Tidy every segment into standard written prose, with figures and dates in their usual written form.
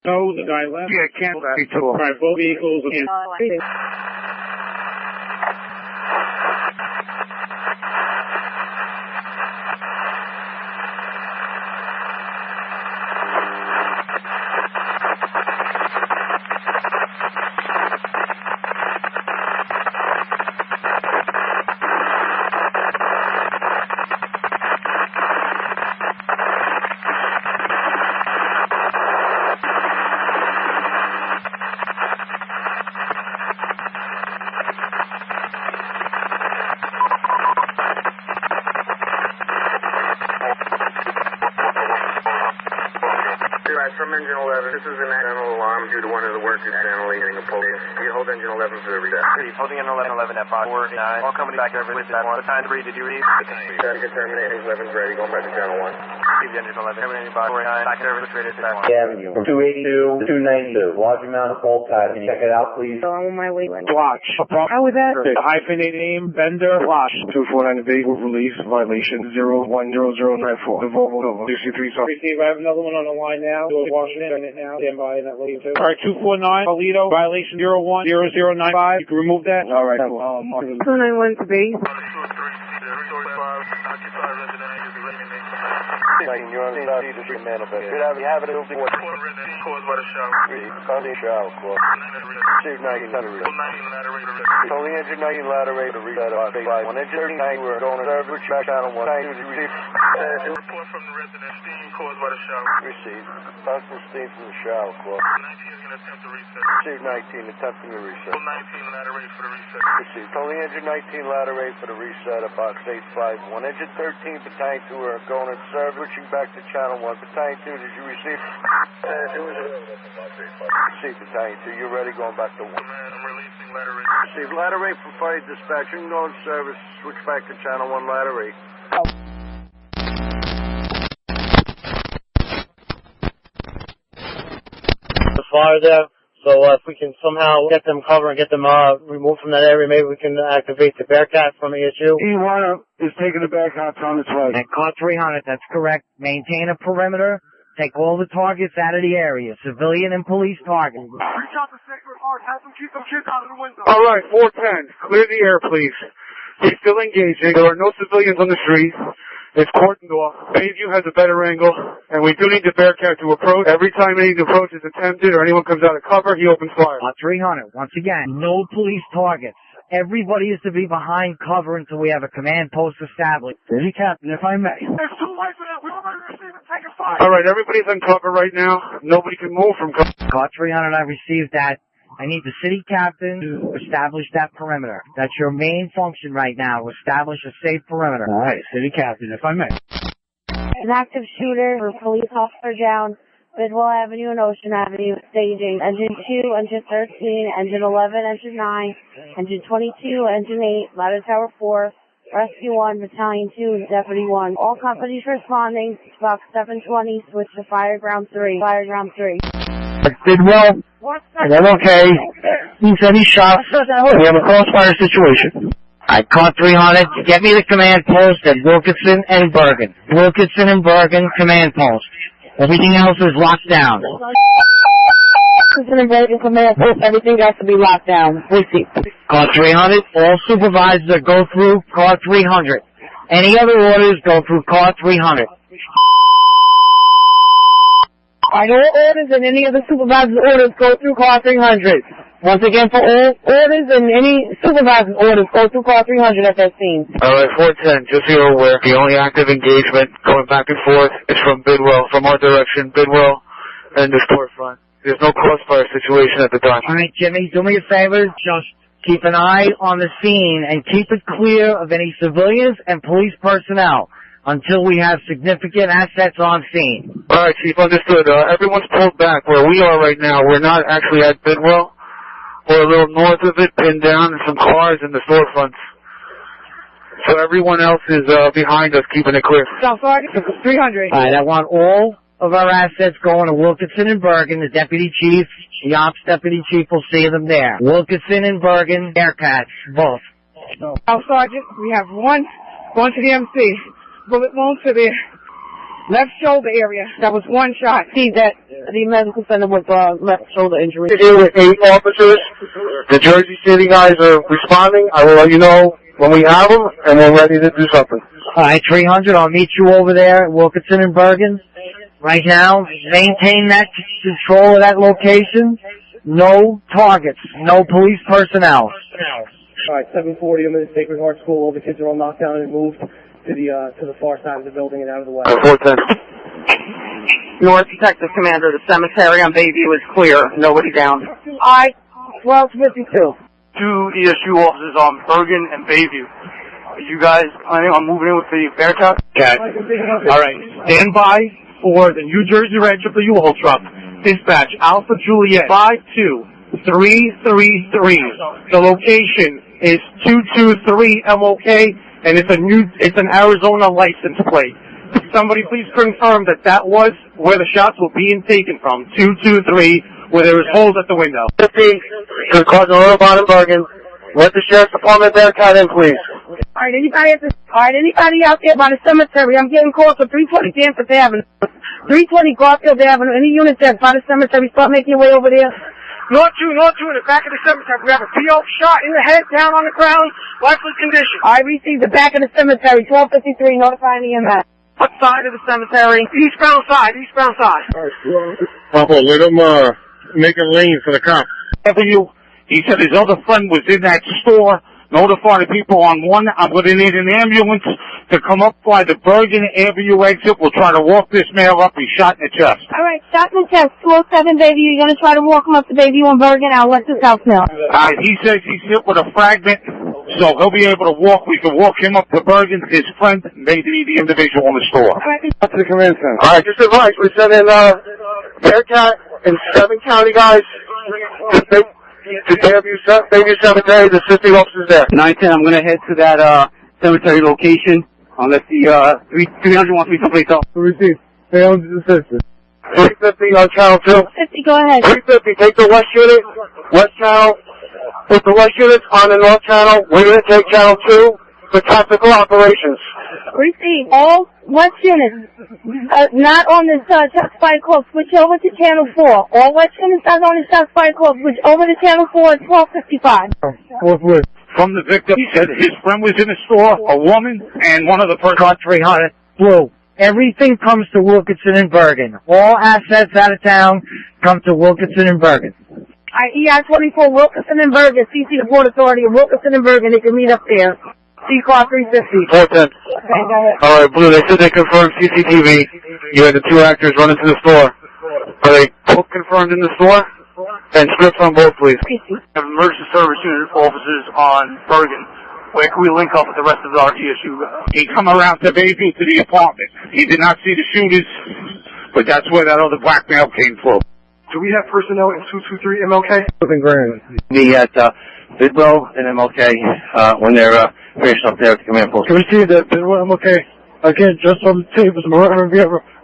No, the guy left. Yeah, cancel that. All right, both vehicles. From engine 11, this is an accidental alarm due to one of the workers accidentally hitting a pole. You hold engine 11 for the reset. Please, holding engine 11 at 549. All company back over with that one. What time to read did you read? Traffic terminate, engine 11's ready, going back to channel 1. Keep the engine 11, terminating by 49. Back over with rated to that one. Avenue, from 282 to 292. Large amount of fault path. Can you check it out, please? So I'm on my way. Watch. How was that? Hyphenate name, Bender, Watch. 249 evade with release, violation 010094. The Volvo 63. Sorry. Receive, I have another one on the line now. Washington it now. Stand by in that lane too. Alright, 249, Toledo, violation 010095. You can remove that? Alright, cool. 291 to base. You're on the side of the street, man. Good have it. It'll be what? Caused by the shower. Causing shower. Receive 19 ladder rate. Holding engine 19 ladder rate to reset on base 1. Engine 39, we're going to serve, which back channel 1. Did you receive? Report from the resident, steam caused by the shower. Receive. Possible steam from the shower. 19 is going to attempt to reset. Receive 19, attempting to reset. 19 ladder rate for the reset. Receive. Holding engine 19 ladder rate for the reset at box 851. Engine 13, battalion 2, we're going to serve, switching back to channel 1. Battalion 2, did you receive? Receive, battalion 2, you're ready, going back to 1. Man, I'm releasing ladder rate. Receive, ladder rate for fire dispatch. You can go in service, switch back to channel 1 ladder rate. The fire there, so if we can somehow get them covered and get them removed from that area, maybe we can activate the Bearcat from the issue. E1 is taking the Bearcat on its way. And car 300, that's correct. Maintain a perimeter. Take all the targets out of the area, civilian and police targets. Reach out to Sacred Heart, have them keep them kids out of the window. Alright, 410. Clear the air, please. He's still engaging. There are no civilians on the street. It's cordoned off. Bayview has a better angle, and we do need the Bearcat to approach. Every time any approach is attempted or anyone comes out of cover, he opens fire. 300, once again, no police targets. Everybody is to be behind cover until we have a command post established. City Captain, if I may. There's two lights in that. We already received it. Take a fire. Alright, everybody's on cover right now. Nobody can move from cover. Car 300, I received that. I need the city captain to establish that perimeter. That's your main function right now, establish a safe perimeter. All right, city captain, if I may. An active shooter or police officer down, Bidwell Avenue and Ocean Avenue, staging. Engine 2, Engine 13, Engine 11, Engine 9, Engine 22, Engine 8, Ladder Tower 4, Rescue 1, Battalion 2, Deputy 1. All companies responding, box 720, switch to Fireground 3. Fireground 3. Bidwell, and I'm okay. He said he shot. We have a crossfire situation. I caught 300. Get me the command post at Wilkinson and Bergen. Wilkinson and Bergen command post. Everything else is locked down. Wilkinson and Bergen command post. Everything has to be locked down. Receive. Car 300. All supervisors go through car 300. Any other orders go through car 300. All orders and any other supervisor's orders go through car 300. Once again, for all orders and any supervisor's orders go through car 300 at that scene. Alright, 410, just so you're aware, the only active engagement going back and forth is from Bidwell, from our direction, Bidwell and the storefront. There's no crossfire situation at the time. Alright, Jimmy, do me a favor, just keep an eye on the scene and keep it clear of any civilians and police personnel until we have significant assets on scene. Alright, Chief, understood. Everyone's pulled back where we are right now. We're not actually at Bidwell. We're a little north of it, pinned down, and some cars in the storefronts. So everyone else is behind us, keeping it clear. South Sergeant, 300. Alright, I want all of our assets going to Wilkinson and Bergen. The deputy chief, the ops deputy chief will see them there. Wilkinson and Bergen, Bearcats, both. South Sergeant, we have one going to the MC. Bullet wound to the Left shoulder area. That was one shot. See that the medical center with left shoulder injury. Here with 8 officers. The Jersey City guys are responding. I will let you know when we have them, and we're ready to do something. All right, 300. I'll meet you over there at Wilkinson and Bergen. Right now, maintain that control of that location. No targets. No police personnel. All right, 740. I'm in the Sacred Heart School. All the kids are all knocked down and moved to the far side of the building and out of the way. 410. North Detective Commander, the cemetery on Bayview is clear. Nobody down. All right, 1252. 2 ESU officers on Bergen and Bayview. Are you guys planning on moving in with the Bearcat? Okay. All right. Stand by for the New Jersey Red Triple U-Haul truck. Dispatch Alpha Juliet 52333. The location is 223 MOK, and it's an Arizona license plate. Somebody please confirm that was where the shots were being taken from. 223, where there was holes at the window. 50 to the Cardinal Bottom Bergen. Let the Sheriff's Department Bearcat in, please. All right, anybody out there by the cemetery? I'm getting calls for 320 Danforth Avenue, 320 Garfield Avenue. Any units that's by the cemetery, start making your way over there. North 2, in the back of the cemetery. We have a PO shot in the head, down on the ground, lifeless condition. I received the back of the cemetery, 1253, notifying EMS. What side of the cemetery? Eastbound side. All right, Papa, let them, make a lane for the cops. He said his other friend was in that store. Notify the people on 1. I'm going to need an ambulance to come up by the Bergen Avenue exit. We'll try to walk this male up. He's shot in the chest. All right, shot in the chest, 207 Bayview. You're going to try to walk him up to Bayview and Bergen. I'll let this house know. He says he's hit with a fragment, so he'll be able to walk. We can walk him up to Bergen. His friend may be the individual in the store. All right. Up to the command center. All right, just advise. We're sending Bearcat and 7 county guys to Bayview Cemetery. The assisting officers there. 910, I'm going to head to that cemetery location. Unless the 300 wants me someplace else. Receive. Stay on the assistant. 350 on channel 2. 50, go ahead. 350, take the west unit, west channel. Put the west units on the north channel. We're going to take channel 2 for tactical operations. Receive. All west units, not on the shots fired close, switch over to channel 4. All west units not on the shots fired close, switch over to channel 4 at 1255. Forthwith. From the victim, he said his friend was in the store, a woman, and one of the persons. Car 300. Blue. Everything comes to Wilkinson and Bergen. All assets out of town come to Wilkinson and Bergen. EI-24 Wilkinson and Bergen, CC the Port Authority of Wilkinson and Bergen. They can meet up there. C-Car 350. 410. Okay, go ahead. All right, Blue, they said they confirmed CCTV. You had the 2 actors running to the store. Are they both confirmed in the store? And scripts on both, please. Have emergency service unit officers on Bergen. Where can we link up with the rest of our ESU guys? He come around to Bayview to the apartment. He did not see the shooters, but that's where that other black male came from. Do we have personnel in 223 MLK? Something grand. Be at Bidwell and MLK when they're finished up there at the command post. Can we see that Bidwell MLK? Again, just on the tape, is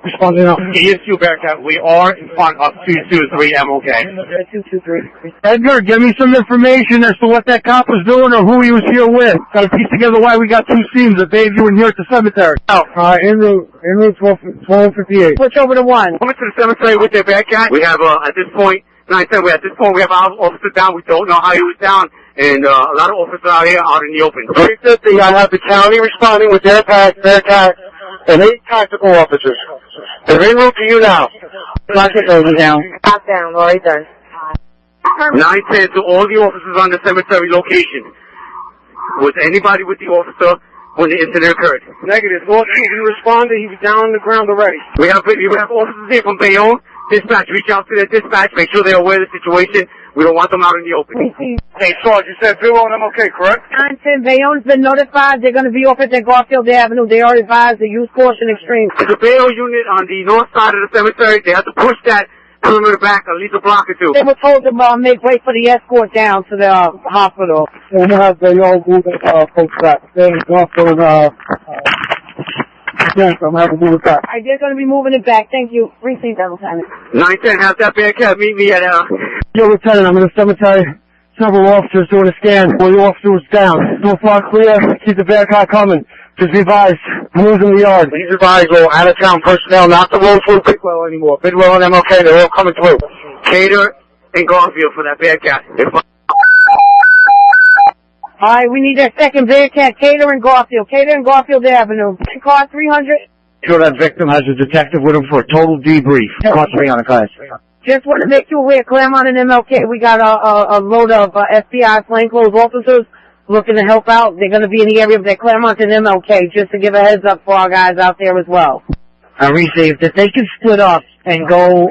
responding out. ESU Bearcat, we are in front of 223 MLK. 223. Edgar, give me some information as to what that cop was doing or who he was here with. Got to piece together why we got 2 scenes at Bayview and here at the cemetery. En route 1258. Switch over to 1. Coming to the cemetery with their Bearcat. We have, at this point, 910, we have our officer down. We don't know how he was down. And a lot of officers out here out in the open. 350, I have the county responding with their Bearcat and 8 tactical officers. They're en route to you now. Lock it over down. Lock down, already done. 910 to all the officers on the cemetery location. Was anybody with the officer when the incident occurred? Negative. North 2, we responded. He was down on the ground already. We have officers here from Bayonne. Dispatch, reach out to their dispatch, make sure they're aware of the situation. We don't want them out in the open. Hey, Sarge, you said Bill on MLK, correct? 910, Bayonne's been notified. They're going to be off at Garfield Avenue. They are advised to use caution extreme. The Bayonne unit on the north side of the cemetery, they have to push that perimeter back at least a block or 2. They were told to make way for the escort down to the hospital. We're going to have Bayonne move folks back. Then Garfield, yes, I'm having to move it back. Alright, they're going to be moving it back. Thank you. Receive that, Lieutenant. 910, have that Bearcat meet me at, Yo, Lieutenant, I'm in the cemetery. several officers doing a scan where the officer was down. So far clear. Keep the Bearcat coming. Just be advised. Moves in the yard. Please advise all out-of-town personnel not to roll through Bidwell anymore. Bidwell and MLK, they're all coming through. Cater and Garfield for that Bearcat. Alright, we need that second Bearcat, Cater and Garfield. Cater and Garfield Avenue. Car 300. Sure that victim has a detective with him for a total debrief. Car 300, guys. Just want to make you aware, Claremont and MLK, we got a load of FBI plainclothes officers looking to help out. They're going to be in the area of that Claremont and MLK, just to give a heads up for our guys out there as well. I received that they can split up and go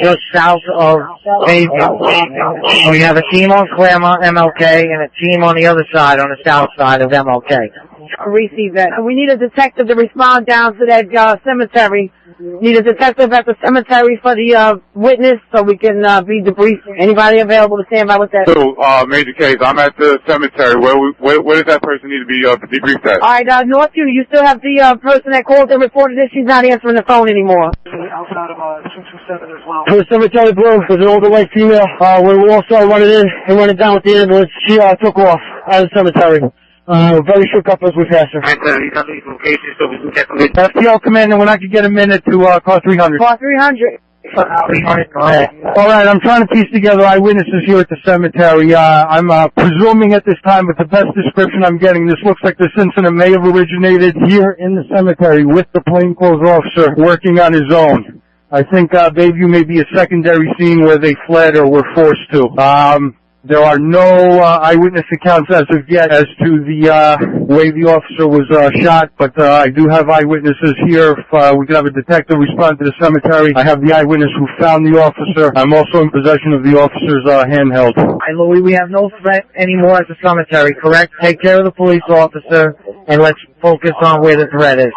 just south of Bayview. We have a team on Claremont, MLK, and a team on the other side, on the south side of MLK. I received that. We need a detective to respond down to that cemetery. Need a detective at the cemetery for the witness so we can be debriefed. Anybody available to stand by with that? So, Major Case, I'm at the cemetery. Where does that person need to be debriefed at? Alright, Northview, you still have the person that called and reported that she's not answering the phone anymore. Outside of 227 as well. To the cemetery, Blue, there's an older white female. We were also running in and running down with the ambulance. She took off out of the cemetery. Very shook up as we passed her. You got these locations so we can get them in. FTL Commander, when I could get a minute to car 300. Car 300. Alright, I'm trying to piece together eyewitnesses here at the cemetery. I'm presuming at this time, with the best description I'm getting, this looks like this incident may have originated here in the cemetery with the plainclothes officer working on his own. I think Bayview may be a secondary scene where they fled or were forced to. There are no eyewitness accounts as of yet as to the way the officer was shot, but I do have eyewitnesses here. If we could have a detective respond to the cemetery. I have the eyewitness who found the officer. I'm also in possession of the officer's handheld. Hi, Louis. We have no threat anymore at the cemetery, correct? Take care of the police officer, and let's focus on where the threat is.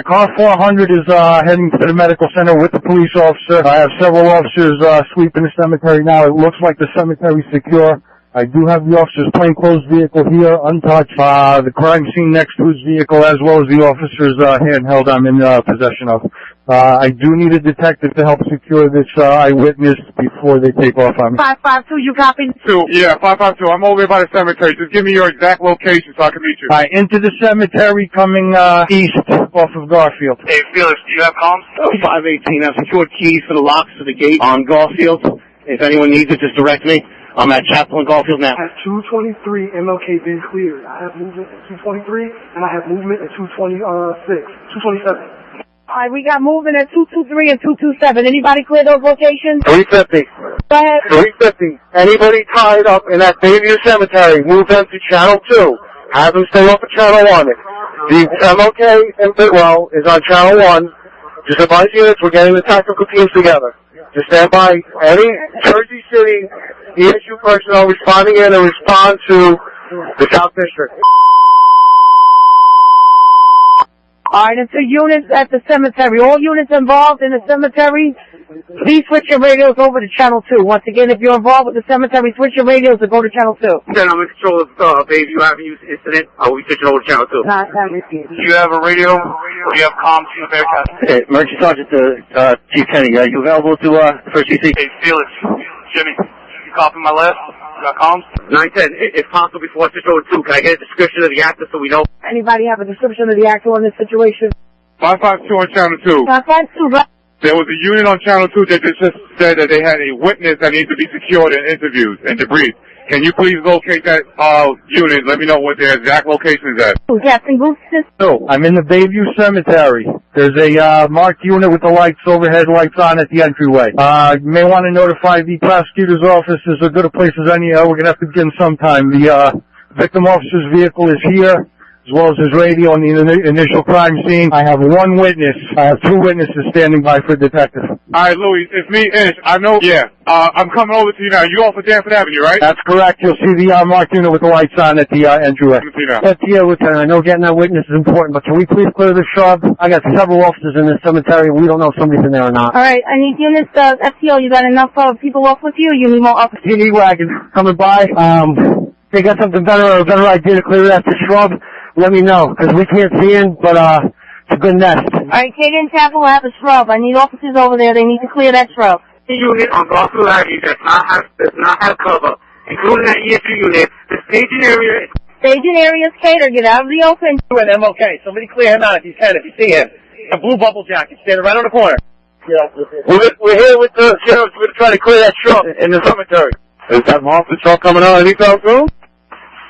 Car 400 is heading to the medical center with the police officer. I have several officers sweeping the cemetery now. It looks like the cemetery's secure. I do have the officer's plainclothes vehicle here, untouched. The crime scene next to his vehicle, as well as the officer's handheld I'm in possession of. I do need a detective to help secure this eyewitness before they take off on me. 552, you copy? 552. I'm over here by the cemetery. Just give me your exact location so I can meet you. Alright, into the cemetery coming east off of Garfield. Hey, Felix, do you have comms? 518. I have secured keys for the locks to the gate on Garfield. If anyone needs it, just direct me. I'm at Chapel and Garfield now. At 223, MLK been cleared. I have movement at 223, and I have movement at 227. Alright, we got movement at 223 and 227. Anybody clear those locations? 350. Go ahead. 350. Anybody tied up in that Bayview cemetery, move them to Channel 2. Have them stay off of Channel 1. The MLK in Bidwell is on Channel 1. Just advise units, we're getting the tactical teams together. Just stand by. Any Jersey City ESU personnel responding in and respond to the South District. Alright, and to units at the cemetery. All units involved in the cemetery, please switch your radios over to Channel 2. Once again, if you're involved with the cemetery, switch your radios to go to Channel 2. Then I'm in control of Bayview Avenue incident. We'll be switching over to Channel 2. Do you have a radio? Or do you have comms from the Bearcat? Hey, Emergency Sergeant Chief Kenny, are you available to first CC? Hey, Felix. Jimmy, you copy my list? You got comms? 910, if possible, before I switch over to 2, can I get a description of the actor so we know? Anybody have a description of the actual in this situation? 552 on Channel 2. 552, right? There was a unit on Channel 2 that just said that they had a witness that needs to be secured and interviewed and debriefed. Can you please locate that unit? Let me know what their exact location is at. Captain Booston? No, I'm in the Bayview Cemetery. There's a marked unit with the lights, overhead lights on at the entryway. You may want to notify the prosecutor's office. There's as good a place as any. We're going to have to begin sometime. The victim officer's vehicle is here, as well as his radio on the initial crime scene. I have one witness. I have two witnesses standing by for detective. Alright, Louis, it's me, Ish. I know, I'm coming over to you now. You off of Danforth Avenue, right? That's correct. You'll see the marked unit with the lights on at the entryway. Yeah, Lieutenant, I know getting that witness is important, but can we please clear the shrub? I got several officers in this cemetery. We don't know if somebody's in there or not. Alright, I need units, FTO, you got enough people off with you? You need more officers? TV wagon coming by. They got something better or a better idea to clear that shrub? Let me know, because we can't see in, but it's a good nest. Alright, Katie and Chapel will have a shrub. I need officers over there. They need to clear that shrub. The unit on Garfield Avenue does not have cover including that ESU unit. The staging area. Staging area is catered. Get out of the open. With him, okay. Somebody clear him out if you can, if you see him. A blue bubble jacket standing right on the corner. Yeah. We're here with the sheriff. We're trying to clear that truck in the cemetery. Is that monster truck coming out anytime soon?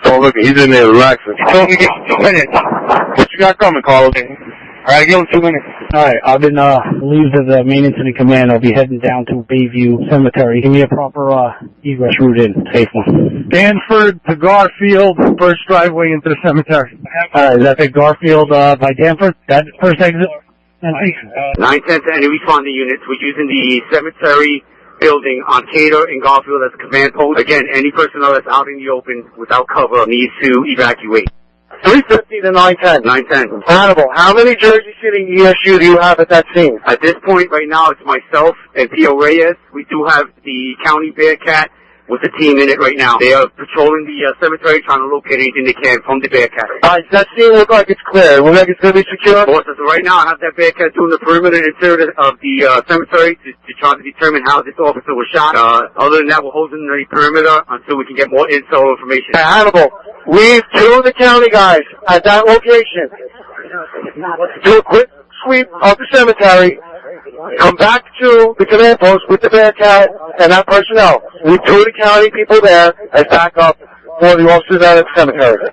Oh, look, he's in there relaxing. Told me to give him 2 minutes. What you got coming, Carlos? Alright, give him 2 minutes. Alright, I've been relieved of the main incident command. I'll be heading down to Bayview Cemetery. Give me a proper egress route in. Safe one. Danford to Garfield, first driveway into the cemetery. Alright, is that the Garfield by Danford? That first exit? 910 to any responding units. We're using the cemetery building on Cater and Garfield as a command post. Again, any personnel that's out in the open without cover needs to evacuate. 350 to 910. 910. Hannibal, how many Jersey City ESU do you have at that scene? At this point, right now, it's myself and P.O. Reyes. We do have the county Bearcat with the team in it right now. They are patrolling the cemetery, trying to locate anything they can from the Bearcat. Alright, does that scene look like it's clear? Look like it's going to be secure? Boss, so right now I have that Bearcat doing the perimeter interior of the cemetery to try to determine how this officer was shot. Other than that, we're holding the perimeter until we can get more intel information. Hey, Hannibal, leave 2 of the county guys at that location. Do a quick sweep of the cemetery. Come back to the command post with the Bearcat and that personnel. Leave 2 of the county people there as backup for the officers out at the cemetery.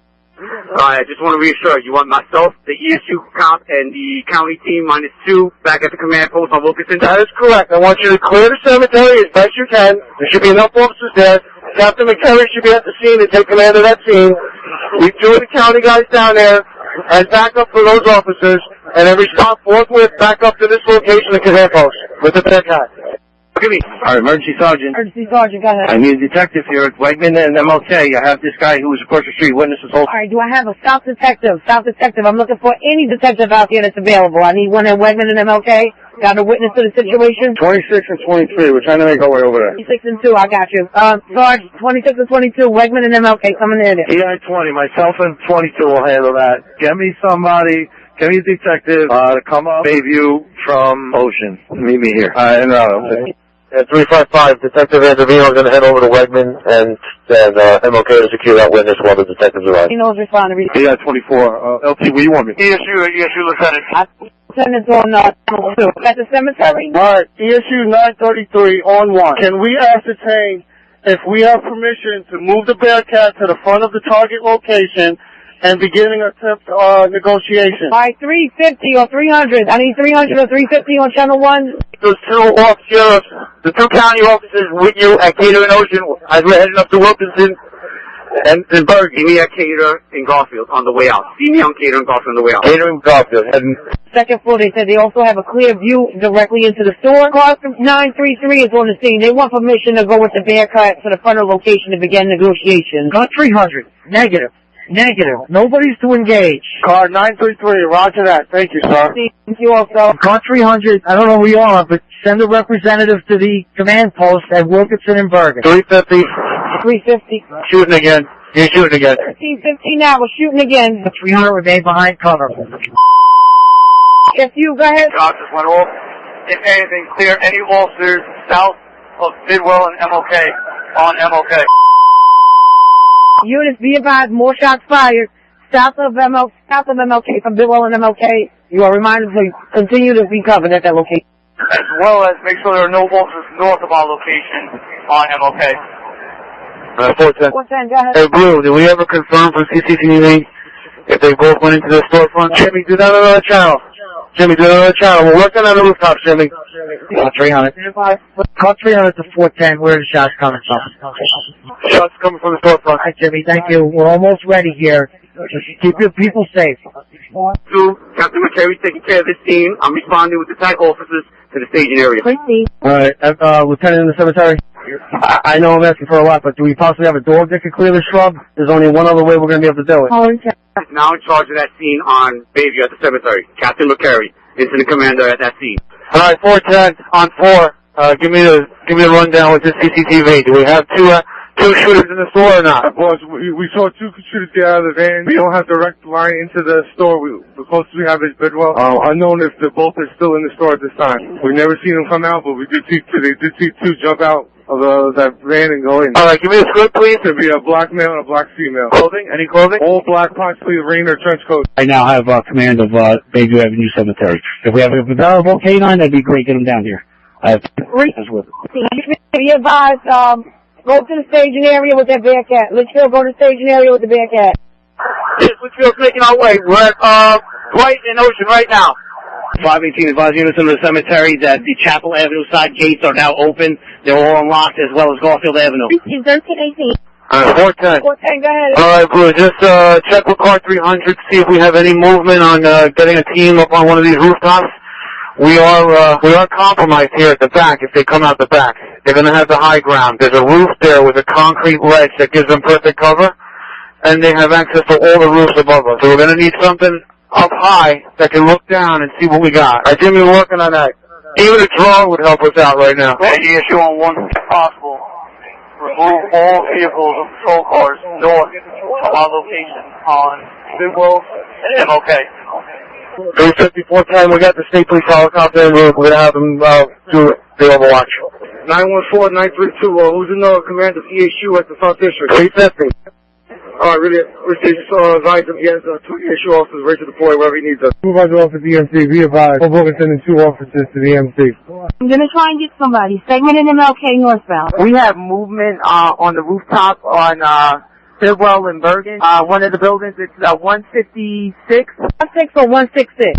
I just want to reassure you want myself, the ESU cop, and the county team -2 back at the command post on Wilkinson. That is correct. I want you to clear the cemetery as best you can. There should be enough officers there. Captain McKerry should be at the scene and take command of that scene. Leave 2 of the county guys down there as backup for those officers, and then we stop forthwith back up to this location, the command post, with the Bearcat. Look at me. Alright, emergency sergeant. Emergency sergeant, go ahead. I need a detective here at Wegman and MLK. I have this guy who was across the street, witness this whole... Alright, do I have a South detective? South detective. I'm looking for any detective out there that's available. I need one at Wegman and MLK. Got a witness to the situation? 26 and 23. We're trying to make our way over there. 26 and 2, I got you. Sarge, 26 and 22, Wegman and MLK coming in there. EI 20, myself and 22 will handle that. Get me somebody, get me a detective, to come up Bayview from Ocean. Meet me here. En route. At 355, Detective Andavino is going to head over to Wegman and MLK to secure that witness while the detectives arrive. He knows responding. EI 24. LT, where you want me? ESU Lieutenant. Lieutenant's on channel 2. At the cemetery? Alright, ESU 933 on 1. Can we ascertain if we have permission to move the Bearcat to the front of the target location and beginning attempt negotiation? Alright, 350 or 300. I need 300 or 350 on channel 1. Those 2 sheriffs, the 2 county officers with you at Cater and Ocean as we're heading up to Wilkinson and Berg. See me at Cater and Garfield on the way out. See me on Cater and Garfield on the way out. Cater and Garfield. Second floor, they said they also have a clear view directly into the store. Car 933 is on the scene. They want permission to go with the Bearcat to the front of the location to begin negotiations. Car 300. Negative. Nobody's to engage. Car 933, roger that. Thank you, sir. Thank you also. Car 300, I don't know who you are, but send a representative to the command post at Wilkinson and Bergen. 350. 350. Shooting again. You're shooting again. 1350 now. We're shooting again. 300 remain behind cover. Yes, you. Go ahead. Shots just went off. If anything, clear any officers south of Bidwell and MLK on MLK. Units, be advised, more shots fired south of MLK from Bidwell and MLK. You are reminded to continue to be covered at that location. As well as make sure there are no officers north of our location on MLK. 410. 410, go ahead. Hey, Blue, did we ever confirm from CCTV if they both went into the storefront? Jimmy, do that on another channel. We're working on the rooftop, Jimmy. Car 300. Car 300 to 410. Where are the shots coming from? Shots coming from the storefront. All right, Jimmy, thank you. We're almost ready here. Just keep your people safe. Captain McKerry taking care of this scene. I'm responding with the TAC officers to the staging area. Alright, Lieutenant in the cemetery. I know I'm asking for a lot, but do we possibly have a dog that could clear the shrub? There's only one other way we're going to be able to do it. Now in charge of that scene on Bayview at the cemetery. Captain McKerry, incident commander at that scene. Alright, 410 on 4. Give me the rundown with this CCTV. Do we have two shooters in the store or not? Boss, we saw 2 shooters get out of the van. We don't have direct line into the store. The closest we have is Bidwell. Unknown if both are still in the store at this time. We've never seen them come out, but they did see 2 jump out of that van and go in. Alright, give me a script, please. It'll be a black male and a black female. Clothing? Any clothing? All black, possibly rain or trench coat. I now have command of Bayview Avenue Cemetery. If we have a available canine, that'd be great. Get him down here. I have as with. Be advised, go to the staging area with that Bearcat. Litchfield, go to the staging area with the Bearcat. Yes, Litchfield's making our way. We're at Dwight and Ocean right now. 518 advise units in the cemetery that the Chapel Avenue side gates are now open. They're all unlocked, as well as Garfield Avenue. 1318. 410. 410, go ahead. Alright, Blue, just check with car 300, see if we have any movement on getting a team up on one of these rooftops. We are compromised here at the back if they come out the back. They're gonna have the high ground. There's a roof there with a concrete ledge that gives them perfect cover, and they have access to all the roofs above us. So we're gonna need something up high that can look down and see what we got. Alright, Jimmy, we're working on that. Even a drone would help us out right now. Any issue on one, if possible. Remove all vehicles of patrol cars north of our location on Bidwell and MLK. 35410, we got the state police helicopter en route. We're gonna have them do the overwatch. 914-932, who's in the command of EHU at the South District? 350. Really appreciate you advise him. He has two EHU officers ready to deploy wherever he needs us. Supervisor Office EMC, be advised. We're sending 2 officers to the EMC. I'm gonna try and get somebody. Segment in MLK northbound. We have movement on the rooftop on Bidwell and Bergen. One of the buildings, it's 156. 16 or 166?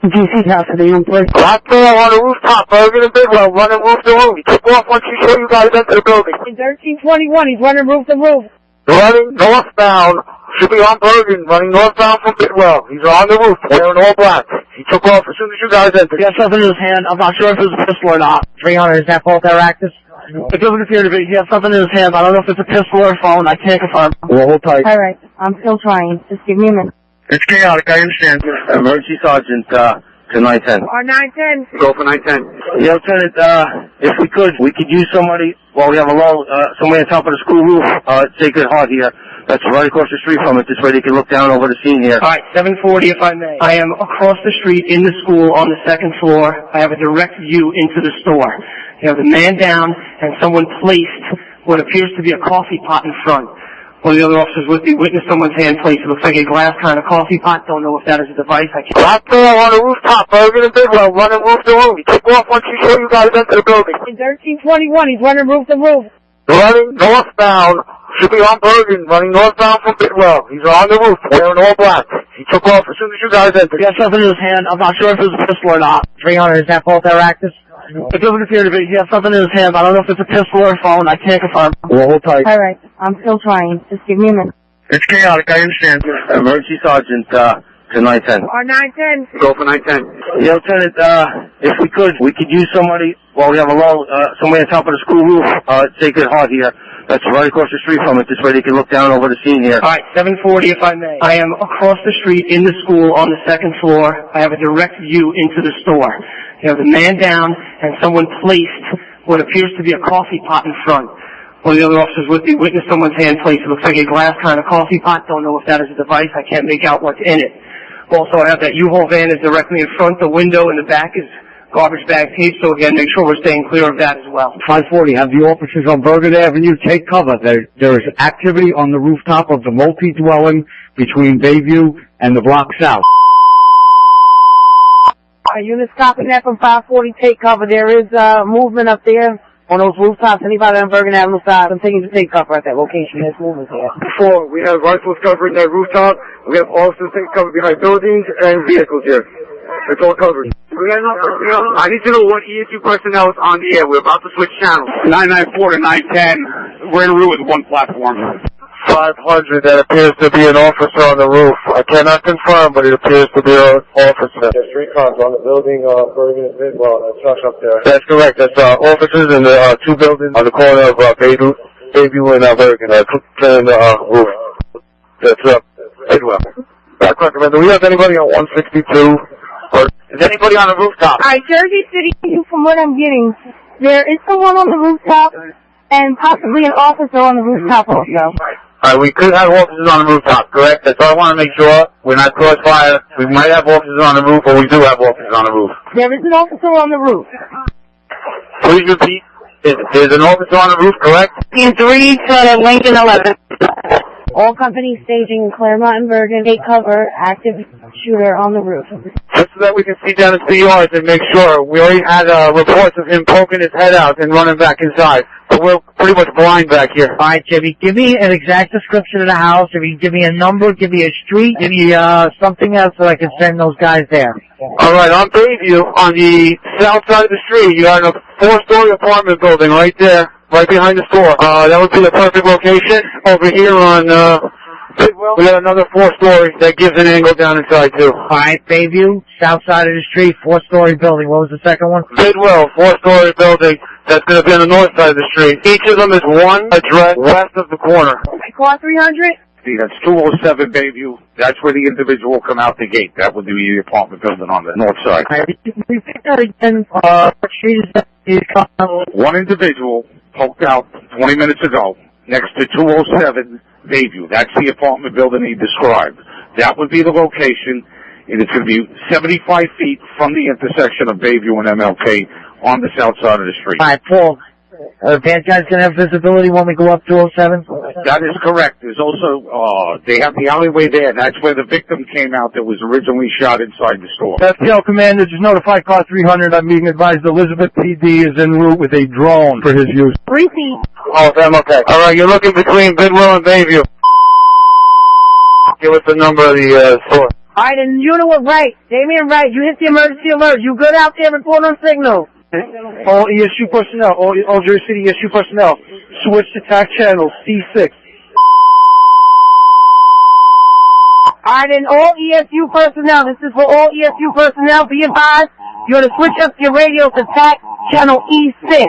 DC custody in place. Black male on the rooftop, Bergen and Bidwell, running roof to roof. He took off once he showed you guys into the building. 1321, he's running roof to roof. Running northbound, should be on Bergen, running northbound from Bidwell. He's on the roof, wearing all black. He took off as soon as you guys entered. He has something in his hand. I'm not sure if it's a pistol or not. 300, is that both their actors? It doesn't appear to be. He has something in his hand. I don't know if it's a pistol or a phone. I can't confirm. We'll hold tight. Alright, I'm still trying. Just give me a minute. It's chaotic, I understand. Emergency Sergeant, to 910. R910. Go for 910. Yeah, Lieutenant, if we could use somebody while we have a lull, somebody on top of the school roof, Sacred Heart here. That's right across the street from it. This way they can look down over the scene here. All right, 740 if I may. I am across the street in the school on the 2nd floor. I have a direct view into the store. You have the man down and someone placed what appears to be a coffee pot in front. One of the other officers with me witnessed someone's hand placed. It looks like a glass kind of coffee pot. Don't know if that is a device. I can't. Black male on the rooftop, Bergen and Bidwell, running roof to roof. He took off once he showed you guys into the building. 1321, he's running roof to roof. Running northbound, should be on Bergen, running northbound from Bidwell. He's on the roof, wearing all black. He took off as soon as you guys entered. He has something in his hand. I'm not sure if it's a pistol or not. 300, is that both their actors? It doesn't appear to be. He has something in his hand. I don't know if it's a pistol or a phone. I can't confirm. We'll hold tight. Alright, I'm still trying. Just give me a minute. It's chaotic, I understand. Emergency Sergeant, to 910. R910. Go for 910. Yeah, Lieutenant, if we could use somebody while we have a lull, somebody on top of the school roof, Sacred Heart here. That's right across the street from it. This way they can look down over the scene here. All right, 740 if I may. I am across the street in the school on the 2nd floor. I have a direct view into the store. You have the man down and someone placed what appears to be a coffee pot in front. One of the other officers with me witnessed someone's hand placed. It looks like a glass kind of coffee pot. Don't know if that is a device. I can't make out what's in it. Also, I have that U-Haul van is directly in front. The window in the back is garbage bag tape. So again, make sure we're staying clear of that as well. 540, have the officers on Bergen Avenue take cover. There is activity on the rooftop of the multi-dwelling between Bayview and the block south. Units copying that from 540, take cover. There is movement up there on those rooftops. Anybody on Bergen Avenue side, continue to take cover at that location. There's movement there. Before, we have rifles covering that rooftop. We have officers taking cover behind buildings and vehicles here. It's all covered. I need to know what ESU personnel is on the air. We're about to switch channels. 994 to 910. We're in a room with one platform. 500, that appears to be an officer on the roof. I cannot confirm, but it appears to be an officer. There's 3 cars on the building, Bergen and Bidwell, that truck's up there. That's correct. That's officers in the 2 buildings on the corner of Bayview and Bergen, clearing the roof. That's Bidwell. Back recommend. Do we have anybody on 162? Or is anybody on the rooftop? Alright, Jersey City, from what I'm getting, there is someone on the rooftop and possibly an officer on the rooftop also. Alright, we could have officers on the rooftop, correct? That's all I want to make sure. We're not crossfire. We might have officers on the roof, or we do have officers on the roof. There is an officer on the roof. Please repeat. There's an officer on the roof, correct? In 3 to Lincoln 11. All companies staging Claremont and Bergen, take cover, active shooter on the roof. Just so that we can see down into the yards and make sure. We already had reports of him poking his head out and running back inside. So we're pretty much blind back here. All right, Jimmy, give me an exact description of the house. If you give me a number, give me a street, give me something else so I can send those guys there. All right, on Bayview, on the south side of the street, you got a 4-story apartment building right there, right behind the store. That would be the perfect location. Over here on Bidwell, we got another 4-story that gives an angle down inside too. All right, Bayview, south side of the street, 4-story building. What was the second one? Bidwell, 4-story building that's going to be on the north side of the street. Each of them is one address west of the corner. Car 300? See, that's 207 Bayview. That's where the individual will come out the gate. That would be the apartment building on the north side. All right, repeat that again. What street is that? One individual poked out 20 minutes ago next to 207 Bayview. That's the apartment building he described. That would be the location. And it's going to be 75 feet from the intersection of Bayview and MLK on the south side of the street. All right, Paul. Bad guys going to have visibility when we go up 207? That is correct. There's also, they have the alleyway there. That's where the victim came out that was originally shot inside the store. FTL Commander, just notify car 300. I'm being advised Elizabeth PD is en route with a drone for his use. Repeat. Oh, I'm okay. All right, you're looking between Bidwell and Bayview. Give us the number of the store. All right, and unit was right. Damien right. You hit the emergency alert. You good out there? Report on signal. All ESU personnel, all Jersey City ESU personnel, switch to TAC channel C6. Alright, and all ESU personnel, this is for all ESU personnel, be advised, you're to switch up your radio to TAC channel E6.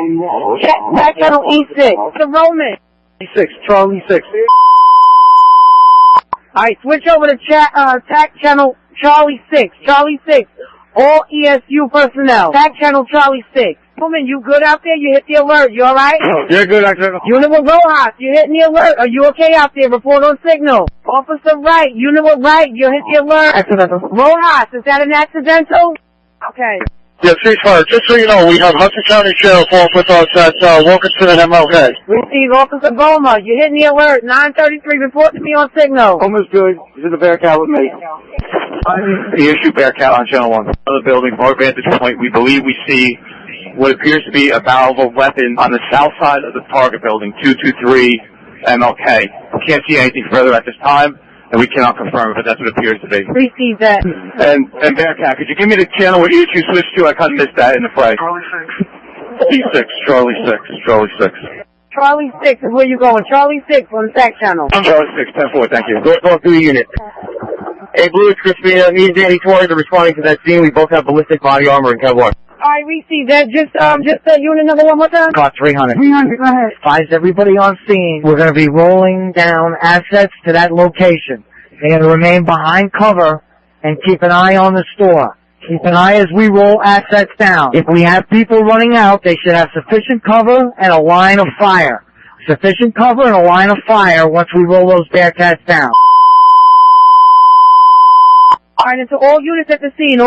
TAC channel E6. The Roman. E6, Charlie 6. Alright, switch over to TAC channel Charlie 6. Charlie 6. All ESU personnel. TAC channel Charlie 6. Woman, you good out there? You hit the alert. You alright? Yeah, good, actually. Unit with Rojas, you hitting the alert. Are you okay out there? Report on signal. Officer Wright, unit with Wright, you hit the alert. Accidental. Rojas, is that an accidental? Okay. Yeah, ceasefire. Just so you know, we have Hudson County Sheriff off with us at Wilkinson and MLK. Receive Officer Goma, you hitting the alert. 933, report to me on signal. Almost good. He's in the Bearcat with me. The issue Bearcat on Channel 1. Of the building, from our vantage point, we believe we see what appears to be a barrel of a weapon on the south side of the target building, 223 MLK. We can't see anything further at this time, and we cannot confirm it, but that's what it appears to be. Receive that. And Bearcat, could you give me the channel where you switched to? I kind of missed that in the fray. C6, Charlie 6, Charlie 6. Charlie 6 is where you going. Charlie 6 on the TAC channel. Charlie 6, 10-4, thank you. Go through the unit. Hey, Blue, it's Crispina. Me and Danny Torres are responding to that scene. We both have ballistic body armor and Kevlar. I receive that. Just unit number one more time. Car 300. 300, go ahead. Advise everybody on scene. We're going to be rolling down assets to that location. They're going to remain behind cover and keep an eye on the store. Keep an eye as we roll assets down. If we have people running out, they should have sufficient cover and a line of fire. Sufficient cover and a line of fire once we roll those Bearcats down. Alright, and so all units at the scene,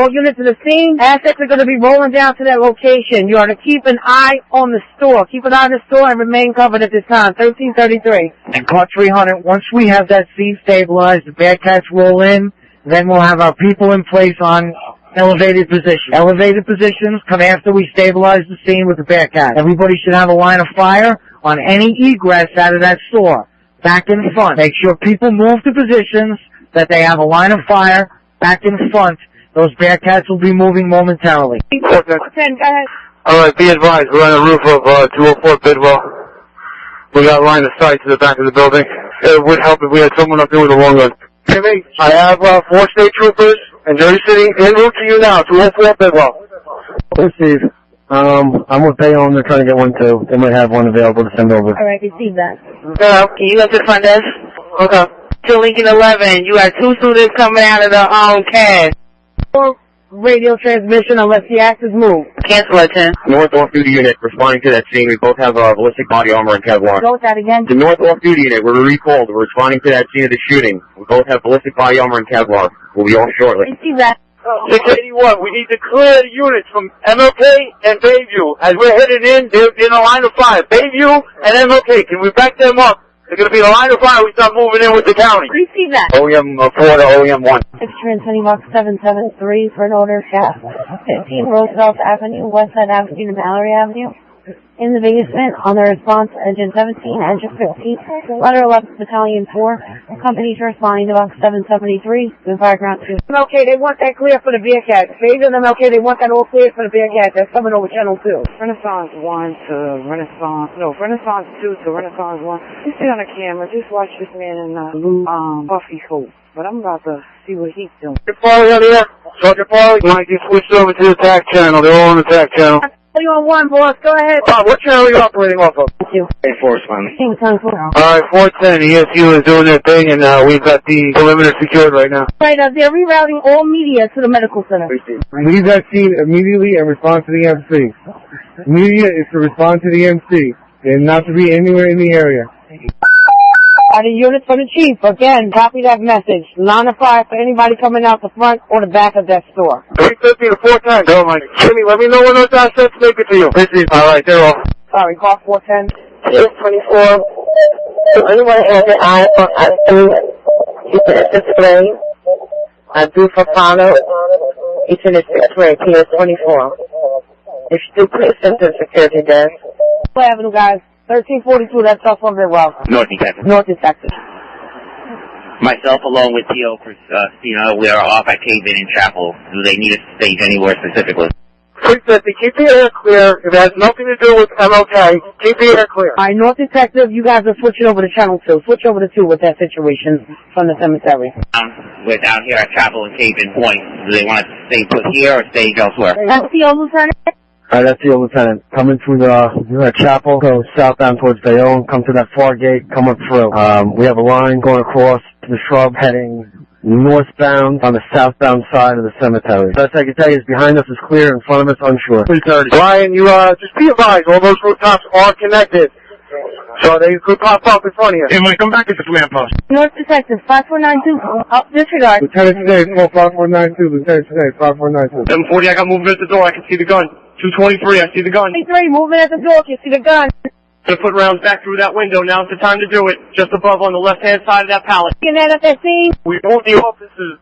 assets are going to be rolling down to that location. You are to keep an eye on the store. Keep an eye on the store and remain covered at this time. 1333. And car 300, once we have that scene stabilized, the Bearcats roll in, then we'll have our people in place on elevated positions. Elevated positions come after we stabilize the scene with the Bearcats. Everybody should have a line of fire on any egress out of that store. Back in front. Make sure people move to positions that they have a line of fire. Back in front, those Bearcats will be moving momentarily. 10, go ahead. Alright, be advised, we're on the roof of 204 Bidwell. We got line of sight to the back of the building. It would help if we had someone up there with a long gun. Jimmy, I have 4 state troopers in Jersey City en route to you now, 204 Bidwell. Receive. I'm with Bayonne. They're trying to get one too. They might have one available to send over. Alright, receive that. Can you go to the front desk? Okay. To Lincoln 11, you got 2 students coming out of the cab. Radio transmission unless the actors move. Cancel at 10. North off-duty unit responding to that scene. We both have ballistic body armor and Kevlar. Go with that again. The North off-duty unit, we're recalled. We're responding to that scene of the shooting. We both have ballistic body armor and Kevlar. We'll be off shortly. Receive that. 681, we need to clear the units from MLK and Bayview. As we're heading in, they're in a line of fire. Bayview and MLK, can we back them up? They're going to be in a line of fire. We start moving in with the county. Receive that. OEM 4 to OEM 1. 620 box 773 for an order shaft. 15 Roosevelt Avenue, Westside Avenue, Mallory Avenue. In the basement, on the response, engine 17, engine 15, letter 11, battalion 4, company responding to box 773, with fire ground 2. Okay, they want that clear for the Bearcats. Phase and them, okay, they want that all clear for the Bearcats. That's coming over channel 2. Renaissance 1 to Renaissance 2 to Renaissance 1. Just sit on the camera, just watch this man in a blue, puffy coat. But I'm about to see what he's doing. Sergeant Farley out here. Sergeant Farley, Mike, you switched over to the attack channel. They're all on the attack channel. You on 1, boss. Go ahead. What channel are you operating off of? Thank you. Hey, Force Man. Alright, 410, ESU is doing their thing, and we've got the perimeter secured right now. Right, they're rerouting all media to the medical center. Leave that scene immediately and respond to the MC. Media is to respond to the MC and not to be anywhere in the area. Are the units for the chief? Again, copy that message. Line of fire for anybody coming out the front or the back of that store. 350 to 410. Oh, my. Jimmy, let me know when those assets make it to you. Alright, they're off. Sorry, call 410. 24. So anyone has an eye on you can display. I do for follow. It's in the 6th grade, PS 24. If you do, please send to the security desk. Avenue, guys. 1342, that's off of Bidwell. North Detective. North Detective. Myself, along with T.O. Christina, we are off at Cave Inn in Chapel. Do they need us to stage anywhere specifically? 350, keep the air clear. If it has nothing to do with MLK, keep the air clear. Alright, North Detective, you guys are switching over to Channel 2. Switch over to 2 with that situation from the cemetery. We're down here at Chapel and Cave Inn Point. Do they want us to stay put here or stage elsewhere? That's the old lieutenant. Alright, that's the old lieutenant. Coming through the chapel, go southbound towards Bayonne, come to that far gate, come up through. We have a line going across the shrub heading northbound on the southbound side of the cemetery. Best I can tell you is behind us is clear, in front of us unsure. 330. Brian, you just be advised, all those rooftops are connected. So they could pop up in front of you. Hey, Mike, come back at the command post. North Detective, 5492, disregard. Lieutenant today, 5492, Lieutenant today, 5492. 740, I got movement at the door, I can see the gun. 223, I see the gun. 23, movement at the door, you see the gun. Gonna put rounds back through that window, now's the time to do it. Just above on the left-hand side of that pallet. Get that at that scene. We moved the officers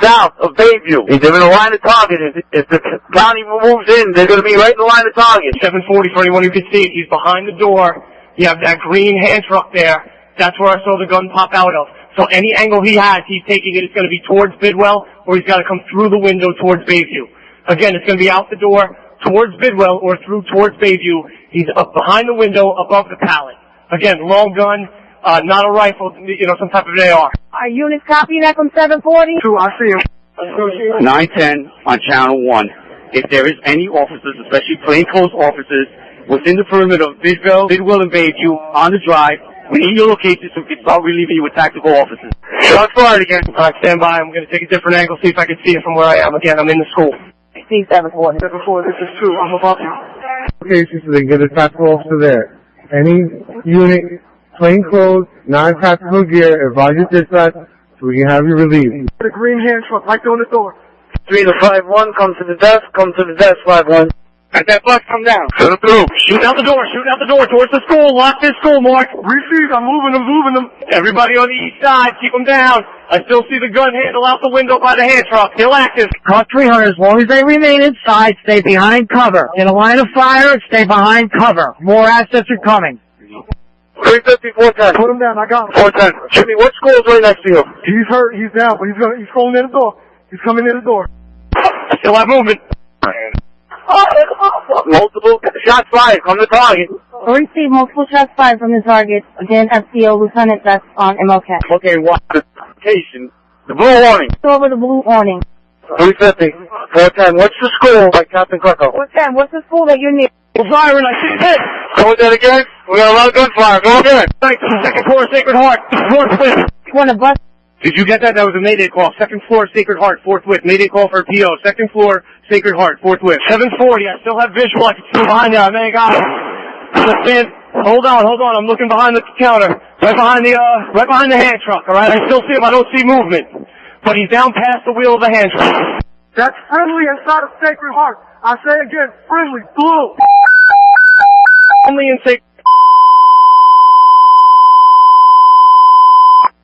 south of Bayview. They're in a line of target. If the county moves in, they're gonna be right in the line of target. 740 for anyone who can see it, he's behind the door. You have that green hand truck there. That's where I saw the gun pop out of. So any angle he has, he's taking it. It's gonna be towards Bidwell, or he's gotta come through the window towards Bayview. Again, it's gonna be out the door, towards Bidwell or through towards Bayview. He's up behind the window above the pallet. Again, long gun, not a rifle, some type of AR. Are units copying that from 740? Two, I see him. 910 on Channel 1. If there is any officers, especially plainclothes officers, within the perimeter of Bidwell and Bayview on the drive, we need your location so we can start relieving you with tactical officers. Shots fired again. Alright, stand by. I'm going to take a different angle, see if I can see it from where I am. Again, I'm in the school. See 740. 740, this is 2. I'm above you. Okay, so they can get a tactical officer there. Any unit, plain clothes, non-tactical gear, advise your dispatch so we can have you relieved. The green hand truck right on the door. 3 to 51, come to the desk, 51. At that bus, come down. Shut through. Shoot out the door towards the school. Lock this school, Mark. Receive, I'm moving them. Everybody on the east side, keep them down. I still see the gun handle out the window by the hand truck. Still active. Call 300, as long as they remain inside, stay behind cover. In a line of fire, stay behind cover. More assets are coming. 350, 410. Put him down, I got him. 410. Jimmy, what school is right next to you? He's hurt, he's down, but he's crawling in the door. He's coming in the door. Still have movement. Multiple shots fired from the target. Receive multiple shots fired from the target. Again, FCO Lieutenant, that's on MLK. Okay, location. The blue warning. Over the blue warning. 350, 410. What's the school by Captain Greco? 410, what's the school that you're near? Firing, I see hit. Go with that again. We got a lot of gunfire. Go again. Second floor, Sacred Heart. Fourth width. Want a bus? Did you get that? That was a mayday call. Second floor, Sacred Heart, forthwith. Mayday call for PO. Second floor, Sacred Heart, forthwith. 740. I still have visual. I can see behind there. I may have got it. Hold on. I'm looking behind the counter. Right behind the hand truck, alright? I still see him. I don't see movement. But he's down past the wheel of the hand truck. That's friendly inside of Sacred Heart. I say again, friendly, blue. Only in Sacred.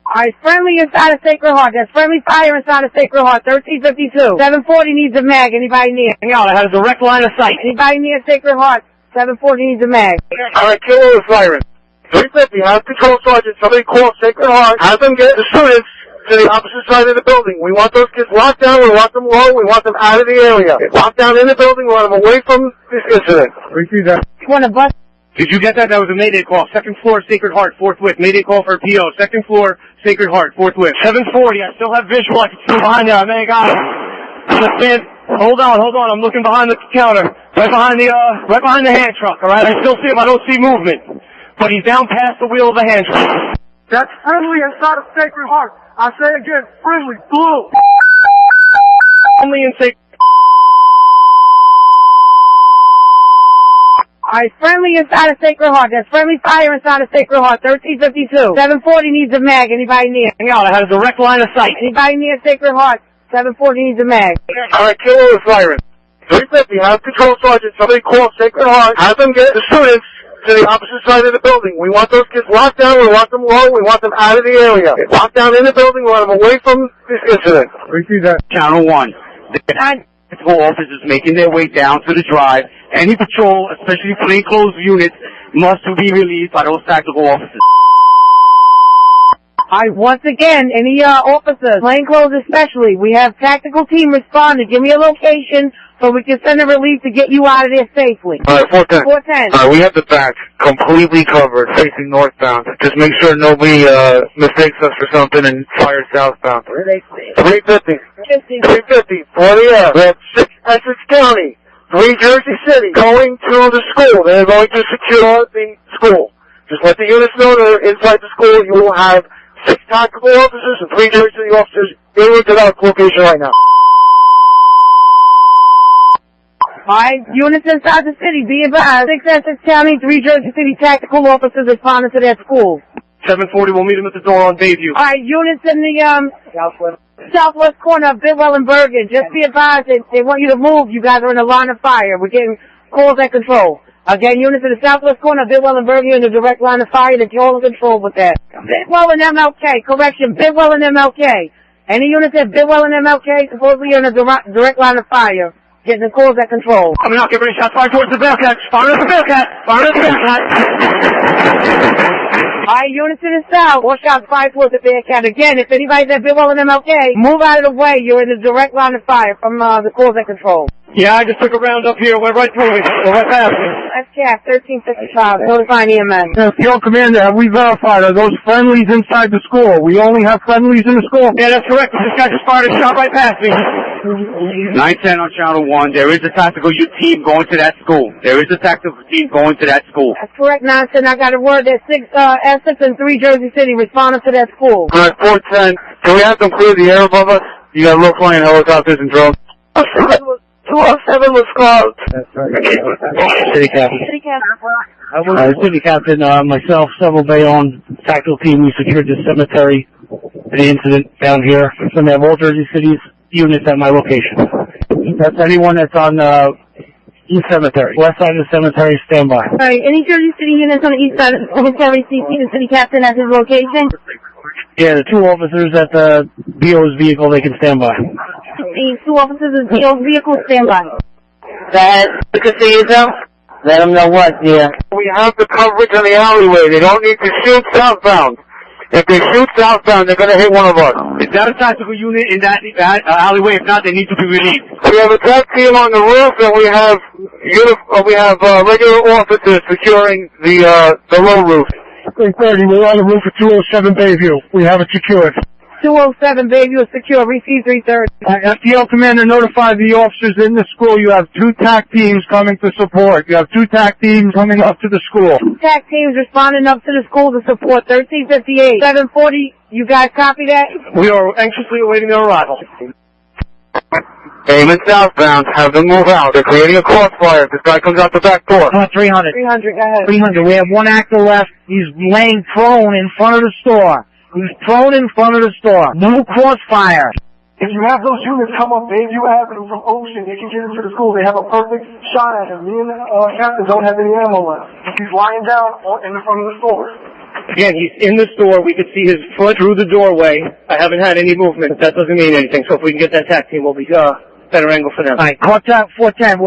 Alright, friendly inside of Sacred Heart. That's friendly fire inside of Sacred Heart. 1352. 740 needs a mag. Anybody near? Out. I had a direct line of sight. Anybody near Sacred Heart? 740 needs a mag. Alright, kilo the siren. 350, have control sergeant. Somebody call Sacred Heart. Have them get the students to the opposite side of the building. We want those kids locked down. We want them low. We want them out of the area. Locked down in the building. We want them away from this incident. Repeat that. You want a bus? Did you get that? That was a mayday call. Second floor, Sacred Heart, forthwith. Mayday call for a PO. Second floor, Sacred Heart, forthwith. 740. I still have visual. I can see behind there. I may have got it. Just hold on. I'm looking behind the counter. Right behind the hand truck, alright? I still see him. I don't see movement. But he's down past the wheel of the hand truck. That's friendly inside of Sacred Heart. I say again, friendly, blue. Only in Sacred. Alright, friendly inside of Sacred Heart. That's friendly fire inside of Sacred Heart. 1352. 740 needs a mag. Anybody near? Out. I had a direct line of sight. Anybody near Sacred Heart? 740 needs a mag. Alright, kilo the siren. 350, have control sergeant. Somebody call Sacred Heart. Have them get the students to the opposite side of the building. We want those kids locked down. We want them low. We want them out of the area. Locked down in the building. We want them away from this incident. Repeat that. Channel 1. The tactical officers making their way down to the drive. Any patrol, especially plainclothes units, must be relieved by those tactical officers. Alright, once again, any officers, plainclothes especially, we have tactical team responded. Give me a location so we can send a relief to get you out of there safely. Alright, 410. 410. Alright, we have the back completely covered, facing northbound. Just make sure nobody mistakes us for something and fires southbound. Where are they? 350. 350, for the air. We have 6 Essex County, 3 Jersey City, going to the school. They're going to secure the school. Just let the units know they're inside the school. You will have 6 tactical officers and 3 Jersey City officers in to that location right now. Alright, units inside the city, be advised. 6 Essex County, 3 Jersey City tactical officers responding to their schools. 740, we'll meet him at the door on Bayview. Alright, units in the, southwest corner of Bidwell and Bergen. Just be advised that they want you to move. You guys are in a line of fire. We're getting calls at control. Again, units in the southwest corner of Bidwell and Bergen in the direct line of fire. That you're all in control with that. Bidwell and MLK. Correction, Bidwell and MLK. Any units at Bidwell and MLK supposedly in a direct line of fire. Getting the calls at control. Coming out, get ready, shots fired towards the Bearcat. Fire at the Bearcat. Fire at the Bearcat. Alright, units in the south. 4 shots fired towards the Bearcat. Again, if anybody's at Bidwell and MLK, move out of the way. You're in the direct line of fire from the calls at control. Yeah, I just took a round up here. Went right through it. Went right past me. That's CAF 1355. Notifying EMS. Field Commander, have we verified? Are those friendlies inside the school? We only have friendlies in the school? Yeah, that's correct. This guy just fired a shot right past me. 910 on Channel 1. There is a tactical team going to that school. There is a tactical team going to that school. That's correct, 910. I got a word that 6 Essex and 3 Jersey City responding to that school. Alright, 410. Can we have them clear the air above us? You got low flying helicopters and drones. 207 was called. That's right. City Captain. City Captain. City Captain, myself, several Bayonne tactical team, we secured the cemetery, the incident down here. So we have all Jersey City's units at my location. That's anyone that's on East Cemetery. West side of the cemetery, stand by. Alright, any Jersey City units on the east side of the cemetery, CC the City Captain at his location? Yeah, the 2 officers at the BO's vehicle, they can stand by. The 2 officers at BO's vehicle, stand by. That, you can see yourself? Let them know what, yeah. We have the coverage on the alleyway. They don't need to shoot southbound. If they shoot southbound, they're going to hit one of us. Is that a tactical unit in that alleyway? If not, they need to be relieved. We have a TAC team on the roof, and we have regular officers securing the low roof. 330, we're on the roof of 207 Bayview. We have it secured. 207 Bayview is secure. Receive 330. FTL Commander, notify the officers in the school. You have 2 TAC teams coming to support. You have 2 TAC teams coming up to the school. 2 TAC teams responding up to the school to support 1358. 740, you guys copy that? We are anxiously awaiting their arrival. Aim it southbound. Have them move out. They're creating a crossfire. This guy comes out the back door. 300, 300. go ahead. 300. We have 1 actor left. He's laying prone in front of the store. He's prone in front of the store. No crossfire. If you have those units come up Bayview Avenue from Ocean, they can get into the school. They have a perfect shot at him. Me and the captain don't have any ammo left. He's lying down in the front of the store. Again, he's in the store. We could see his foot through the doorway. I haven't had any movement. That doesn't mean anything. So if we can get that tac team, we'll be better angle for them. All right, contact 410.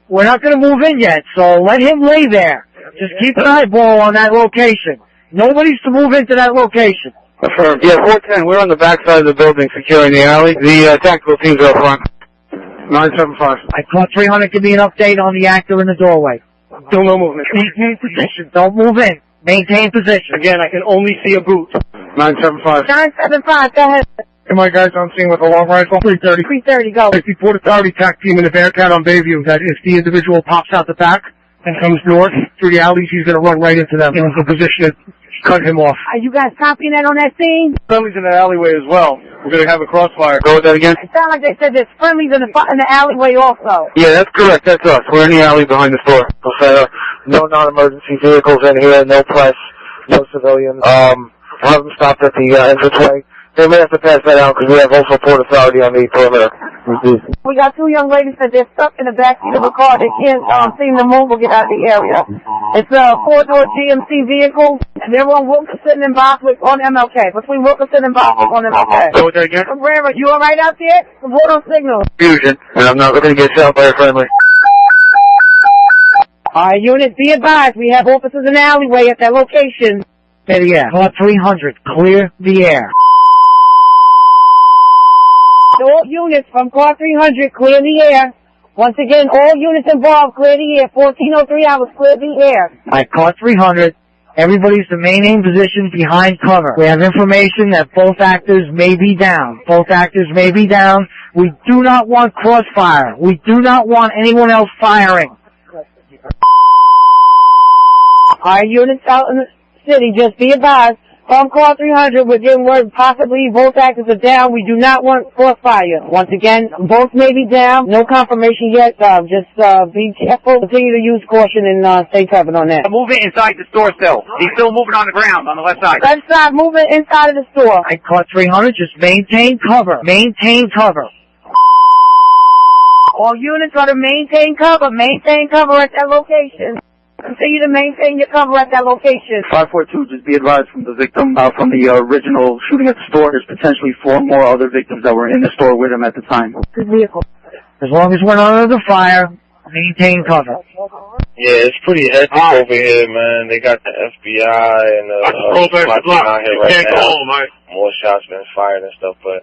We're not going to move in yet, so let him lay there. Just keep an eyeball on that location. Nobody's to move into that location. Affirmed. Yeah, 410. We're on the back side of the building securing the alley. The tactical teams are up front. 975. I caught 300. Give me an update on the actor in the doorway. Still no movement. Maintain position. Don't move in. Maintain position. Again, I can only see a boot. 975. 975, go ahead. Hey, my guys on scene with a long rifle. 330. 330, go. 54 to 30, TAC team in the Bearcat on Bayview. That if the individual pops out the back and comes north through the alleys, he's going to run right into them. Get into position to cut him off. Are you guys copying that on that scene? Friendly's in the alleyway as well. We're going to have a crossfire. Go with that again? It sounds like they said there's friendlies in the alleyway also. Yeah, that's correct. That's us. We're in the alley behind the store. No non-emergency vehicles in here. No press. No civilians. Have them stopped at the entranceway. They may have to pass that out because we have also Port Authority on the perimeter. We got two young ladies that they're stuck in the backseat of a car. They can't seem to move or get out of the area. It's a four-door GMC vehicle. They're on Wilkerson and Boswick on MLK. Between Wilkerson and Boswick on MLK. Go with that again? Rivera, you all right out there? Report on signal. Fusion. And I'm not looking to get shot by a friendly. All right, units, be advised. We have officers in the alleyway at that location. Steady air. Call 300. Clear the air. All units from car 300, clear the air. Once again, all units involved, clear the air. 1403 hours, clear the air. Alright, car 300. Everybody's to maintain position behind cover. We have information that both actors may be down. Both actors may be down. We do not want crossfire. We do not want anyone else firing. Alright, units out in the city, just be advised. From call 300, we're getting word possibly both actors are down. We do not want crossfire. Once again, both may be down. No confirmation yet. Just be careful. Continue to use caution and stay covered on that. Moving inside the store still. He's still moving on the ground on the left side. Left side, moving inside of the store. I caught 300. Just maintain cover. Maintain cover. All units are to maintain cover. Maintain cover at that location. Continue to maintain your cover at that location. 542, just be advised from the victim, from the original shooting at the store, there's potentially 4 more other victims that were in the store with him at the time. Good vehicle. As long as we're not under the fire, maintain cover. Yeah, it's pretty hectic over here, man. They got the FBI and SWAT team out here right now. More shots been fired and stuff, but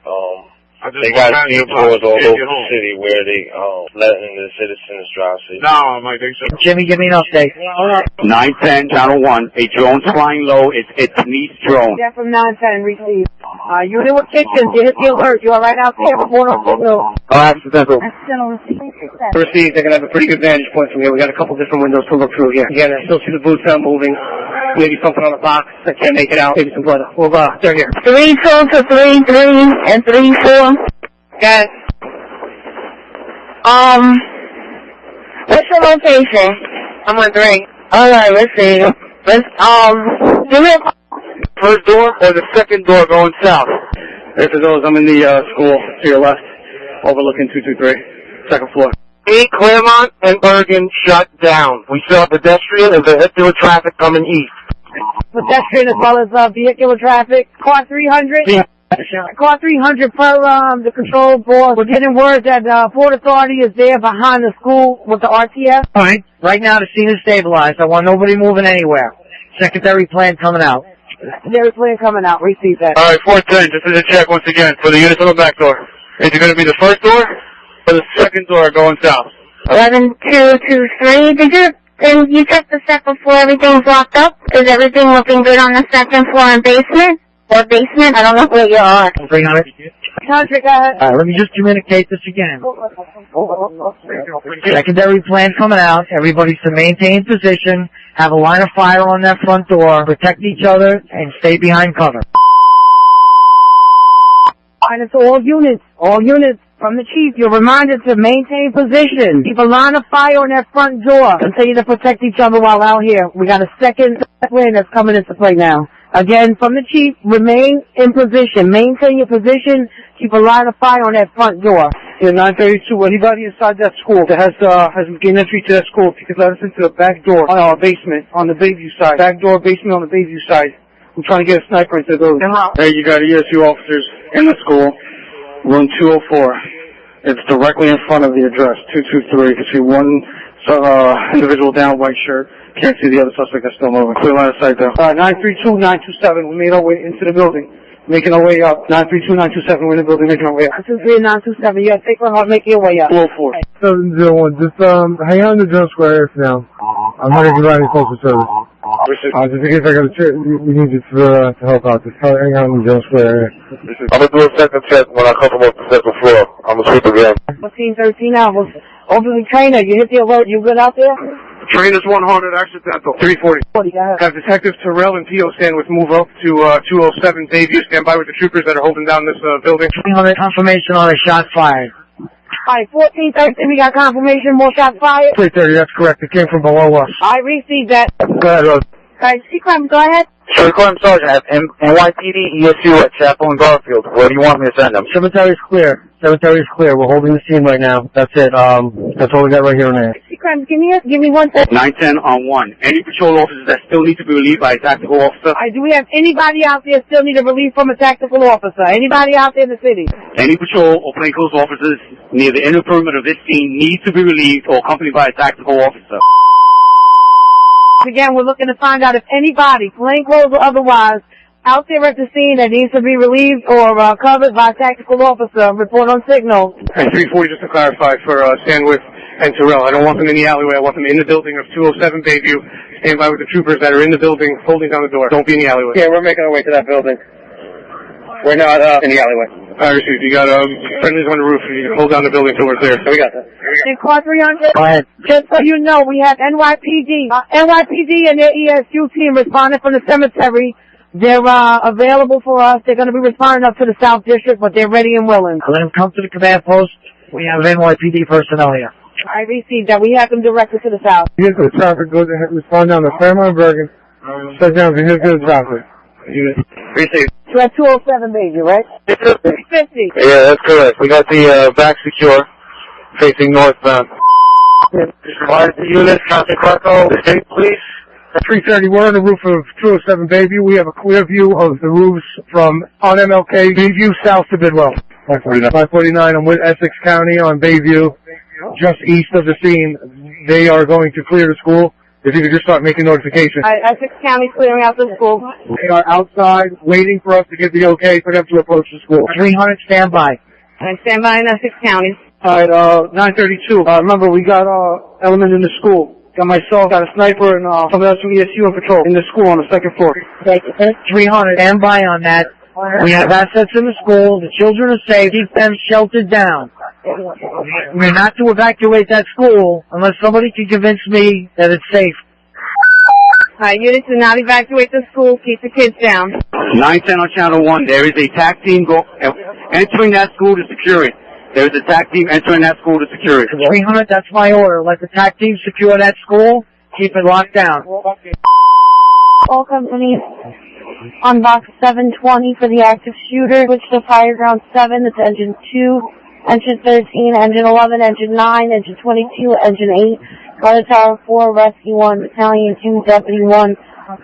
they got billboards all over the city where they letting the citizens drive. No, I might think so. Jimmy, give me an update. 910, channel 1. A drone's flying low. It's Denise drone. Yeah, from 910, received. Unit with kitchens, you hit the alert. You all right out there? Report on signal. Accidental. Accidental receipt. Received. They're going to have a pretty good vantage point from here. We got a couple different windows to look through here. Again, I still see the boots not moving. Maybe something on the box. I can't make it out. Maybe some blood. Well, they're here. 32 to 33 and 34. Guys. What's your location? I'm on 3. Alright, let's see. Give me a First door or the second door going south? There for those. I'm in the school to your left, overlooking 223, second floor. Claremont and Bergen shut down. We saw pedestrian and vehicular traffic coming east. Pedestrian as well as vehicular traffic. Car 300. Yeah. Car 300 per the control board. We're getting word that Port Authority is there behind the school with the RTF. All right. Right now the scene is stabilized. I want nobody moving anywhere. Secondary plan coming out. Secondary plan coming out. Receive that. All right, 410. Just as a check once again for the units on the back door. Is it going to be the first door or the second door going south? 11223. You checked the second floor. Everything's locked up. Is everything looking good on the second floor and basement? Or basement? I don't know where you are. 300. Contract, go ahead. Let me just communicate this again. Secondary plan coming out. Everybody's to maintain position, have a line of fire on that front door, protect each other, and stay behind cover. And it's all units from the chief. You're reminded to maintain position. Keep a line of fire on that front door. Continue to protect each other while out here. We got a second plan that's coming into play now. Again, from the chief, remain in position. Maintain your position. Keep a line of fire on that front door. Yeah, 932. Anybody inside that school that has gained entry to that school, if you could let us into the back door on our basement on the Bayview side. Back door, basement on the Bayview side. I'm trying to get a sniper into those. Hey, you got ESU officers in the school, room 204. It's directly in front of the address, 223. You can see one individual down, white shirt. Can't see the other suspect that's still moving. Clear line of sight there. 932, 927. We made our way into the building. Making our way up. 932, 927. We're in the building making our way up. 923 and 927. Yeah, take one heart, make your way up. 204. 701. Just hang on the Jones Square area for now. I'm not going to provide any postal service. Just in case I got a trip, we need you to help out. Just hang on the Jones Square area. I'm going to do a second check when I come from up the second floor. I'm going to sweep again. 1413 hours. Over the trainer, you hit the alert. You good out there? Trainers 100, accidental. 340. Have Detective Terrell and P.O. Stanwyck move up to 207 Bayview. Stand by with the troopers that are holding down this building. 300 confirmation on a shot fired. Alright, 1413, we got confirmation, more shots fired. 330, that's correct. It came from below us. I received that. Go ahead, Rose. Alright, C-Crime, go ahead. Crime Sergeant, I have NYPD, ESU at Chapel and Garfield. Where do you want me to send them? Cemetery's clear. Cemetery's clear. We're holding the scene right now. That's it. That's all we got right here and there. C-Crime, give me 1 second. 910 on 1. Any patrol officers that still need to be relieved by a tactical officer? Do we have anybody out there still need a relief from a tactical officer? Anybody out there in the city? Any patrol or plainclothes officers near the inner perimeter of this scene need to be relieved or accompanied by a tactical officer. Again, we're looking to find out if anybody, plainclothes or otherwise, out there at the scene that needs to be relieved or covered by a tactical officer. Report on signal. And 340, just to clarify for Stanwyck and Terrell. I don't want them in the alleyway. I want them in the building of 207 Bayview. Stand by with the troopers that are in the building holding down the door. Don't be in the alleyway. Yeah, we're making our way to that building. We're not in the alleyway. I received. You got friendlies on the roof. You can hold down the building till we're there. We got that. In car 300, Go ahead. just so you know, we have NYPD. NYPD and their ESU team responded from the cemetery. They're available for us. They're going to be responding up to the South District, but they're ready and willing. Let them come to the command post. We have NYPD personnel here. I received that. We have them directed to the south. Here's the traffic. Go ahead and respond down to Fairmont Bergen. Shut down to here's the traffic. Received. You have 207 baby, right? 350. Yeah, that's correct. We got the back secure, facing northbound. The unit, Captain Clarko, the state police. 330, we're on the roof of 207 Bayview. We have a clear view of the roofs from on MLK, Bayview south to Bidwell. 549, I'm with Essex County on Bayview, just east of the scene. They are going to clear the school. If you could just start making notification. Essex County clearing out the school. They are outside waiting for us to get the okay for them to approach the school. 300, stand by. I stand by in Essex County. Alright, 932. Remember, we got element in the school. Got myself, got a sniper, and somebody else from ESU on patrol in the school on the second floor. 300, stand by on that. We have assets in the school. The children are safe. Keep them sheltered down. We're not to evacuate that school unless somebody can convince me that it's safe. Alright, units do not evacuate the school. Keep the kids down. 910 on Channel 1. There is a TAC team entering that school to secure it. There is a TAC team entering that school to secure it. 300, that's my order. Let the TAC team secure that school. Keep it locked down. All companies on box 720 for the active shooter. Switch to fire ground 7. That's engine 2, engine 13, engine 11, engine 9, engine 22, engine 8. Guard Tower 4, Rescue 1, Battalion 2, Deputy 1.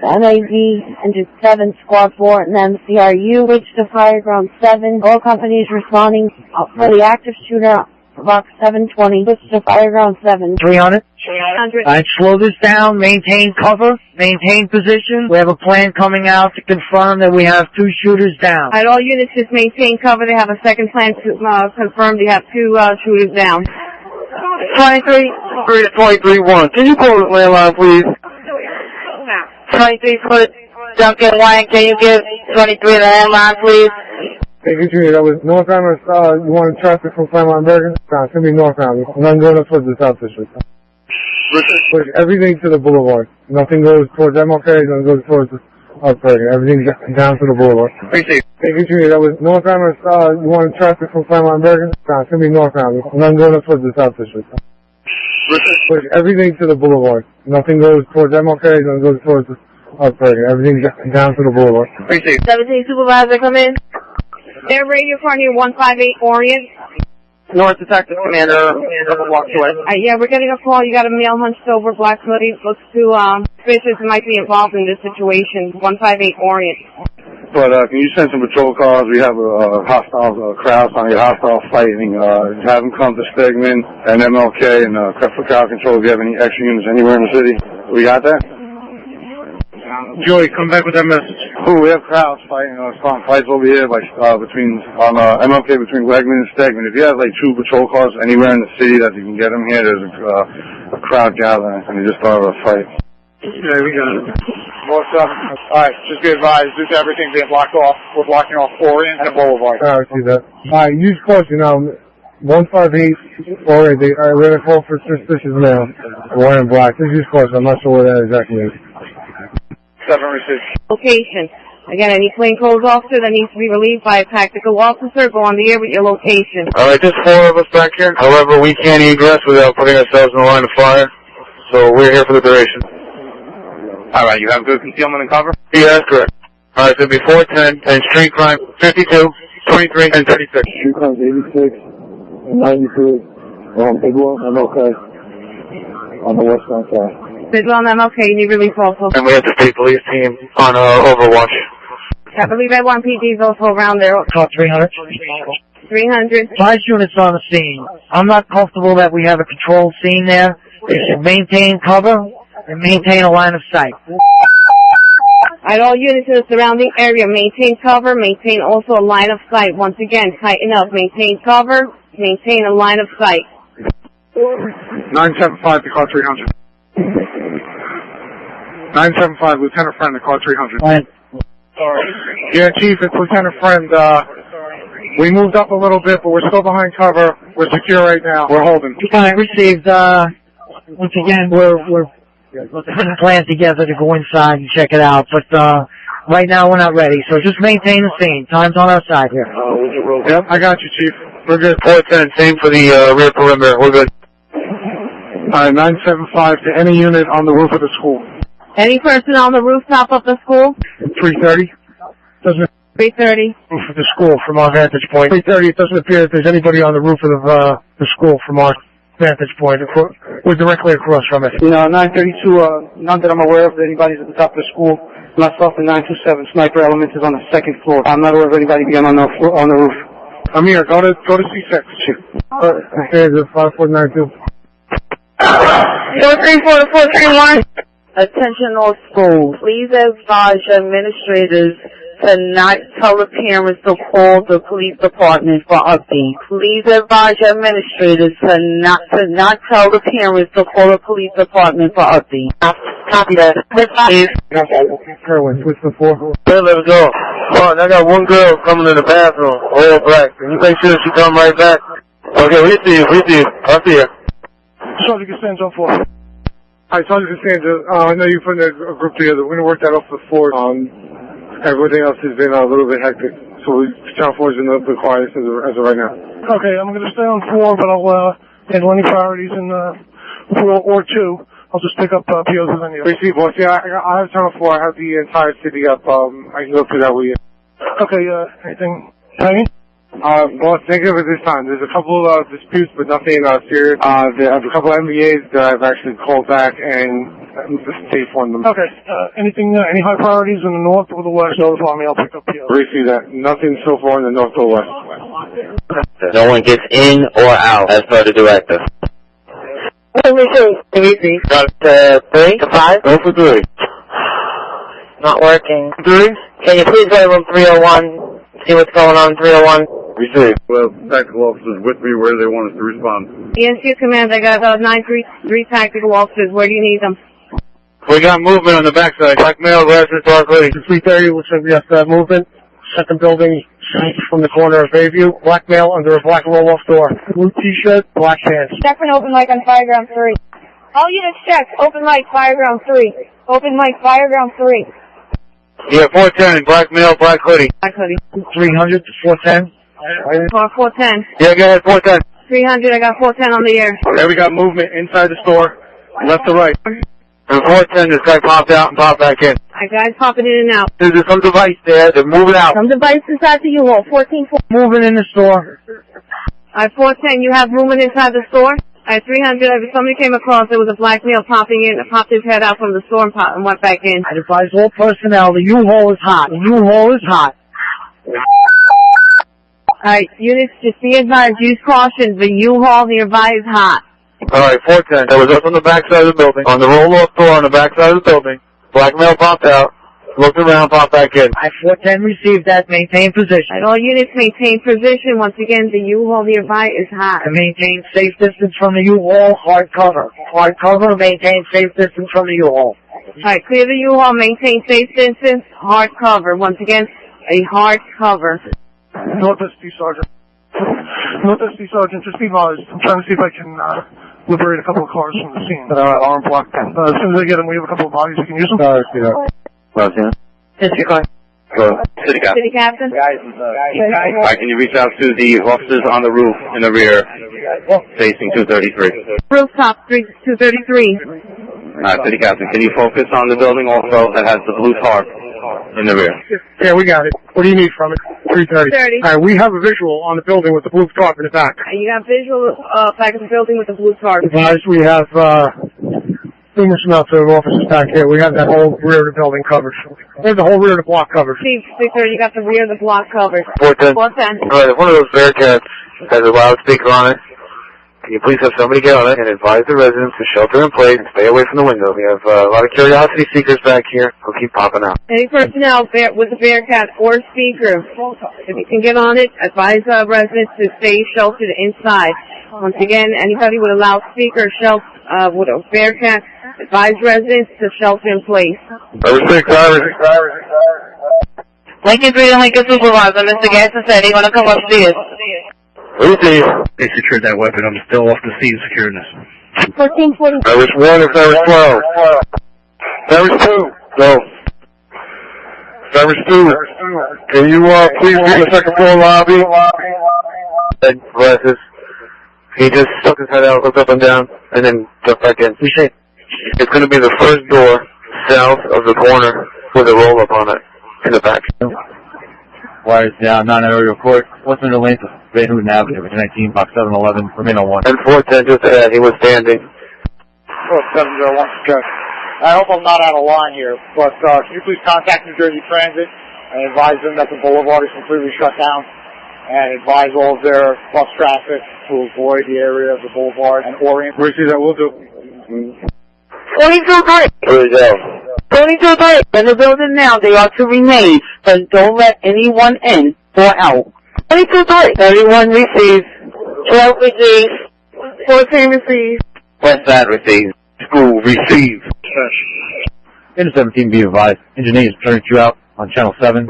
NAV, engine 7, squad 4, and then CRU. Switch to fire ground 7. All companies responding for the active shooter, box 720. Switch to fire ground 7. 300. Alright, slow this down, maintain cover, maintain position. We have a plan coming out to confirm that we have 2 shooters down. Alright, all units just maintain cover. They have a second plan to confirm they have 2 shooters down. 23-1. Can you call the landline, please? 23 foot Duncan Wine, can you give 23 the landline, please? Hey, Victoria, that was northbound or you wanted traffic from Fairmont Bergen? It's going to be northbound. I'm not going up towards the South District. Push everything to the boulevard. Nothing goes towards MLK, nothing goes towards Bergen. Everything's down to the boulevard. Hey, Victoria, that was northbound or you wanted traffic from Fairmont Bergen? It's going to be northbound. I'm not going up towards the South District. Push everything to the boulevard. Nothing goes towards MLK, nothing goes towards Everything's down to the boulevard. 17 supervisor, come in. Air radio car near 158 Orient. North Detective Commander, walk to it. Yeah, we're getting a call. You got a male hunched over, black hoodie. Looks to, suspicious might be involved in this situation. 158 Orient. But can you send some patrol cars? We have a hostile crowd, trying to get hostile fighting. Have them come to Stegman and MLK and for crowd control. If you have any extra units anywhere in the city, we got that. Joey, come back with that message. Ooh, we have crowds fighting, starting fights over here, like between MLK between Wegman and Stegman. If you have like 2 patrol cars anywhere in the city that you can get them here, there's a crowd gathering, and they just started a fight. Yeah, we got it. What's up? Alright, just be advised, due to everything being blocked off, we're blocking off Orient and Boulevard. I see that. Alright, use caution now. 158 Orient, we're going to call for suspicious male. Wearing black. Just use caution. I'm not sure what that exactly is. 7 received. Location. Again, any plainclothes officer that needs to be relieved by a tactical officer, go on the air with your location. Alright, there's 4 of us back here. However, we can't egress without putting ourselves in the line of fire. So we're here for the duration. Alright, you have good concealment and cover? Yeah, that's correct. Alright, so it'll be 410 and street crime 52, 23, and 36. Street crime 86, 93, Bidwell, MLK, on the west side. Bidwell and MLK, you need relief also. And we have the state police team on Overwatch. I believe Ed1 PD is also around there. Call 300. 300. 5 units on the scene. I'm not comfortable that we have a controlled scene there. They should maintain cover and maintain a line of sight. At all units in the surrounding area, maintain cover, maintain also a line of sight. Once again, tighten up. Maintain cover, maintain a line of sight. 975 to car 300. 975, Lieutenant Friend to car 300. Sorry. Yeah, Chief, it's Lieutenant Friend. We moved up a little bit, but we're still behind cover. We're secure right now. We're holding. Received, once again, we're putting a plan together to go inside and check it out, but right now we're not ready, so just maintain the scene. Time's on our side here. Yep, I got you, Chief. We're good. 410, same for the rear perimeter. We're good. Alright, 975 to any unit on the roof of the school. Any person on the rooftop of the school? 330. 330. Roof of the school from our vantage point. 330, it doesn't appear that there's anybody on the roof of the school from our vantage point. We're directly across from it. You know, 932, none that I'm aware of that anybody's at the top of the school. Myself and 927, Sniper Element is on the 2nd floor. I'm not aware of anybody being on the roof. Amir, go to C6. Here's the 5492. 434 to 431. Attention all schools. Please advise your administrators to not tell the parents to call the police department for updates. Please advise your administrators to not tell the parents to call the police department for updates. Copy that. Kerwin, switch to 4. Hey, let's go. Oh, I got one girl coming in the bathroom, all black. Can you make sure she come right back? Okay, we see you. I'll see you. Sergeant Costanzo 4. Hi, Sergeant Costanzo. I know you're putting a group together. We're going to work that off before. Everything else has been a little bit hectic. So Channel 4 is in the quietest as of right now. Okay, I'm going to stay on 4, but I'll handle any priorities in 4 or 2. I'll just pick up POs as I need. Receive, boss. Yeah, I have Channel 4. I have the entire city up. I can go through that with you. Okay, anything hanging? Boss, thank you for this time. There's a couple disputes, but nothing serious. There are a couple MBAs that I've actually called back and stayed for them. Okay, anything, any high priorities in the north or the west? Notify me, I'll pick up POs. Receive that. Nothing so far in the north or west. No one gets in or out as per the directive. Easy. Got 3 to 5? Go for 3. Not working. 3? Can you please go to room 301? See what's going on in 301? Receive. Well, tactical officers with me. Where do they want us to respond? Yes, your command. I got 933 tactical officers. Where do you need them? We got movement on the backside. Black male, resident, dark lady. 330, looks like we have movement. Second building, from the corner of Bayview. Black male under a black roll-off door. Blue t-shirt, black pants. Check for an open mic on Fireground 3. All units check. Open mic, Fireground 3. Open mic, Fireground 3. Yeah, 410, black male, black hoodie. Black hoodie. 300 to 410. 410. Yeah, go ahead, 410. 300, I got 410 on the air. Okay, we got movement inside the store, left to right. And 410, this guy popped out and popped back in. Guys popping in and out. There's some device there. They're moving out. Some device inside the U-Haul. 14-4. Moving in the store. 410, you have movement inside the store? 300, if somebody came across, there was a black male popping in, popped his head out from the store and went back in. I advise all personnel, the U-Haul is hot. The U-Haul is hot. Alright, units, just be advised, use caution, the U-Haul nearby is hot. Alright, 410. That was up on the back side of the building. On the roll-off door on the back side of the building. Black male popped out. Looked around, popped back in. 410 received that. Maintain position. Alright, all units maintain position. Once again, the U-Haul nearby is hot. To maintain safe distance from the U-Haul, hard cover. Hard cover, maintain safe distance from the U-Haul. Alright, clear the U-Haul, maintain safe distance, hard cover. Once again, a hard cover. North SD Sergeant. North SD Sergeant, just be advised. I'm trying to see if I can liberate a couple of cars from the scene. Arm block. As soon as I get them, we have a couple of bodies. You can use them. Disregard. City Captain. City Captain. Alright, can you reach out to the officers on the roof in the rear, facing 233? Rooftop 233. City Captain, can you focus on the building also that has the blue tarp in the rear? Yeah, we got it. What do you need from it? 330. 30. Alright, we have a visual on the building with the blue tarp in the back. You got visual back of the building with the blue tarp. Advised, we have numerous amounts of officers back here. We have that whole rear of the building covered. We have the whole rear of the block covered. Steve, 630, you got the rear of the block covered. 410. 410. Alright, if one of those Bearcats has a loudspeaker on it, can you please have somebody get on it and advise the residents to shelter in place and stay away from the window? We have a lot of curiosity seekers back here who keep popping out. Any personnel with a Bearcat or speaker, if you can get on it, advise residents to stay sheltered inside. Once again, anybody with a loudspeaker with a Bearcat, advise residents to shelter in place. Lincoln 3 and Lincoln Supervisor, Mr. Ganson said he want to come upstairs. Lucy. They secured that weapon. I'm still off the scene securing this. 1440. That was 1 and that was 12. That was 2. Go. That was 2. Can you please be in the second floor lobby? Glasses. He just stuck his head out, looked up and down, and then jumped back in. It's going to be the first door south of the corner with a roll-up on it in the back. Wires down, non-aerial report. What's in the length of Van Houten Avenue, 19, box 711, remain on 1. And 410 just ahead, he was standing. 701, okay. I hope I'm not out of line here, but can you please contact New Jersey Transit and advise them that the boulevard is completely shut down, and advise all of their bus traffic to avoid the area of the boulevard and orient. Where see that? We'll do. 22-3. There we go. 22-3. In the building now, they are to remain, but don't let anyone in or out. 22-3. Everyone receives. 12 receives. 14 receives. West Side receives. School receives. Engine 17, be advised. Engineer is trying to reach you out on channel 7.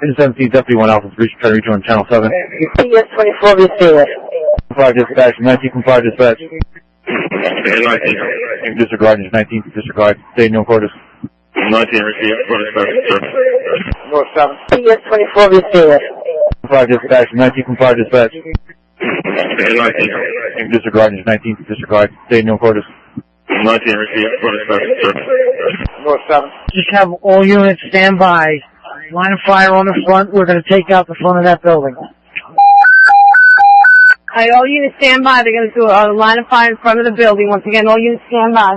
Engine 17, Deputy 1 Alpha, trying to reach you on channel 7. PS24 receives. Comply dispatch, 19, comply dispatch. Disregard, 19, disregard. Stay no quarters. 19 received. North 7. PS24 receives. Comply dispatch, 19, comply dispatch. Disregard, 19, disregard. Stay no quarters. 19 received. North 7. Just have all units stand by. Line of fire on the front. We're going to take out the front of that building. Alright, all units stand by. They're going to do a line of fire in front of the building. Once again, all units stand by.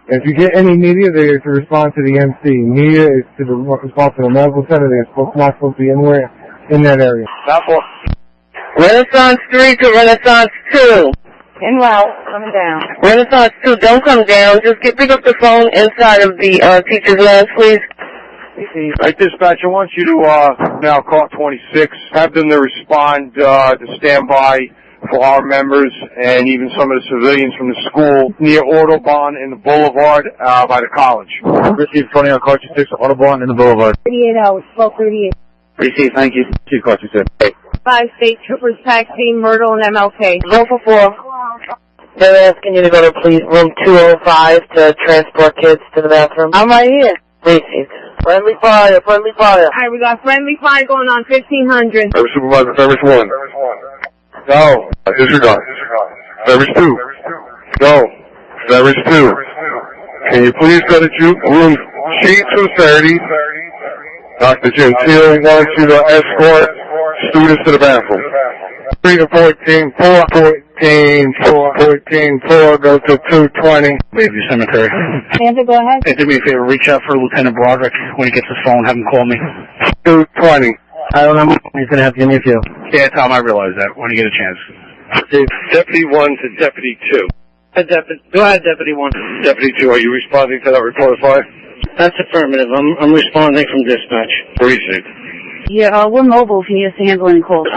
If you get any media, they are to respond to the MC. Media is to respond to the medical center. They're not supposed to be anywhere in that area. South 4. Renaissance 3 to Renaissance 2. And well, coming down. Renaissance 2, don't come down. Just pick up the phone inside of the teacher's lounge, please. Right, dispatch, I want you to now call 26, have them to respond to stand by for our members and even some of the civilians from the school near Autobahn in the Boulevard by the college. Receive 20 on car 26, Autobahn in the Boulevard. 38 hours, 1238. Receive, thank you. Receive car 26. 5 state troopers taxi, Myrtle and MLK. 044. They're asking you to go to please room 205 to transport kids to the bathroom. I'm right here. Received. Friendly fire, friendly fire. Alright, we got friendly fire going on 1500. Service Supervisor, Service 1. Go. Disregard. Service 2. Go. Service 2. Can you please go to room C230? Dr. Gentile wants you to escort students to the bathroom. 3 to 14, 4, go to 220. Bayview Cemetery. Sandra, go ahead. Hey, do me a favor, reach out for Lieutenant Broderick when he gets his phone, have him call me. 220. I don't know. He's going to have to give me a few. Yeah, Tom, I realize that when you get a chance. Deputy 1 to Deputy 2. Go ahead, Deputy 1. Deputy 2, are you responding to that report of fire? That's affirmative. I'm responding from dispatch. Precinct. Yeah, we're mobile if you need us to handle any calls.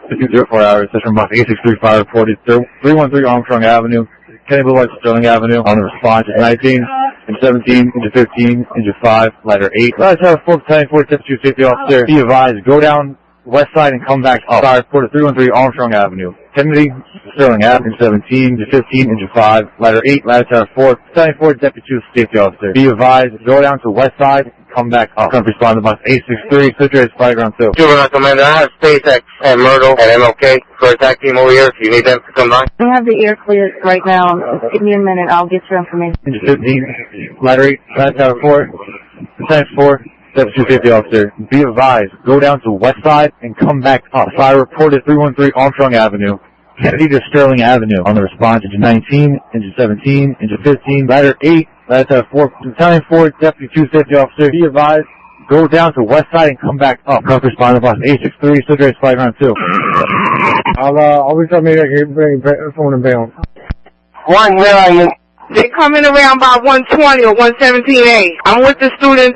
54 hours, session box 8635 reported 313 Armstrong Avenue, Kenny Boulevard, Sterling Avenue, on the response at 19, and 17, into 15, into 5, letter 8. Let's have a 410 472 safety officer. Be advised, go down west side and come back up. Sorry, reported 313 Armstrong Avenue, Kennedy, Sterling Avenue, 17, to 15, into 5, letter 8, latitude 4, 74, deputy 2 safety officer. Be advised, go down to west side, come back up. Come respond to bus 863, situated Flyground 2. Juvenile Commander, I have SpaceX and Myrtle and MLK for attack team over here if you need them to come by. We have the air clear right now. Give me a minute. I'll get your information. Into 15, letter 8, latitude 4, 4, deputy 2 safety officer. Be advised, go down to west side and come back up. Fire reported 313 Armstrong Avenue, Kennedy to Sterling Avenue. On the response, into 19, into 17, into 15, letter 8, latitude 4, battalion 4, deputy 2 safety officer. Be advised, go down to west side and come back up. Come respond to bus 863, situated Flyground 2. I'll reach out maybe I can bring phone and bail. One, where are you? They're coming around by 120 or 117A. I'm with the student.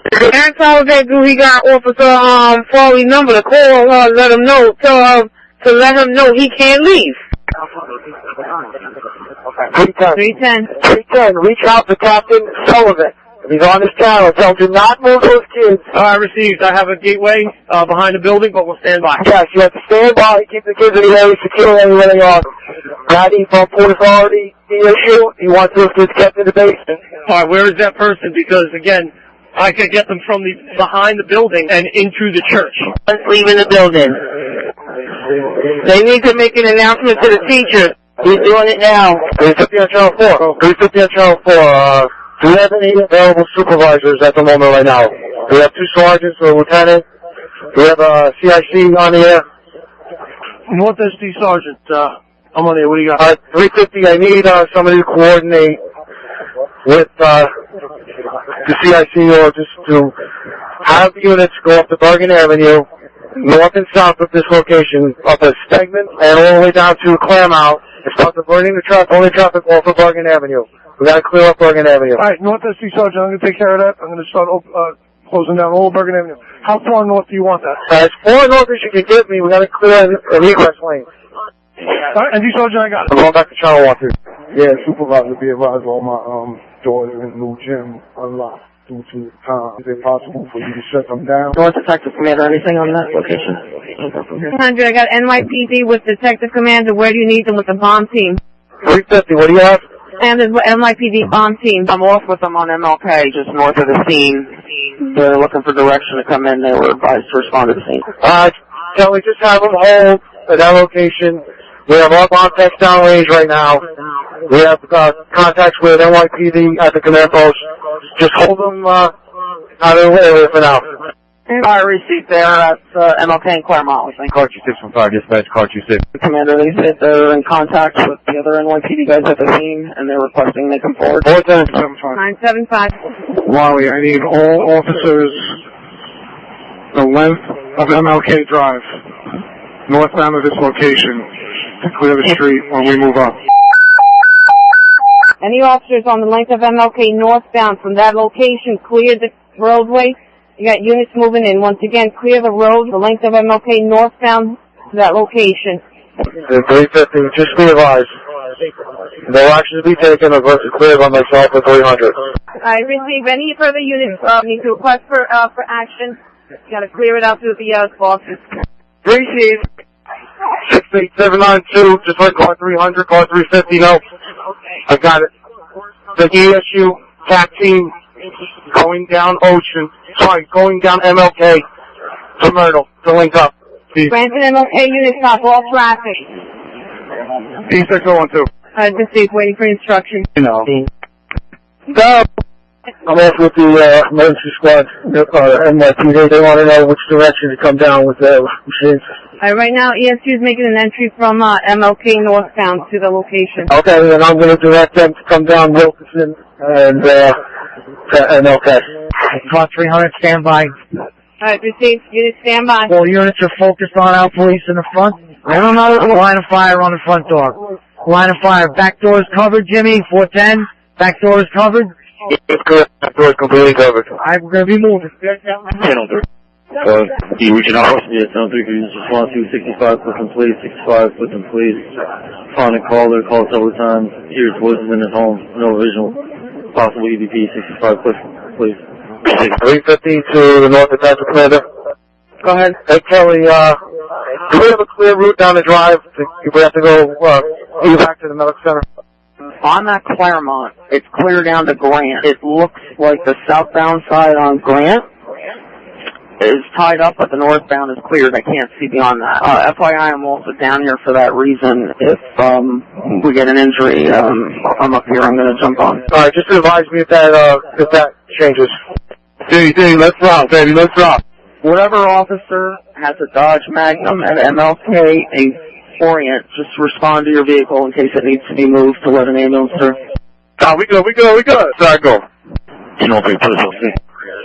That's all they do. He got Officer Farley number to call her, let him know, tell her to let him know he can't leave. 310. Reach out to Captain Sullivan. He's on his channel. Tell him to not move those kids. Received. I have a gateway behind the building, but we'll stand by. Yes, you have to stand by. Keep the kids in the area secure everywhere they are. Ready from Port Authority. The issue. He wants those kids kept in the basement. All right, where is that person? Because again, I could get them from behind the building and into the church. Leaving the building. They need to make an announcement to the teachers. He's doing it now. 350 on channel 4. 350 on channel 4. Do we have any available supervisors at the moment right now? We have 2 sergeants, a lieutenant. We have a CIC on the air. Northwest Sergeant, I'm on there. What do you got? 350, I need somebody to coordinate with the CIC or just to have units go up to Bergen Avenue, north and south of this location, up a segment and all the way down to Claremont, and start diverting the traffic, only traffic off of Bergen Avenue. We gotta clear up Bergen Avenue. Alright, Northwest Sergeant, I'm gonna take care of that. I'm gonna start closing down all Bergen Avenue. How far north do you want that? As far north as you can get me, we gotta clear an egress lane. Alright, and Sergeant, I got it. I'm going back to Channel 1 too. Yeah, supervisor, be advised all my daughter and new gym unlocked due to time. Is it possible for you to shut them down? North Detective Commander, anything on that location? 100, I got NYPD with Detective Commander. Where do you need them with the bomb team? 350, what do you have? And there's NYPD bomb team. I'm off with them on MLK, just north of the scene. They're looking for direction to come in. They were advised to respond to the scene. Can we just have them hold at that location? We have our bomb text downrange right now. We have contacts with NYPD at the command post. Just hold them out of the area for now. Fire receipt there at MLK and Claremont, I think. Car 26 from Fire Dispatch, Car 26. Commander, they said they're in contact with the other NYPD guys at the scene, and they're requesting they come forward. 975. Wally, I need all officers the length of MLK Drive, northbound of this location, to clear the street when we move up. Any officers on the length of MLK northbound from that location, clear the roadway. You got units moving in. Once again, clear the road, the length of MLK northbound to that location. 350, just be advised. No actions be taken unless it's cleared by myself at 300. I receive any further units need to request for action. You got to clear it out through the bosses. Receive. 68792, just like car 300, car 350, no. I got it. The ESU TAC team going down going down MLK to Myrtle to link up. Granted MLK units stop all traffic. P6012. Just waiting for instructions. You know. Go! I'm off with the emergency squad, NYPD. They want to know which direction to come down with the machines. Right now, ESU is making an entry from MLK northbound to the location. Okay, and I'm going to direct them to come down Wilkinson and to MLK. Car 300, stand by. Alright, received. Units stand by. All units are focused on our police in the front. I don't know. Line of fire on the front door. Line of fire. Back door is covered, Jimmy. 410. Back door is covered. It's correct. Back door is completely covered. Alright, we're going to be moving. You reaching out? Yeah, 10-3 units response to 65 Clifton Police, 65 Clifton Police. Found a caller, called several times, hears voices in his home, no visual. Possible EVP, 65 Clifton Police. 350 to the north of Texas, Commander. Go ahead. Hey, Kelly, do we have a clear route down the drive if we have to go back to the medical center? On that Claremont, it's clear down to Grant. It looks like the southbound side on Grant is tied up, but the northbound is cleared. I can't see beyond that. FYI, I'm also down here for that reason. If we get an injury, I'm up here. I'm going to jump on. All right, just advise me if that changes. Ding, let's rock, baby, let's rock. Whatever officer has a Dodge Magnum at MLK and Orient, just respond to your vehicle in case it needs to be moved to let an ambulance through. We good. Sorry, go.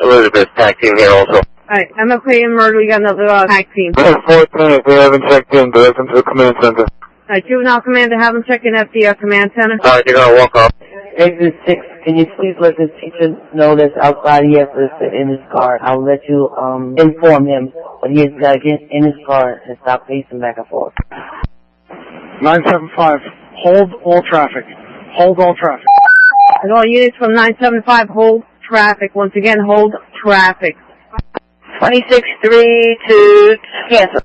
Elizabeth, tag team here also. Alright, MLK and Murder, we got another tag team. 410, we haven't checked in, direct them to the command center. Alright, Juvenile Commander, have them check in at the command center. Alright, you're gonna walk up. Exit 6, can you please let this teacher know that's outside he has to sit in his car? I'll let you inform him, but he has got to get in his car and stop pacing back and forth. 975, hold all traffic. Hold all traffic. And all units from 975, hold traffic. Once again, hold traffic. 26-3 to cancel.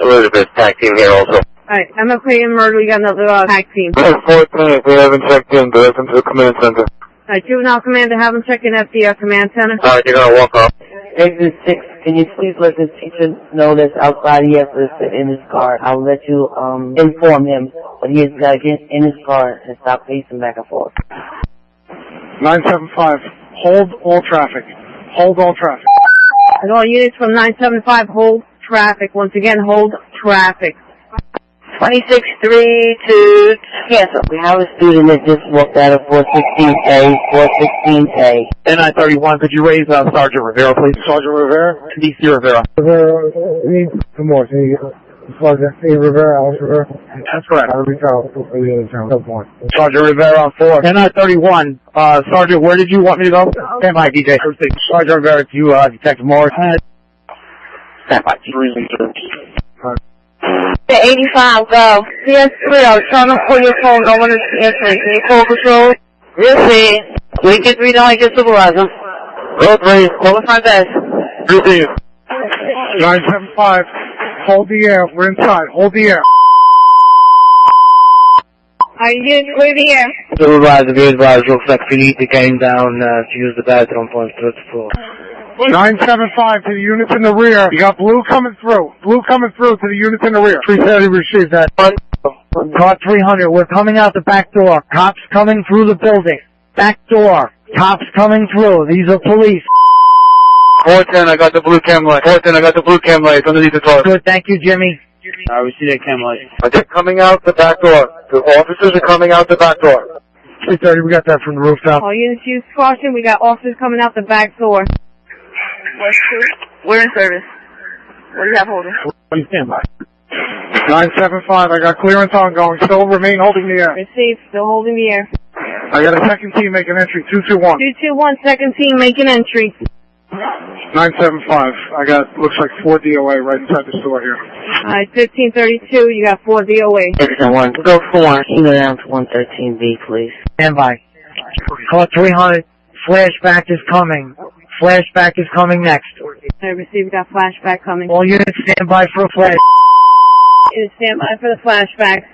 Elizabeth, tag team here also. Alright, MLK and Murder, we got another tag team. 410, we haven't checked in, direct them to the command center. Alright, Juvenile Commander, have them check in at the command center. Alright, you're gonna walk up. Exit 6, can you please let this teacher know that's outside he has to sit in his car? I'll let you inform him, but he has got to get in his car and stop pacing back and forth. 975, hold all traffic. Hold all traffic. And all units from 975, hold traffic. Once again, hold traffic. 26-3 to cancel. We have a student that just walked out of 416A, 416A. NI-31, could you raise Sergeant Rivera, please? Sergeant Rivera? DC Rivera. Rivera, some more. Sergeant Rivera, Alex Rivera. That's correct. Sergeant Rivera on 4. NI-31, Sergeant, where did you want me to go? Stand by, DJ. Sergeant Rivera, to you, Detective Morris. Stand by. 85, go. Yes, 3, I was trying to pull your phone, no one is answering. Can you call control? Yes, Lincoln 3, don't get supervisor. Go 3. Call the front desk. Receive. 975, hold the air. We're inside. Hold the air. Are you getting clear the air? Supervisor, be advised, looks like Finita came down to use the bathroom on the 3rd floor. 975 to the units in the rear. You got blue coming through. Blue coming through to the units in the rear. 330 received that. Car 300, we're coming out the back door. Cops coming through the building. Back door. Cops coming through. These are police. 410, I got the blue cam light. 410, I got the blue cam light underneath the car. Good, thank you, Jimmy. We see that cam light. They're coming out the back door. The officers are coming out the back door. 330, we got that from the rooftop. All units use caution. We got officers coming out the back door. We're in service. What do you have holding? Stand by. 975, I got clearance ongoing. Still remain holding the air. Received. Still holding the air. I got a second team making entry. 221. 221, second team making entry. 975, I got, looks like 4 DOA right inside the store here. Alright, 1532, you got 4 DOA. Exit 1, go 4. Can you go down to 113B, please? Stand by. Car 300, flashback is coming. Flashback is coming next. I received that flashback coming. All units stand by for a flash. Units stand by for the flashback.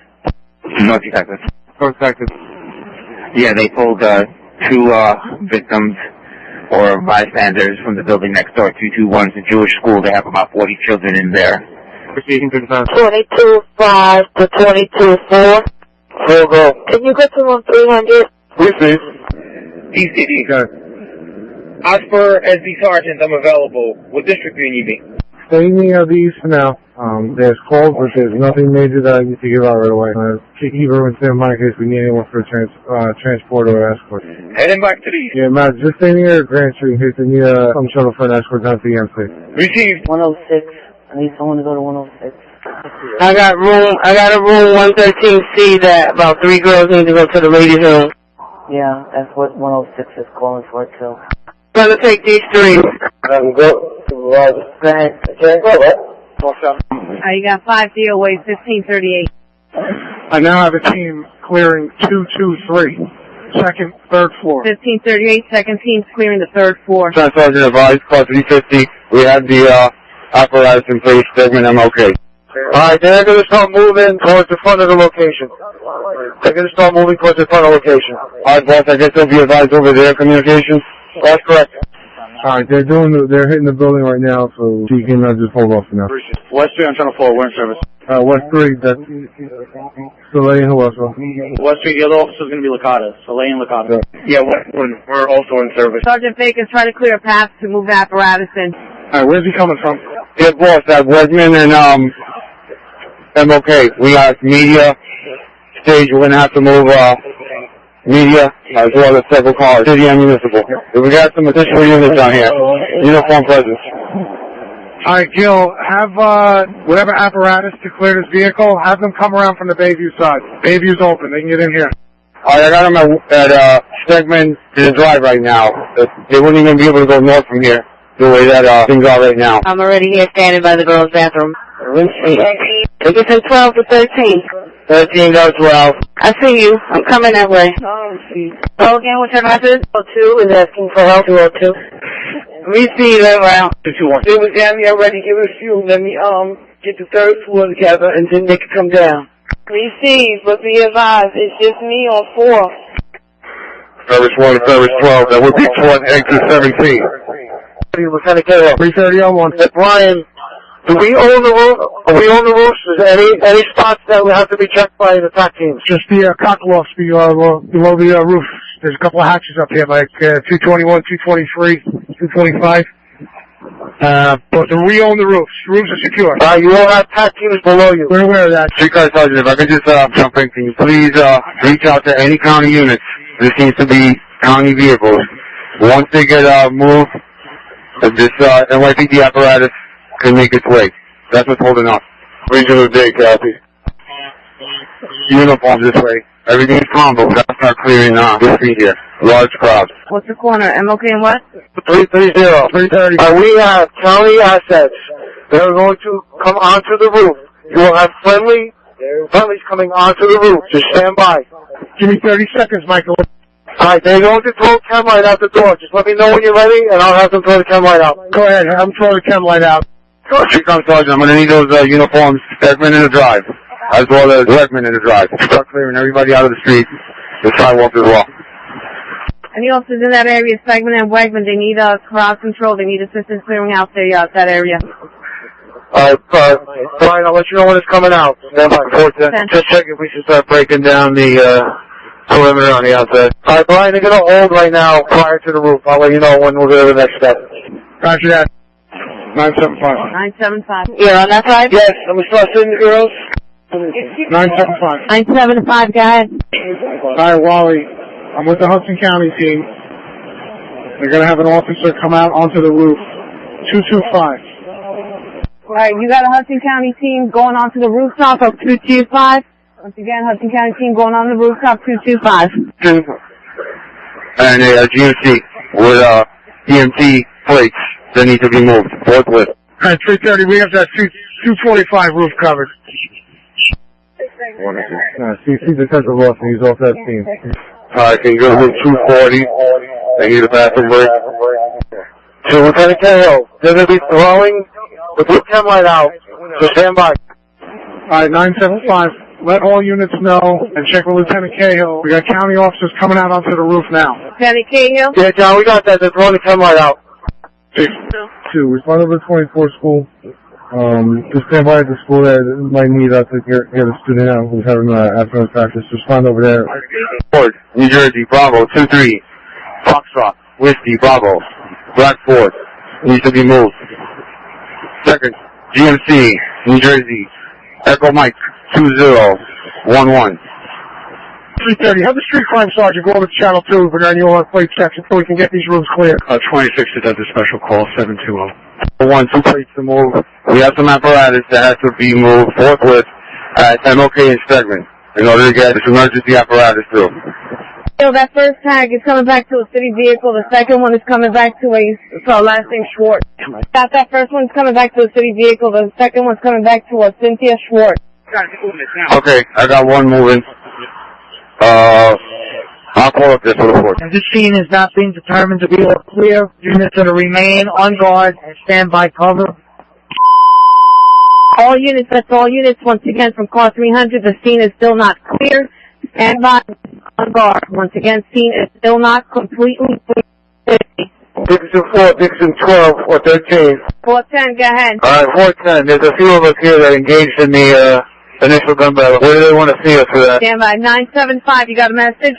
No detective. No detective. Yeah, they pulled 2 victims or bystanders from the building next door. 221 is a Jewish school. They have about 40 children in there. Proceeding to defense. 22-5 to 22-4. Full go. Can you go to room 300? Please. PCD. Okay. As per SD Sergeant, I'm available. What district do you need me? Stay near these for now. There's calls, but there's nothing major that I need to give out right away. Keep everyone in my case we need anyone for transport or escort. Heading back to the east. Yeah, Matt, just stay near Grand Street in case they need some shuttle for an escort down to the MC. Received. 106. I need someone to go to 106. I got a room 113C that about 3 girls need to go to the ladies' room. Yeah, that's what 106 is calling for too. Gonna take these 3. Go ahead. You got 5 DOA 1538. I now have a team clearing 223, second, third floor. 1538, second team's clearing the 3rd floor. Sergeant advised, call 350. We have the apparatus in place, segment MLK. Alright, they're gonna start moving towards the front of the location. They're gonna start moving towards the front of the location. Alright, boss, I guess they'll be advised over there, communications? That's correct. Alright, they're hitting the building right now, so you can just hold off for now. West 3 on Channel 4, we're in service. West 3, that's Soleil and who else? West 3, the other officer's going to be Licata. Soleil and Licata. Yeah, we're also in service. Sergeant Baker's trying to clear a path to move apparatus in. Alright, where's he coming from? Yeah, boss, at Wegman and MLK. We got media stage. We're gonna have to move media as well as several cars, city and municipal. We got some additional units down here. Uniform presence. Alright, Gil, have whatever apparatus to clear this vehicle, have them come around from the Bayview side. Bayview's open, they can get in here. Alright, I got them at Stegman to the drive right now. They wouldn't even be able to go north from here, the way that things are right now. I'm already here standing by the girls' bathroom. Take it from 12 to 13. 13 to 12. I see you. I'm coming that way. Oh, again, what's your message? 2 is asking for help. 202. Receive it around. 221. They was down there already. Give it a few. Let me get the 3rd floor together, and then they can come down. Receive, but be advised, it's just me on 4. Service 1 and Service 12. That would be 1 exit 17. Lieutenant K.O. 330 on 1. Brian, do we own the roof? Are we own the roofs? Is there any spots that will have to be checked by the attack teams? Just the cocklofts below the roof. There's a couple of hatches up here, like 221, 223, 225. But we own the roofs. The roofs are secure. You will have attack teams below you. We're aware of that. Streetcar Sergeant, if I could just jump in, can you please reach out to any county units? There seems to be county vehicles. Once they get moved, this NYPD apparatus can make its way. That's what's holding up. Regional day, copy. Uniforms this way. Everything is calm, but we got to start clearing this street here. Large crowd. What's the corner? MLK and what? 330. 330. We have county assets that are going to come onto the roof. You will have friendlies coming onto the roof. Just stand by. Give me 30 seconds, Michael. Alright, they're going to throw chem light out the door. Just let me know when you're ready, and I'll have them throw the chem light out. Go ahead, have them throw the chem light out. Streetcar Sergeant, I'm going to need those uniforms, Stegman in the drive, as well as Redman in the drive. Start clearing everybody out of the street, the sidewalk as well. Any officers in that area, Segment and Wegman, they need crowd control. They need assistance clearing out that area. Alright, Brian, I'll let you know when it's coming out. Stand by. Just check if we should start breaking down the perimeter on the outside. Alright, Brian, they're going to hold right now prior to the roof. I'll let you know when we'll go to the next step. Roger that. 975. 975. You're on that side? Yes, I'm going to start sending the girls. 975. 975, go ahead. Alright, Wally. I'm with the Hudson County team. They're going to have an officer come out onto the roof. 225. Alright, you got a Hudson County team going onto the rooftop of 225. Once again, Hudson County team going on the rooftop 225. And a GMC with EMT plates that need to be moved forthwith. Alright, 330, we have that 225 roof covered. CC Detective Lawson, he's off that team. Alright, can you go to room 240? They need a bathroom break. So Lieutenant K.O., they're going to be throwing the blue chem light out, so stand by. Alright, 975. Let all units know and check with Lieutenant Cahill. We got county officers coming out onto the roof now. Lieutenant Cahill? Yeah, John, we got that. They're throwing the chem light out. 2, respond to the 24 school. Just stand by at the school there. Might need us to get a student out who's having afternoon practice. Respond over there. Ford, New Jersey, Bravo, 2-3. Foxtrot, Whiskey, Bravo. Black Ford, needs to be moved. Second, GMC, New Jersey, Echo Mike, 2011. 3:30. Have the street crime sergeant go over to Channel 2 for an annual plate section so we can get these rooms clear. 26 is at the special call, 720. 2 plates to move. We have some apparatus that has to be moved forthwith at MLK and Stegman in order to get this emergency apparatus through. So that first tag is coming back to a city vehicle. The second one is coming back to last name Schwartz. That first one's coming back to a city vehicle. The second one's coming back to a Cynthia Schwartz. Okay, I got one moving. I'll call up this for the report. This scene is not being determined to be all clear. Units are to remain on guard and stand by cover. All units, that's all units. Once again, from car 300, the scene is still not clear. Stand by on guard. Once again, scene is still not completely clear. Dixon 4, Dixon 12, or 13. 410, go ahead. Alright, 410. There's a few of us here that engaged in the initial gun battle. Where do they want to see us for that? Stand by. 975, you got a message?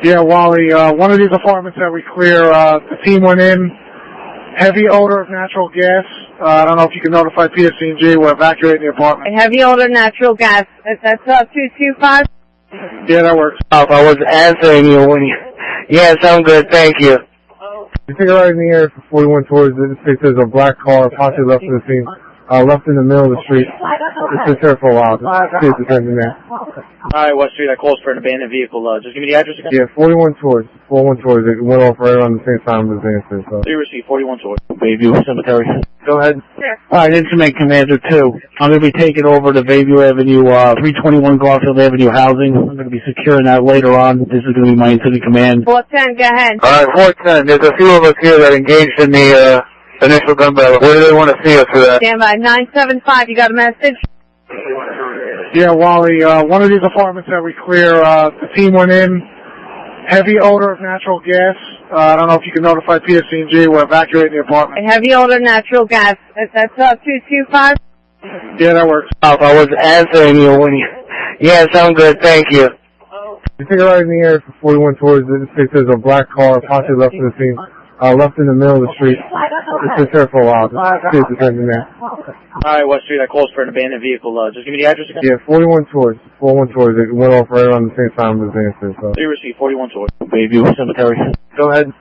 Yeah, Wally, one of these apartments that we clear, the team went in. Heavy odor of natural gas. I don't know if you can notify PSC&G. We're evacuating the apartment. Heavy odor, natural gas. That's 225? Yeah, that works. I was answering you when you... Yes, I'm good, thank you. You take it right in the air for 41 towards it. There's a black car possibly left in the scene. Left in the middle of the street. It's been there for a while. Just in there. Alright, West Street, I called for an abandoned vehicle. Just give me the address again. Yeah, 41 towards. 41 towards. It went off right around the same time as the answer. So you received 41 towards. Bayview Cemetery. Go ahead. Alright, Instrument Commander 2. I'm going to be taking over the Bayview Avenue, 321 Garfield Avenue housing. I'm going to be securing that later on. This is going to be my incident command. 410, go ahead. Alright, 410. There's a few of us here that engaged in the initial gun battle. Where do they want to see us for that? Stand by. 975, you got a message? Yeah, Wally, one of these apartments that we clear, the team went in. Heavy odor of natural gas. I don't know if you can notify PSC&G. We're evacuating the apartment. Heavy odor, natural gas. That's 225? Yeah, that works. I was answering you when you... Yes, I'm good, thank you. You take it right in the air for 41 towards it. There's a black car possibly left in the scene. Left in the middle of the street. It's been there for a while. Just in there. Alright, West Street, I called for an abandoned vehicle. Just give me the address again. Yeah, 41 towards. 41 towards. It went off right around the same time as the answer. So you received 41 towards. Bayview Cemetery. Go ahead.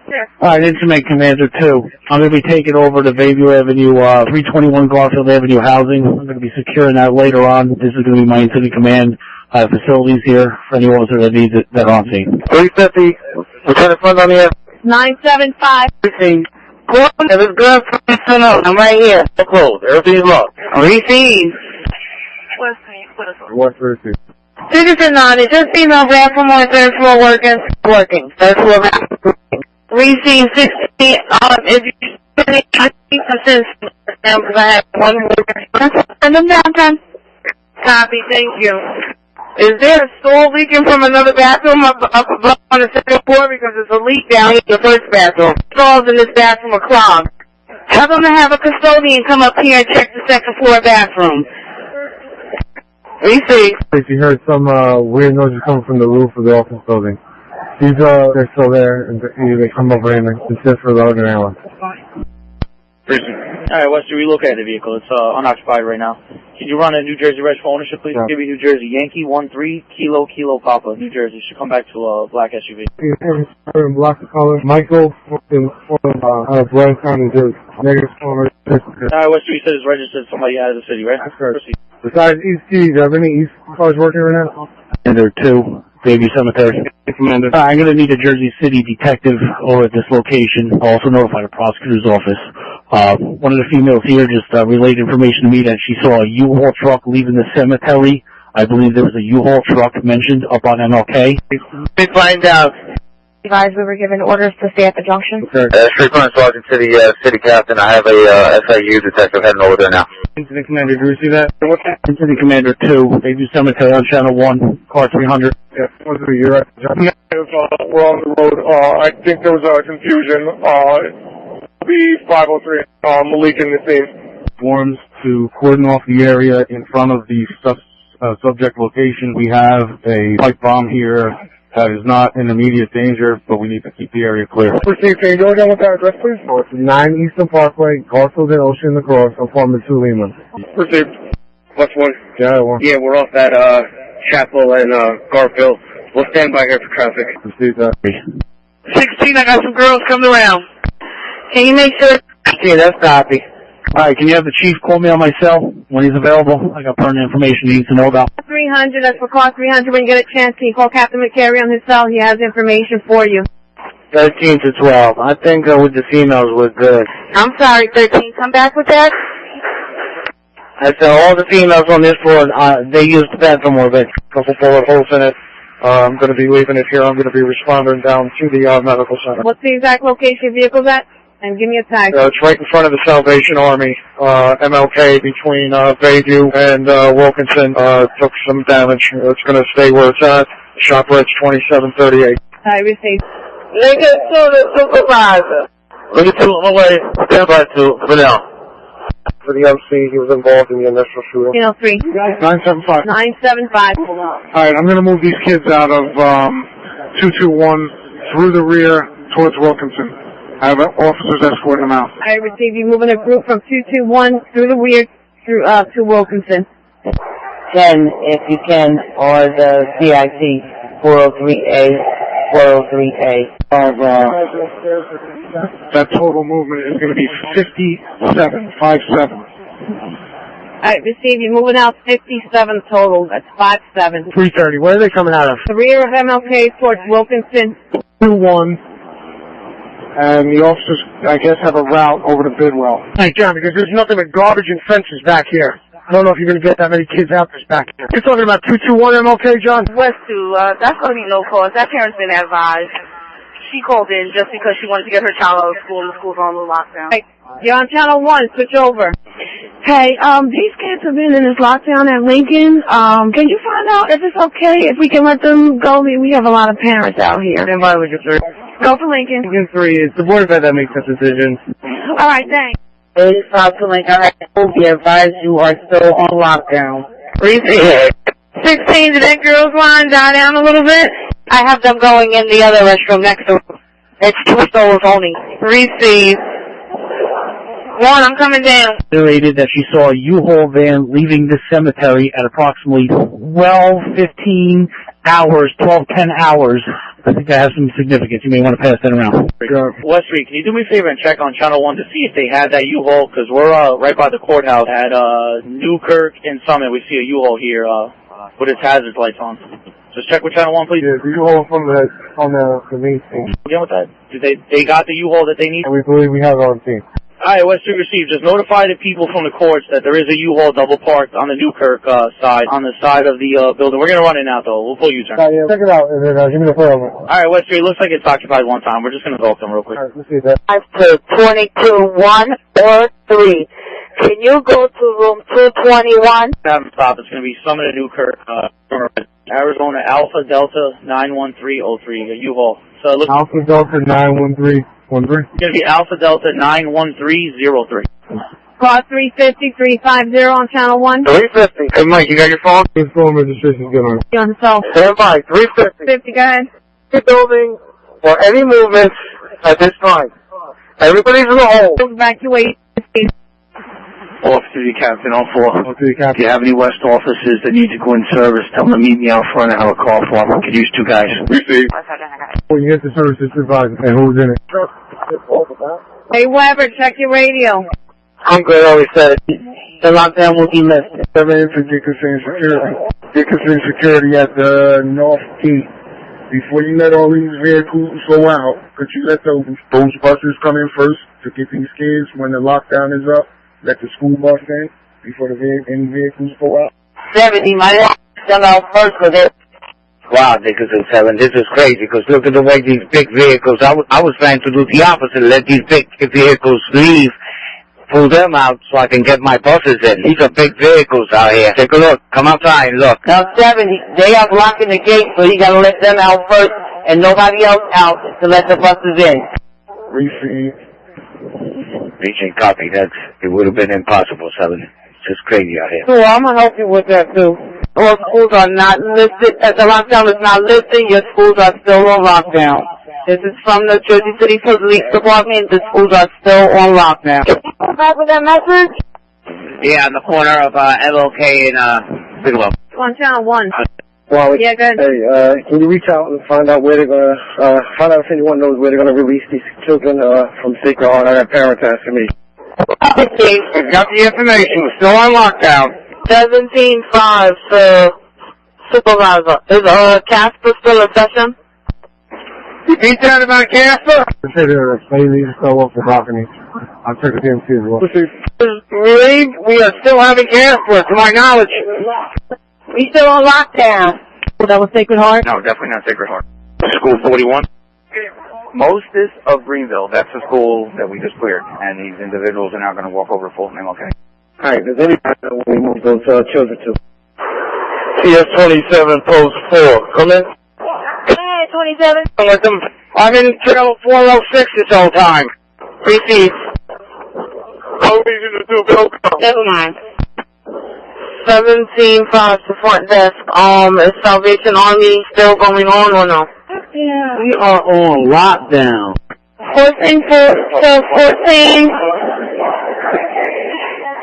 Alright, Instrument Commander 2. I'm going to be taking over the Bayview Avenue, 321 Garfield Avenue housing. I'm going to be securing that later on. This is going to be my incident command. I have facilities here for any officer that needs it that aren't seen. 350. Lieutenant Front on the air. 975. Receive. It was good. I'm right here. Closed. Everything's locked. Receive. West Street. Citizen on it. Just female bathroom or third floor workers. Working. Third floor bathroom. Receive 60. If you persist, I have one more. And the downtown. Copy. Thank you. Is there a stall leaking from another bathroom up above on the second floor? Because there's a leak down in the first bathroom. Stalls in this bathroom are clogged. Tell them to have a custodian come up here and check the second floor bathroom. Receive. You heard some weird noises coming from the roof of the office building. These they're still there, and they come over and it's just for about an hour. Alright, West Street, relocate the vehicle. It's unoccupied right now. Can you run a New Jersey reg for ownership, please? Yeah. Give me New Jersey. Yankee 13 Kilo Papa, New Jersey. Should come back to a black SUV. Black color. Michael from Blanktown, New Jersey. Negative former. Alright, West Street said it's registered somebody out of the city, right? That's correct. Besides East Keys, do you have any East cars working right now? And there are 2. Bayview Cemetery. Commander. I'm going to need a Jersey City detective over at this location. I'll also notify the prosecutor's office. One of the females here just relayed information to me that she saw a U-Haul truck leaving the cemetery. I believe there was a U-Haul truck mentioned up on MLK. Let me find out. Advised we were given orders to stay at the junction. Okay. Street Front Sergeant to the city captain. I have a SIU detective heading over there now. Incident Commander, do you see that? Incident Commander 2, Bayview Cemetery on Channel 1, car 300. Yeah, you're at the junction. We're on the road. I think there was a confusion. B503, Malik in the scene. forms to cordon off the area in front of the subject location. We have a pipe bomb here that is not in immediate danger, but we need to keep the area clear. Proceed. Can you go again with that address, please? Oh, it's 9 Eastern Parkway, Garfield and Ocean Across, apartment 2 Lima. Proceed. Plus one. Yeah, one. Yeah, we're off at Chapel and Garfield. We'll stand by here for traffic. Proceed that. 16, I got some girls coming around. Can you make sure? Yeah, that's copy. Alright, can you have the chief call me on my cell when he's available? I got pertinent information he needs to know about. 300, that's for call 300. When you get a chance, can you call Captain McCary on his cell? He has information for you. 13 to 12. I think with the females we're good. I'm sorry, 13. Come back with that. I said all the females on this floor, they use the bathroom already. Couple bullet holes in it. I'm going to be leaving it here. I'm going to be responding down to the medical center. What's the exact location of the vehicle's at? And give me a tag. It's right in front of the Salvation Army, MLK, between Bayview and Wilkinson. Took some damage. It's going to stay where it's at. Shop rate's 2738. I received. Lincoln Shooter Supervisor. Lincoln Shooter, my way. Stand by for now. For the MC, he was involved in the initial shooting. 3. 975. 975. Alright, I'm going to move these kids out of 221 through the rear towards Wilkinson. I have officers escorting them out. I receive you moving a group from 221 through the rear through to Wilkinson. 10, if you can, or the CIT 403A, 403A. That total movement is going to be 57. I receive you moving out 57 total. That's 57. 330. Where are they coming out of? The rear of MLK towards Wilkinson. 2-1. And the officers, I guess, have a route over to Bidwell. Hey, John, because there's nothing but garbage and fences back here. I don't know if you're going to get that many kids out this back here. You're talking about 221 MLK, John? West 2, that's going to be no cause. That parent's been advised. She called in just because she wanted to get her child out of school and the school's on the lockdown. Hey, you're on channel 1. Switch over. Hey, these kids have been in this lockdown at Lincoln. Can you find out if it's okay if we can let them go? We have a lot of parents out here. Stand by with your 3. Go for Lincoln. Lincoln 3, it's the Board of Ed that makes that decision. All right, thanks. 85 to Lincoln. All right, we'll be advised you are still on lockdown. 16, did that girls' line die down a little bit? I have them going in the other restroom next to it's 2 stalls only. Receive. 1, I'm coming down. Narrated that she saw a U-Haul van leaving this cemetery at approximately 10 hours. I think that has some significance. You may want to pass that around. West Street, can you do me a favor and check on Channel 1 to see if they had that U-Haul? Because we're right by the courthouse at Newkirk and Summit. We see a U-Haul here with its hazard lights on. Just check with Channel 1, please. Yeah, the U-Haul from on the main thing. Again with that? They got the U-Haul that they need? And we believe we have it on team. Alright, West Street received. Just notify the people from the courts that there is a U-Haul double parked on the Newkirk side, on the side of the building. We're going to run it out, though. We'll pull U-turn. Yeah, check it out, and then give me the phone. Alright, West Street, looks like it's occupied one time. We're just going to go up them real quick. Alright, let's see that. 5 to 22, 1 or 3. Can you go to room 221? Have them stop. It's going to be Summit at Newkirk, Arizona Alpha Delta 91303, a U-Haul. So look. Alpha Delta 91313. It's going to be Alpha Delta 91303. Call 350-350 on channel 1. 350. Hey, Mike, you got your phone? His phone registration's good on. You're on the cell. Stand by. 350. 50, go ahead. The building or any movements at this time. Everybody's in the hole. Evacuate. Officer to Captain on 4. Officer to Captain. If you have any West officers that need to go in service, tell them to meet me out front. I have a call for them. I could use 2 guys. Receive. When you get the service supervisor and who's in it? Hey, Weber, check your radio. I'm good, always said it. The lockdown will be lifted. 7 infantry concerning security. Get concerning security at the North Gate. Before you let all these vehicles go out, could you let those buses come in first to get these kids when the lockdown is up? Let the school bus in before any vehicles go out? 70, my them out first with it. Wow, Dickerson 7, this is crazy, because look at the way these big vehicles, I was trying to do the opposite, let these big vehicles leave, pull them out so I can get my buses in. These are big vehicles out here. Take a look, come outside and look. Now 70, they are blocking the gate, so you gotta let them out first, and nobody else out to let the buses in. Receive. Region copy. It would have been impossible, 7. It's just crazy out here. Cool, I'm gonna help you with that too. All schools are not listed, as the lockdown is not listed, your schools are still on lockdown. This is from the Jersey City Police Department, the schools are still on lockdown. Come back with that message? Yeah, on the corner of MLK and Bigelow. On channel 1. Well, Yeah, good. Hey, can you reach out and find out where they're gonna, find out if anyone knows where they're gonna release these children, from Sacred Heart? I got parents asking me. Got the information. We're still on lockdown. 17-5 for supervisor. Is Casper still in session? Repeat that about Casper? They say they're maybe still off the balcony. I'll check the DMC as well. We are still having Casper, to my knowledge. We still on lockdown. That was Sacred Heart? No, definitely not Sacred Heart. School 41? Mostis of Greenville. That's the school that we just cleared. And these individuals are now going to walk over to Fulton MLK. Alright, does anybody know where we moved those children to? CS27 post 4. Come in. Hey, 27. I'm in trail 406 this whole time. Repeat. How easy to do, Bill? Never mind. 17-5 to front desk. Is Salvation Army still going on or no? Yeah. We are on lockdown. 14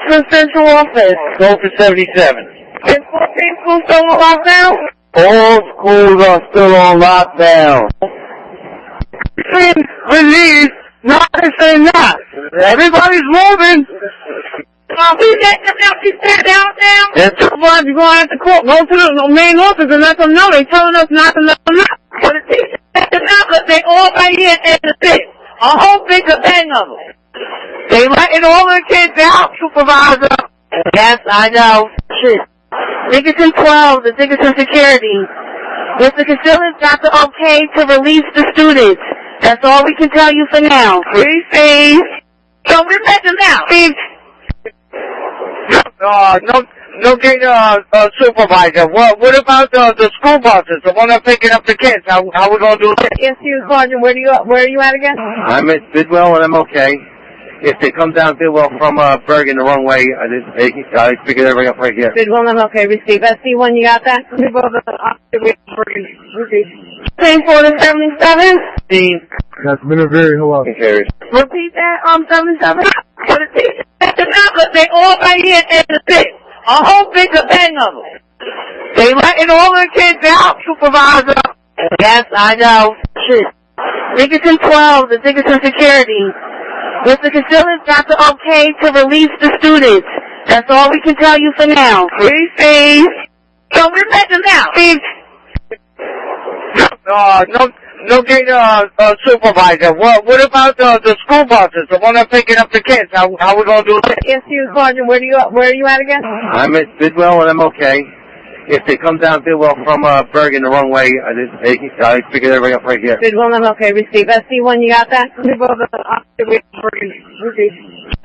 for Central Office. Go for 77. Is 14 schools still on lockdown? All schools are still on lockdown. Release, not to say not. Everybody's moving. We get them out, you stand down. That's why you're going to have to go to the main office and let them know. They're telling us not to let them know. But the teachers set them out, but they all right here at the six. A whole big bang of them. They letting all the kids out, supervisor. Yes, I know. Shit. Dickinson 12, the Dickinson security. Mr. Casillas got the okay to release the students. That's all we can tell you for now. Please. So we let them out. Please. No data, supervisor. What about the school buses, the one that's picking up the kids? How we gonna do that? Yes, you, Sergeant. Where are you at again? I'm at Bidwell and I'm okay. If they come down Bidwell from Bergen the wrong way, I figured everything up right here. Bidwell, okay, receive. SC1, you got that? Same 4 to 77. That's been very hello. Repeat that, 77. For the teachers, set them out, but they all right here at the six. A whole big bang of them. They letting all the kids out, supervisor. Yes, I know. Shit. Dickinson 12, the Dickinson security. Mr. Casillas got the okay to release the students. That's all we can tell you for now. Please. So we let them out. Please. No data, supervisor. What about the school buses, the one that's picking up the kids? How we gonna do that? Yes, you, Sergeant. Where are you at again? I'm at Bidwell and I'm okay. If they come down Bidwell from Bergen the wrong way, I figured everything up right here. Bidwell, okay, receive. SC1, you got that?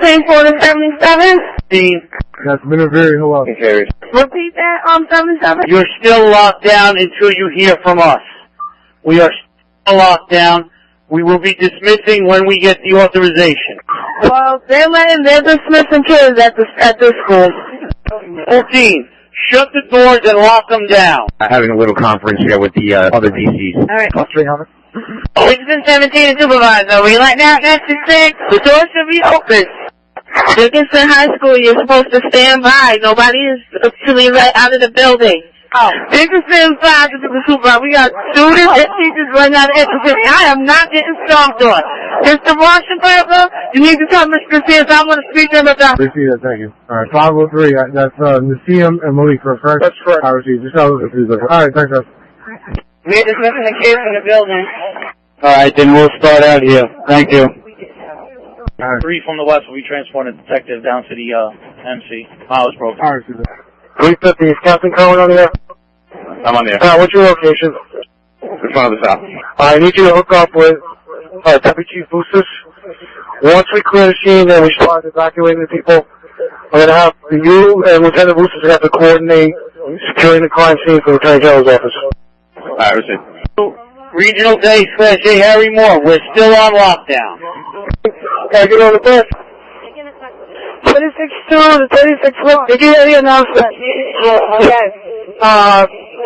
Same 4 to 77. That's been very hello. Repeat that, 77. You're still locked down until you hear from us. We are still locked down. We will be dismissing when we get the authorization. Well, they're dismissing kids at this school. 14. Shut the doors and lock them down. Having a little conference here with the other DCs. All right. Plus 300. Dickinson 17 supervisor. We let down exit 6. The doors should be open. Dickinson High School, you're supposed to stand by. Nobody is to be let out of the building. Oh. Dickinson 5 to the supervisor. We got students and teachers running out of exit 6. I am not getting stomped on. Mr. Washington, you need to tell Mr. Casillas I want to speak to him about. Receive that, thank you. Alright, 503, that's Nassim and Malik, correct? That's correct. I received. Alright, thanks, guys. We're dismissing the kids from the building. Alright, then we'll start out here. Thank you. 3 from the west will be transported detective down to the MC. Miles broken. Alright, see that. 350, is Captain Cohen on there? I'm on there. What's your location? In front of the south. I need you to hook up with Deputy Chief Boosters. Once we clear the scene and we start evacuating the people, I'm going to have you and Lieutenant Boosters have to coordinate securing the crime scene for Lieutenant General's office. Alright, receive. Regional Day / A. Harry Moore. We're still on lockdown. Can I get on the bus? 26-2 to 36-1. Did you hear the announcement? Yes.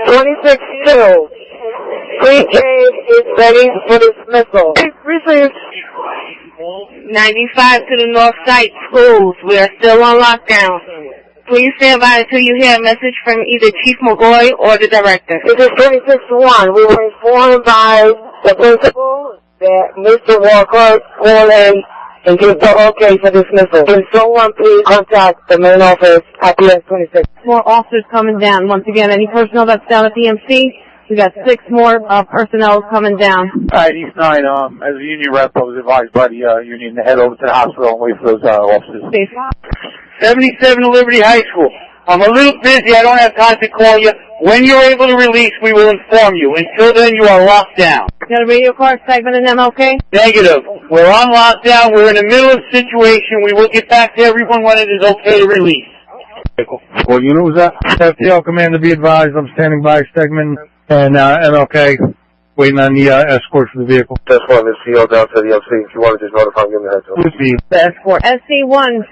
26-2. Pre-K is ready for dismissal. Received. 95 to the north side schools. We are still on lockdown. Please stand by until you hear a message from either Chief McGoy or the director. This is 26-1. We were informed by the principal that Mr. Walker called in and gave the okay for dismissal. Can someone please contact the main office at PS 26? More officers coming down. Once again, any personnel that's down at the MC, we got 6 more personnel coming down. All right, East 9, as a union rep, I was advised by the union to head over to the hospital and wait for those officers. 77 to Liberty High School. I'm a little busy. I don't have time to call you. When you're able to release, we will inform you. Until then, you are locked down. Got a radio card segment in MLK? Negative. We're on lockdown. We're in the middle of a situation. We will get back to everyone when it is okay to release. What unit was that? FTL Commander, be advised, I'm standing by Stegman and MLK, waiting on the escort for the vehicle. That's one, this CO down to the MC. If you want to just notify me, give me a heads up. The escort. SC1,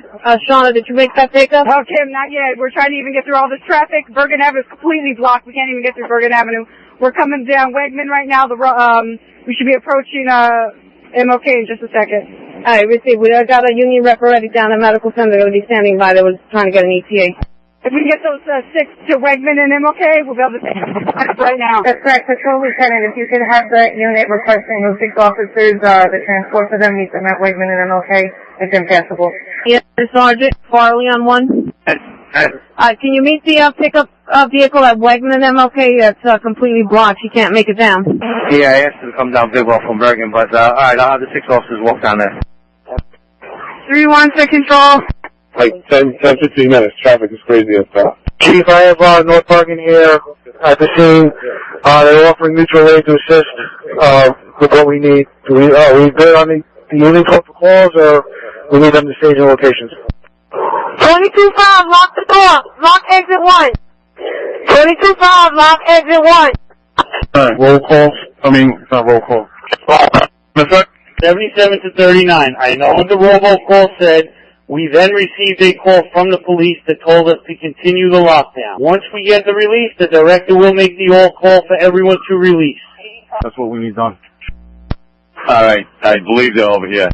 Shauna, did you make that pickup? Oh, Tim, not yet. We're trying to even get through all this traffic. Bergen Avenue is completely blocked. We can't even get through Bergen Avenue. We're coming down Wegman right now. We should be approaching MLK in just a second. All right, receive. We got a union rep already down at Medical Center. They're going to be standing by. They were trying to get an ETA. If we can get those 6 to Wegman and MLK, we'll be able to take it right now. That's correct. Patrol Lieutenant, if you could have the unit requesting those 6 officers, the transport for them, meet them at Wegman and MLK. It's impassable. Yes, Sergeant Farley on 1. Can you meet the pickup vehicle at Wegman and MLK? That's completely blocked. She can't make it down. Yeah, I asked her to come down Big Well from Bergen, but all right, I'll have the 6 officers walk down there. 3-1 to control. Like 10, 15 minutes. Traffic is crazy as well. Chief, I have North Bergen here at the scene. They're offering mutual aid to assist with what we need. Are we good on the unit call for calls, or we need them to stage in locations? 22-5, lock the door. Lock exit 1. 22-5, lock exit 1. Alright, roll calls. It's not roll call. 77 to 39. I know what the robocall said. We then received a call from the police that told us to continue the lockdown. Once we get the release, the director will make the all call for everyone to release. That's what we need done. All right, I believe they're over here.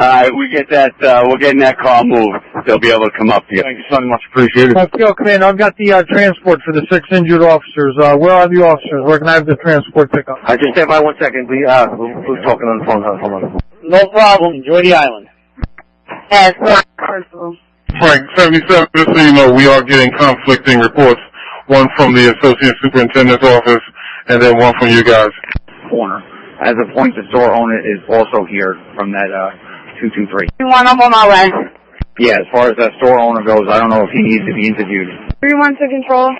All right, we get that. We're getting that car moved. They'll be able to come up here. Thank you, son. Much appreciated. FTL Commander, I've got the transport for the 6 injured officers. Where are the officers? Where can I have the transport pickup? Just stand by 1 second. We're talking on the phone. Hold on. No problem. Enjoy the island. Yes, Frank, 77, just so you know, we are getting conflicting reports. One from the Associate Superintendent's office, and then one from you guys. Corner. As a point, the store owner is also here from that 223. I'm on my way. Yeah, as far as that store owner goes, I don't know if he needs to be interviewed. 3-1 to control.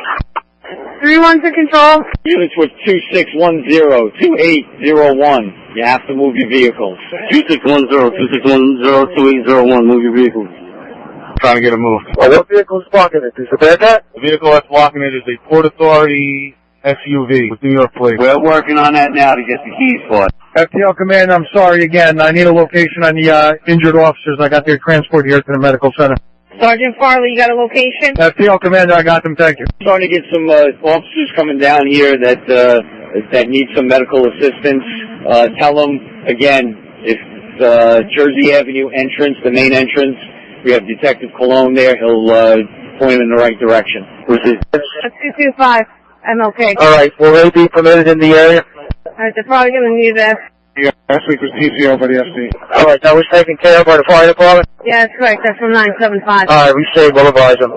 3-1 to control. Units with 2610, 2801. You have to move your vehicles. 2610, 2801, move your vehicles. Trying to get them moved. What vehicle is blocking it? Is it that? The vehicle that's blocking it is a Port Authority SUV with New York plates. We're working on that now to get the keys for it. FTL Commander, I'm sorry again. I need a location on the injured officers. I got their transport here to the medical center. Sergeant Farley, you got a location? FTL Commander, I got them. Thank you. Starting to get some officers coming down here that need some medical assistance. Tell them, again, if Jersey Avenue entrance, the main entrance, we have Detective Cologne there. He'll point them in the right direction. 225, MLK. All right, will they be permitted in the area? All right, they're probably going to need that. Yeah, last week was TCO by the FC. All right, that was taken care of by the fire department? Yeah, that's correct. That's from 975. All right, we saved. We'll advise them.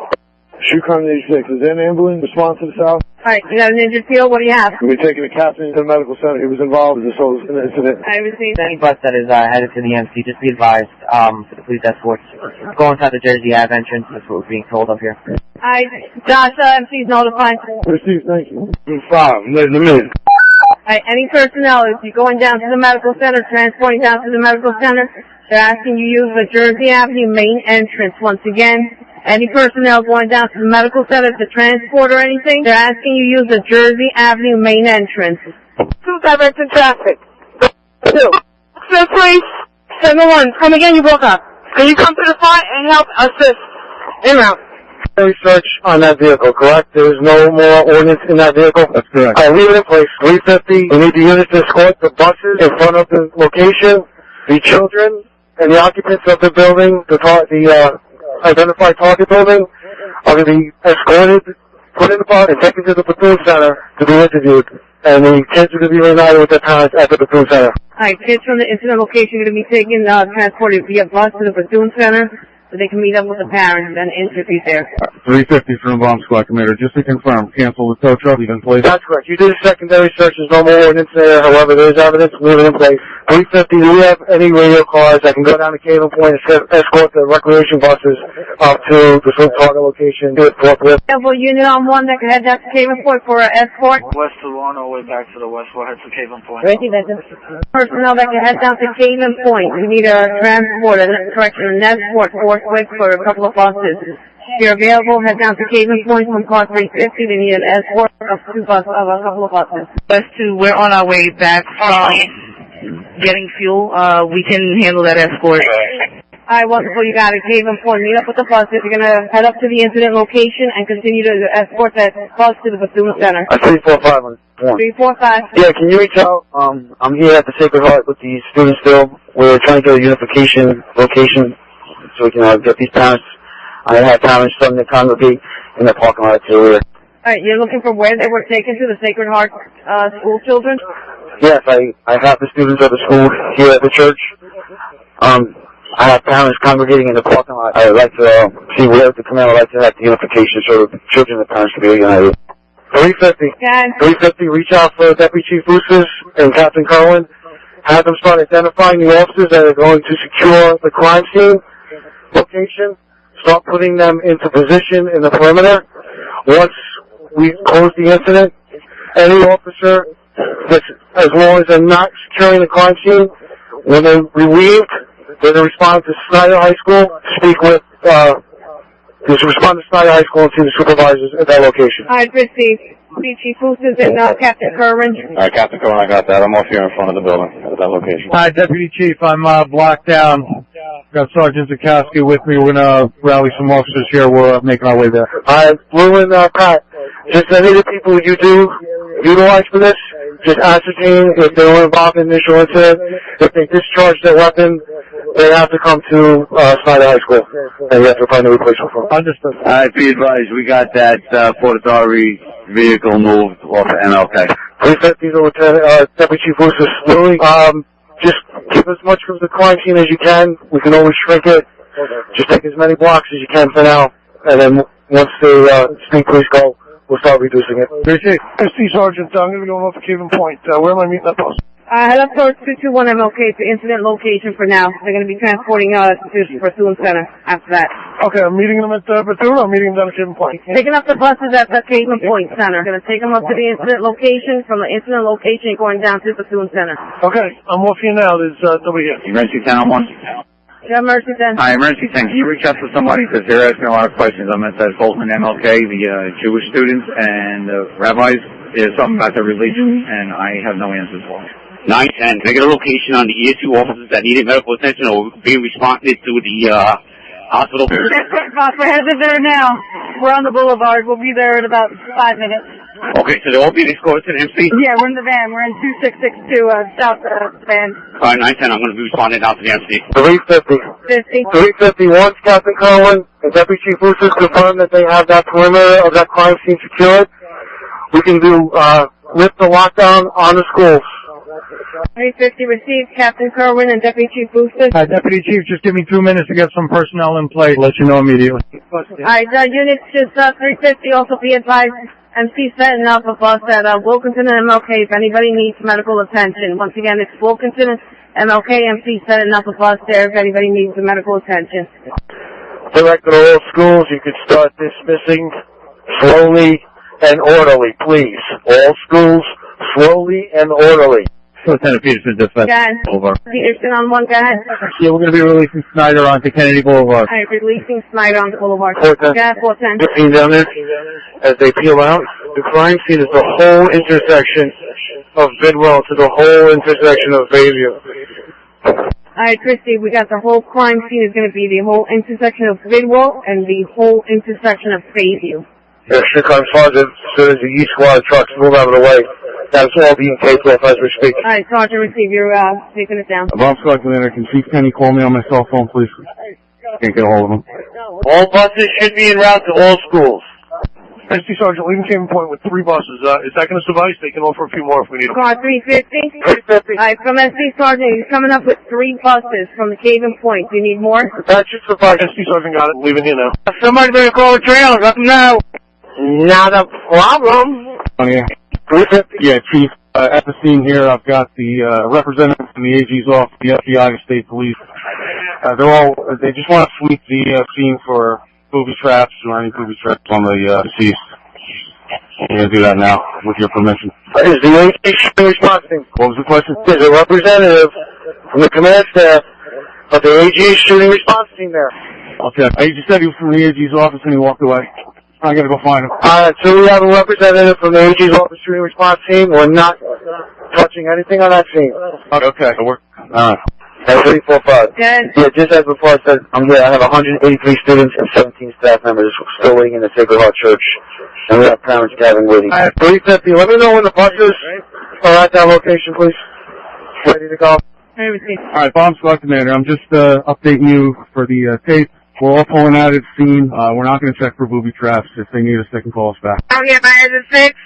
Shoot 86, is there an ambulance response to the south? All right, you got an injured field? What do you have? We're taking a captain to the medical center. He was involved in this whole incident. I received. Any bus that is headed to the MC, just be advised, for the police escorts. Go inside the Jersey Ave entrance. That's what we're being told up here. All right, Josh, MC's notified. Received, thank you. 5, in a minute. All right, any personnel, if you're going down to the medical center, transporting down to the medical center, they're asking you use the Jersey Avenue main entrance. Once again, any personnel going down to the medical center to transport or anything, they're asking you use the Jersey Avenue main entrance. 2 directed traffic. 2. So please, 7-1, come again, you broke up. Can you come to the front and help assist? Inbound. Search on that vehicle, correct? There's no more ordinance in that vehicle? That's correct. All right, leave it in place. 350. We need the units to escort the buses in front of the location, the children, and the occupants of the building, the identified target building, are going to be escorted, put in the bus, and taken to the platoon center to be interviewed. And the kids are going to be reunited with their parents at the platoon center. Alright, kids from the incident location are going to be taken, transported via bus to the platoon center, so they can meet up with the parents and interview there. 350 from the bomb squad, Commander. Just to confirm, cancel the tow truck, leave in place? That's correct. You did a secondary search. There's no more ordinance there. However, there is evidence. Leave it in place. 350, do we have any radio cars that can go down to Cable Point and escort the recreation buses up to the swim target location? Do it forthwith. Have a unit on one that can head down to Cable Point for an escort. West to Lorna, all the way back to the west. We'll head to Cable Point. Personnel that can head down to Cable Point. We need a transport, an escort forthwith for a couple of buses. If you're available, head down to Cable Point from car 350. They need an escort of a couple of buses. West to, we're on our way back from getting fuel. We can handle that escort. Alright, wonderful. You got it. Cable Point. Meet up with the buses. You're going to head up to the incident location and continue to escort that bus to the platoon center. 345 on 345. Yeah, can you reach out? I'm here at the Sacred Heart with the students still. We're trying to get a Reunification location so we can get these parents. I have parents starting to congregate in the parking lot too. Alright, you're looking for where they were taken to, the Sacred Heart school children? Yes, I have the students of the school here at the church. I have parents congregating in the parking lot. I would like to see where the command would like to have the unification so the children and the parents can be united. 350. 350, reach out for Deputy Chief Boosters and Captain Kerwin. Have them start identifying the officers that are going to secure the crime scene location. Start putting them into position in the perimeter. Once we close the incident, any officer, as long as they're not securing the crime scene, when they're relieved, they're going to respond to Snyder High School, speak with, respond to Snyder High School and see the supervisors at that location. Alright, received. Chief Boosters and Captain Kerwin. Alright, Captain Kerwin, I got that. I'm off here in front of the building at that location. Hi, Deputy Chief. I'm blocked down. Got Sergeant Zakowski with me. We're going to rally some officers here. We're making our way there. Blue and Pat, just any of the people you do utilize for this, just ascertain if they were involved in the initial incident. If they discharged their weapon, they have to come to Snyder High School, and we have to find a replacement for them. Understood. Be advised, we got that Port Authority vehicle moved off of MLK. 350 to Lieutenant Deputy Chief Boosters. Louis, just keep as much of the crime scene as you can. We can always shrink it. Just take as many blocks as you can for now, and then once the state police go, we'll start reducing it. Appreciate it. ST Sergeant, I'm going to be going off to Cable Point. Where am I meeting that bus? Head up towards 221 MLK to incident location for now. They're going to be transporting to the platoon center after that. Okay, I'm meeting them at the platoon, or I'm meeting them down at Cable Point? Taking up the buses at the Cable Point Center. Going to take them up to the incident location. From the incident location, going down to the platoon center. Okay, I'm off here now. There's nobody here. Emergency 10-1. Yeah, emergency 10. Hi, emergency 10. Can you reach out to somebody? Because they're asking a lot of questions. I'm at Bolton MLK, the Jewish students and rabbis. There's something about the release, and I have no answers for it. 910. Can I get a location on the ESU officers that needed medical attention or being responded to the hospital? We're headed there now. We're on the boulevard. We'll be there in about 5 minutes. Okay, so they'll all be escorted to the MC? Yeah, we're in the van. We're in 2662 South van. All right, 910. I'm going to be responding out to the MC. 350. 351, Captain Kerwin and Deputy Chief Boosters confirm that they have that perimeter of that crime scene secured. We can do lift the lockdown on the schools. 350 received, Captain Kerwin and Deputy Chief Boosters. Hi, Deputy Chief, just give me 2 minutes to get some personnel in place. Let you know immediately. Alright, units just 350 also be advised. MC setting up a bus at Wilkinson and MLK if anybody needs medical attention. Once again, it's Wilkinson and MLK. MC setting up a bus there if anybody needs medical attention. Director of all schools, you could start dismissing slowly and orderly, please. All schools, slowly and orderly. Lieutenant Peterson, defense. Over. Peterson on one, go ahead. Yeah, we're going to be releasing Snyder onto Kennedy Boulevard. Alright, releasing Snyder onto Boulevard. 410. 410. Down there, as they peel out, the crime scene is the whole intersection of Bidwell to the whole intersection of Bayview. Alright, Christy, we got the whole crime scene is going to be the whole intersection of Bidwell and the whole intersection of Bayview. Yeah, Chicago Sergeant, as soon as the E squad trucks move out of the way, that's all being taped off as we speak. Alright, Sergeant, receive. You're taking it down. Bomb squad commander, can Chief Kenny call me on my cell phone, please? Can't get a hold of him. All buses should be en route to all schools. SD Sergeant, leaving Cayman Point with 3 buses. Is that going to suffice? They can offer a few more if we need them. Car 350? 350. Alright, from SD Sergeant, he's coming up with 3 buses from the Cayman Point. Do you need more? That should suffice. SD Sergeant got it. Leaving here now. Somebody better call the trailers. Let them know. Not a problem. Oh, yeah. Yeah, Chief. At the scene here, I've got the representative from the AG's office, the FBI, the State Police. They just want to sweep the scene for booby traps or any booby traps on the deceased. We're going to do that now, with your permission. Is the AG shooting response team? What was the question? There's a representative from the command staff of the AG shooting response team there. Okay. He just said he was from the AG's office and he walked away. I gotta go find him. So we have a representative from the AG's office shooting response team. We're not touching anything on that scene. Okay. Alright. That's 345. Good. Yeah, just as before I said, I'm here. I have 183 students and 17 staff members still waiting in the Sacred Heart Church. And we have parents gathering waiting. 350. Let me know when the buses are at that location, please. Ready to go. Alright, Bomb Squad Commander, I'm just updating you for the tape. We're all pulling out at the scene. We're not going to check for booby traps. If they need us, they can call us back. Okay, by exit 6.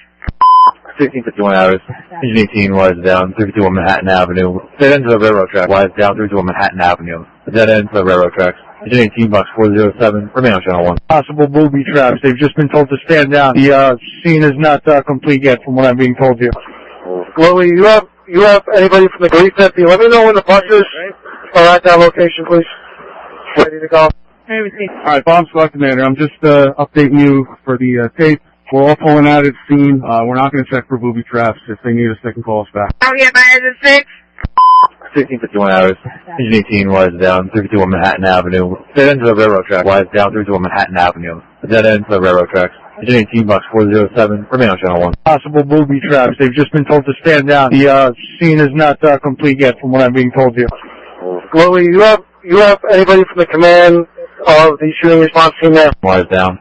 1651 hours. Engine 18 was down 32 on Manhattan Avenue. Dead end to the railroad track. Was down 32 on Manhattan Avenue. Dead end to the railroad tracks. Engine 18 box 407. Remain on channel 1. Possible booby traps. They've just been told to stand down. The scene is not complete yet, from what I'm being told here. Chloe, you have anybody from the 350? Let me know when the buses are at that location, please. Ready to go. Alright, Bomb Squad Commander, I'm just updating you for the tape. We're all pulling out at the scene. We're not going to check for booby traps. If they need us, they can call us back. Okay, by exit 6. 1651 hours. Engine 18 was down 32 on Manhattan Avenue. Dead end to the railroad track. Was down 32 on Manhattan Avenue. Dead end to the railroad tracks. Engine 18 box 407. Remain on channel 1. Possible booby traps. They've just been told to stand down. The scene is not complete yet, from what I'm being told here. Chloe, you have anybody from the command of the shooting response team there? Was down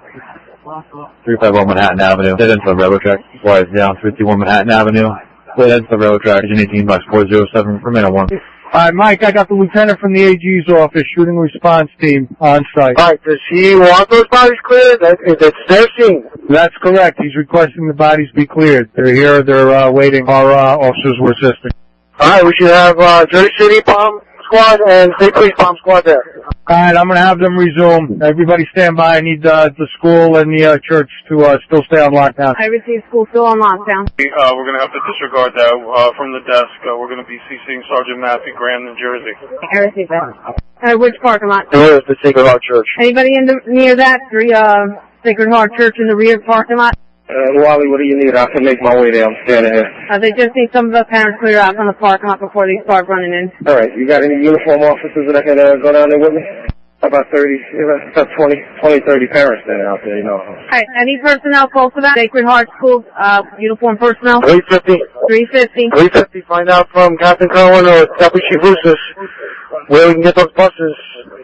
351 Manhattan Avenue. Dead end to the railroad track. Was down 351 Manhattan Avenue. Dead end to the railroad track. Engine 18 box 407. Remain on 1. Alright, Mike, I got the lieutenant from the AG's office, shooting response team on site. Alright, does he want those bodies cleared? It's their scene. That's correct. He's requesting the bodies be cleared. They're here. They're waiting. Our officers were assisting. Alright, we should have Jersey City Bomb Squad and State Police Bomb Squad there. Alright, I'm gonna have them resume. Everybody stand by. I need the school and the church to still stay on lockdown. I received school still on lockdown. We're going to have to disregard that from the desk. We're going to be CCing Sergeant Matthew Graham, New Jersey. I received that. Which parking lot? Where's the Sacred Heart Church? Anybody near that? Sacred Heart Church in the rear parking lot? Wally, what do you need? I can make my way there. I'm standing here. They just need some of the parents clear out from the parking lot before they start running in. Alright, you got any uniform officers that I can go down there with me? About 30, about 20, 30 parents then out there, you know. Alright, any personnel close to that? Sacred Heart School, uniform personnel? 350. 350, find out from Captain Cohen or Deputy Chief Lucis where we can get those buses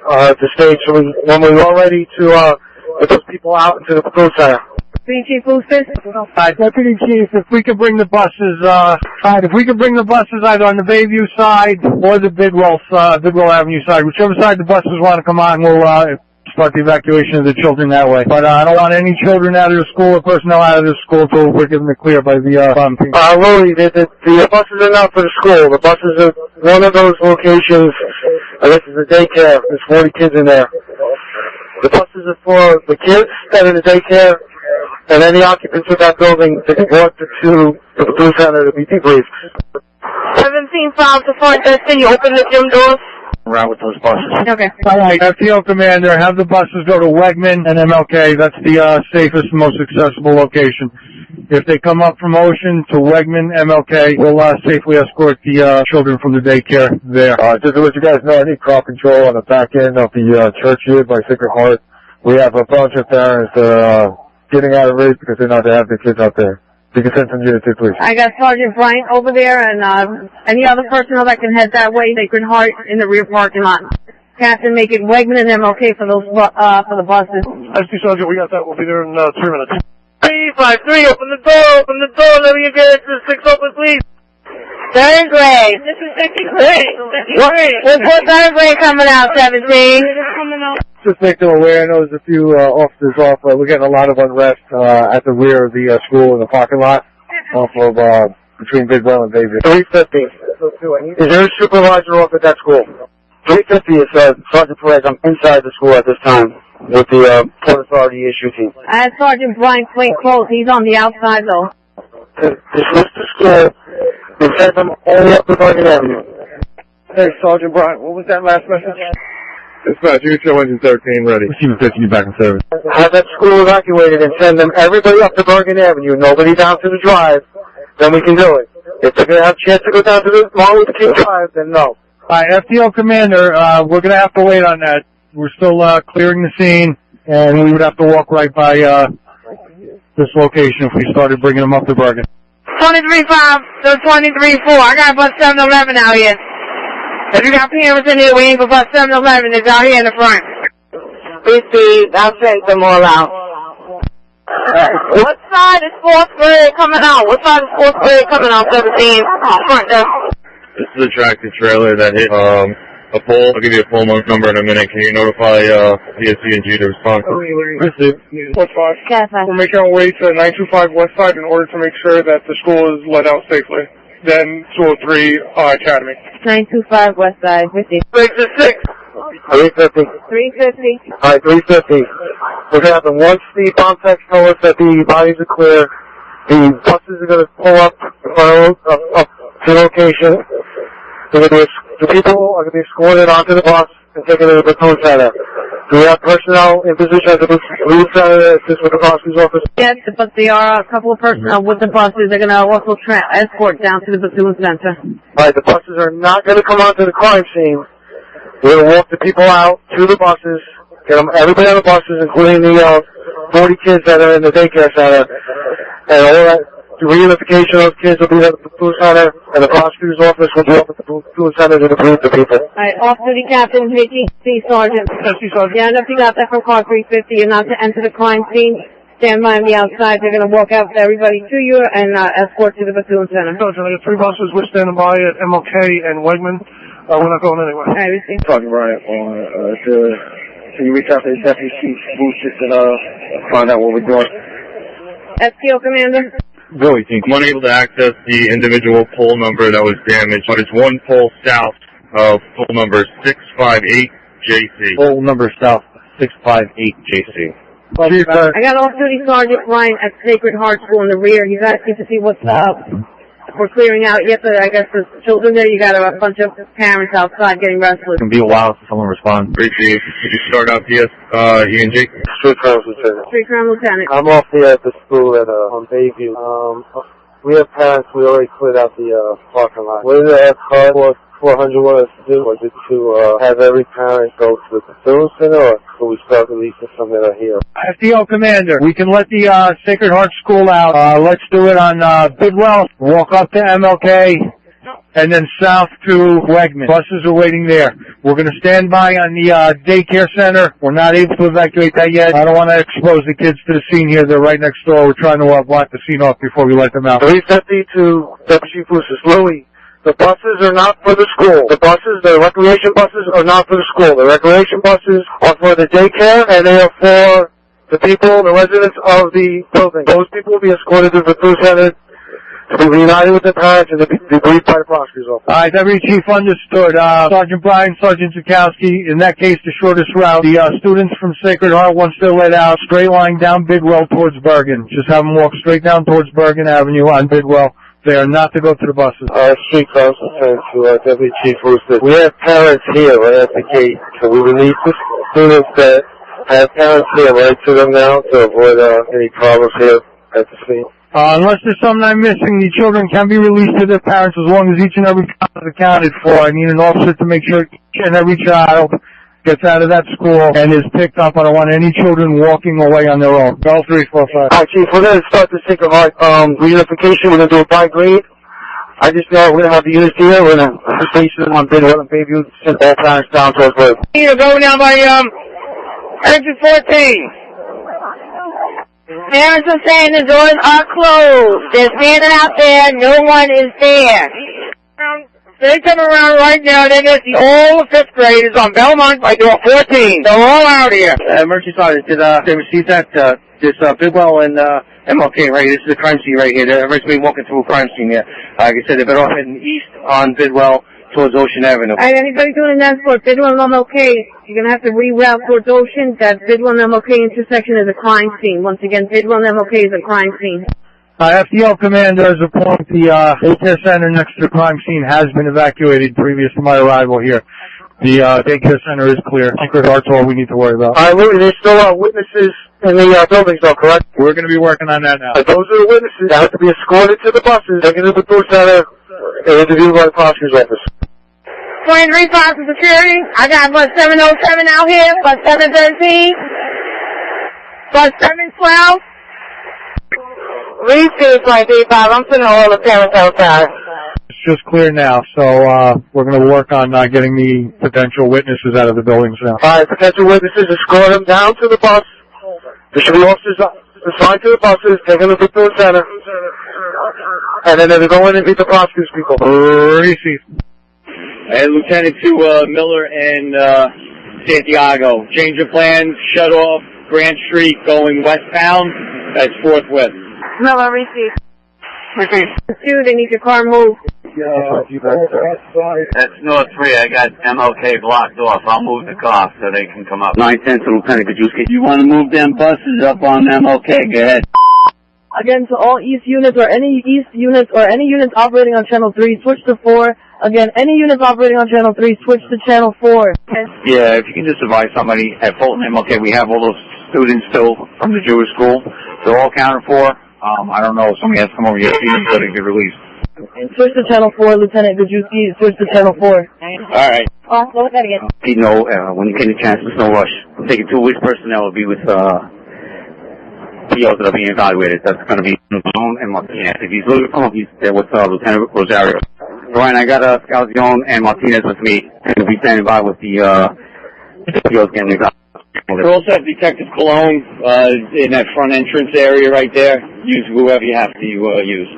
to stage so when we're all ready to get those people out into the patrol center. Chief Lucis? Deputy Chief, if we could bring the buses, if we could bring the buses either on the Bayview side or the Bidwell Avenue side, whichever side the buses want to come on, we'll start the evacuation of the children that way. But I don't want any children out of the school or personnel out of the school until we're given the clear by the bomb team. Louis, the buses are not for the school. The buses are one of those locations. This is a daycare. There's 40 kids in there. The buses are for the kids that are in the daycare. And any occupants of that building that can walk to the patrol center to be debriefed. 17-5 to front desk, can you open the gym doors? Around with those buses. Okay. Alright, FTO Commander, have the buses go to Wegman and MLK. That's the safest and most accessible location. If they come up from Ocean to Wegman, MLK, we'll safely escort the children from the daycare there. Just to let you guys know, I need crowd control on the back end of the church here by Sacred Heart. We have a bunch of parents that are getting out of race because they know they have their kids out there. You can send some unit 2, please. I got Sergeant Bryant over there, and any other personnel that can head that way, Sacred Heart in the rear parking lot. Captain, make it Wegman and MLK for those for the buses. SD Sergeant, we got that. We'll be there in 3 minutes. 353, open the door, let me get to 6 open, please. Third grade. This is second grade. What third grade coming out, 17? Just make them aware, I know there's a few officers off. We're getting a lot of unrest at the rear of the school in the parking lot off of between Bidwell and Bayview. 350. Is there a supervisor off at that school? 350 is Sergeant Perez. I'm inside the school at this time with the Port Authority issue team. I had Sergeant Bryant plain clothes. He's on the outside, though. Dismiss the school and send them all up to Bergen Avenue. Hey, Sergeant Bryant, what was that last message? Dispatch, you can show engine 13 ready. Receiving 15, you back in service. Have that school evacuated and send them everybody up to Bergen Avenue, nobody down to the drive, then we can do it. If they're going to have a chance to go down to the Martin Luther King Drive, then no. Alright, FTO Commander, we're gonna have to wait on that. We're still, clearing the scene, and we would have to walk right by, this location if we started bringing them up to Bergen. 23-5 to 23-4. I got bus 711 out here. If you got parents in here, we ain't for bus 711. It's out here in the front. Receive. I'll take them all out. What side is 4th grade coming out? What side is 4th grade coming out? 17. Front desk. This is a tractor trailer that hit a pole. I'll give you a pole number in a minute. Can you notify PSC&G to respond? Receive. What's 5? We're making our way to 925 West Side in order to make sure that the school is let out safely. Then 203 Academy. 925 West Side, 50. 6 350. 350. Alright, 350. We're going to have the one speed bomb text tell us that the bodies are clear. The buses are going to pull up to the location. The people are going to be escorted onto the bus and taken to the platoon center. Do we have personnel in position at the platoon center to assist with the prosecutor's office? Yes, but there are a couple of personnel with the buses. They're going to also escort down to the platoon center. Right, the buses are not going to come onto the crime scene. We're going to walk the people out to the buses, get them, everybody on the buses, including the 40 kids that are in the daycare center, and all that. The reunification of those kids will be at the platoon center, and the prosecutor's office will be up at the platoon center to debrief the people. Alright, off-duty captain, Vicky, C. Sergeant. SD Sergeant. Yeah, enough you got that from car 350. You're not to enter the crime scene. Stand by on the outside. They're going to walk out with everybody to you and escort to the platoon center. Sergeant, I got 3 buses. We're standing by at MLK and Wegman. We're not going anywhere. Alright, receive. Sergeant Bryant, can you reach out to the Deputy Chief Booth just to find out what we're doing? SPO Commander. Go 18. I'm unable to access the individual pole number that was damaged, but it's one pole south of pole number 658JC. Pole number south, 658JC. I got off-duty Sergeant Ryan at Sacred Heart School in the rear. He's asking to see what's up. We're clearing out. Yet, I guess the children there. You got a bunch of parents outside getting restless. It can be a while until someone responds. Appreciate it. Could you start out E&G? Street Crime Lieutenant. Street Crime Lieutenant. I'm off here at the school at on Bayview. We have parents. We already cleared out the parking lot. What did the car 400 want us to do? Was it to have every parent go to the platoon center, or could we start releasing some that are here? FDO Commander, we can let the Sacred Heart School out. Let's do it on Bidwell. Walk up to MLK, and then south to Wegman. Buses are waiting there. We're going to stand by on the daycare center. We're not able to evacuate that yet. I don't want to expose the kids to the scene here. They're right next door. We're trying to block the scene off before we let them out. 350 to Deputy Chief Lucis. Louis. The buses are not for the school. The recreation buses are not for the school. The recreation buses are for the daycare, and they are for the people, the residents of the building. Those people will be escorted to the platoon center to be reunited with their parents and to be debriefed by the prosecutor's office. Alright, Deputy Chief understood. Sergeant Bryan, Sergeant Zukowski, in that case, the shortest route. The students from Sacred Heart, once they're let out, straight line down Bidwell towards Bergen. Just have them walk straight down towards Bergen Avenue on Bidwell. They are not to go to the buses. Street Crime Lieutenant to Deputy Chief Rooster. We have parents here right at the gate. Can we release the students that have parents here right to them now to avoid any problems here at the scene? Unless there's something I'm missing, the children can be released to their parents as long as each and every child is accounted for. I need an officer to make sure each and every child gets out of that school and is picked up. I don't want any children walking away on their own. All 3, 4, 5. Alright, Chief, we're going to start this thing of reunification. We're going to do it by grade. I just know we're going to have the units here. We're going to station on Bidwell and Bayview, send all parents down to us. You're going down by, exit 14. Parents are saying the doors are closed. They're standing out there. No one is there. They come around right now. They get all the 5th graders on Belmont by door 14. They're all out here. Emergency sergeant, did they receive that? This Bidwell and MLK, right? This is a crime scene right here. Everybody's been walking through a crime scene here. Like I said, they've been off heading east on Bidwell towards Ocean Avenue. All right, anybody doing an escort, Bidwell and MLK, you're going to have to reroute towards Ocean. That Bidwell and MLK intersection is a crime scene. Once again, Bidwell and MLK is a crime scene. FDL commander has appointed the daycare center next to the crime scene has been evacuated previous to my arrival here. The daycare center is clear. Sacred Heart's all we need to worry about. Alright, Louis, there's still witnesses in the buildings though, correct? We're going to be working on that now. Those are the witnesses that have to be escorted to the buses, taken to the food center, and interviewed by the prosecutor's office. 23 Fox Security. I got bus 707 out here, bus 713, bus 712. Receive 23 Fox. I'm sending all the parents outside. It's just clear now, so we're going to work on getting the potential witnesses out of the buildings now. Alright, potential witnesses, escort them down to the bus. There should be officers assigned to the buses, taken to the food center, and then they go in and meet the prosecutor's people. Receive. And Lieutenant to Miller and Santiago. Change of plans, shut off Grant Street going westbound. That's forthwith. Miller, receive. Two, they need your car moved. That's North 3. I got MLK blocked off. I'll move the car so they can come up. 910 to Lieutenant Gajewski. You want to move them buses up on MLK? Go ahead. Again, to all East units or any East units or any units operating on Channel 3, switch to 4. Again, any units operating on Channel 3, switch to Channel 4. Yeah, if you can just advise somebody at Fulton MLK, we have all those students still from the Jewish school. They're all accounted for. I don't know if somebody has to come over here to see them so they get released. Switch to Channel 4, Lieutenant Gajewski, switch to Channel 4. All right. Oh, what was that again? You know, when you get a chance, there's no rush. I'm taking 2 weeks personnel will be with POs that are being evaluated. That's going to be Calzone and Martinez. If he's looking for him, he's there with Lieutenant Rosario. Ryan, I got Calzone and Martinez with me, and we'll be standing by with the POs getting evaluated. We also have Detective Cologne in that front entrance area right there. Use whoever you have to use.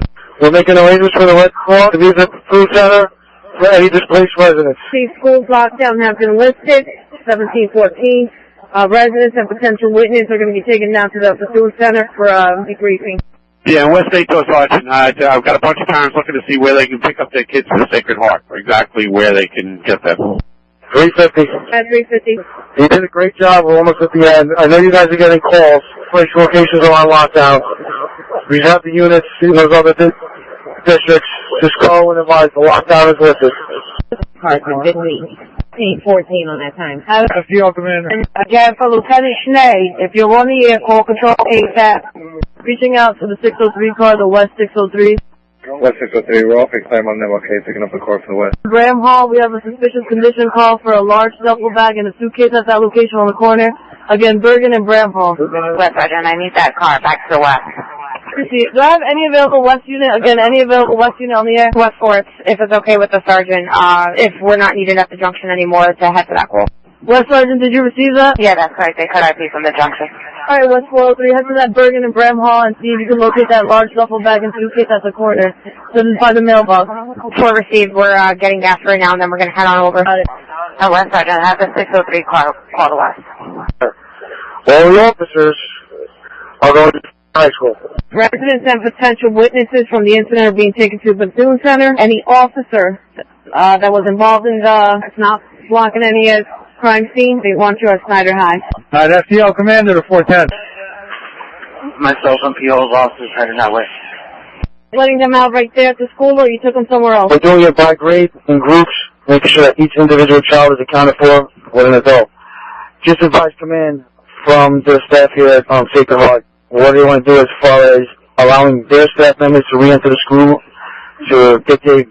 We're making arrangements for the Red Cross to be at the food center for any displaced residents. These schools locked down have been listed. 1714. Residents and potential witnesses are going to be taken down to the food center for debriefing. Yeah, in West St. Sergeant, I've got a bunch of parents looking to see where they can pick up their kids for the Sacred Heart, or exactly where they can get them. 350. At 350. You did a great job. We're almost at the end. I know you guys are getting calls. Place locations are on lockdown. We have the units in those other districts. Just go and advise the lockdown is lifted. Parker, good week. 14 on that time. FDL commander. Again, for Lieutenant Schnee, if you're on the air, call control ASAP. Reaching out to the 603 car, the West 603. West 603, we're off time on MLK, picking up the car from the west. Graham Hall, we have a suspicious condition call for a large duffel bag and a suitcase at that location on the corner. Again, Bergen and Graham Hall. West Sergeant, I need that car back to the west. Do I have any available West unit? Again, any available West unit on the air? West Forts, if it's okay with the sergeant, if we're not needed at the junction anymore, to head to that call. West Sergeant, did you receive that? Yeah, that's correct. They cut IP from the junction. Alright, West 403, head to that Bergen and Bram Hall and see if you can locate that large duffel bag and suitcase at the corner. So this is by the mailbox. For received, we're getting gas right now, and then we're going to head on over. West Sergeant, have the 603 car call to West. All the officers are going to high school. Residents and potential witnesses from the incident are being taken to the Bethune Center. Any officer that was involved in not blocking any crime scene, they want you at Snyder High. Alright, FDL commander to 410. Myself and PO's officers headed that way. Letting them out right there at the school, or you took them somewhere else? We're doing it by grade in groups, making sure that each individual child is accounted for with an adult. Just advise command from the staff here at Sacred Heart. What do you want to do as far as allowing their staff members to re-enter the school, to get their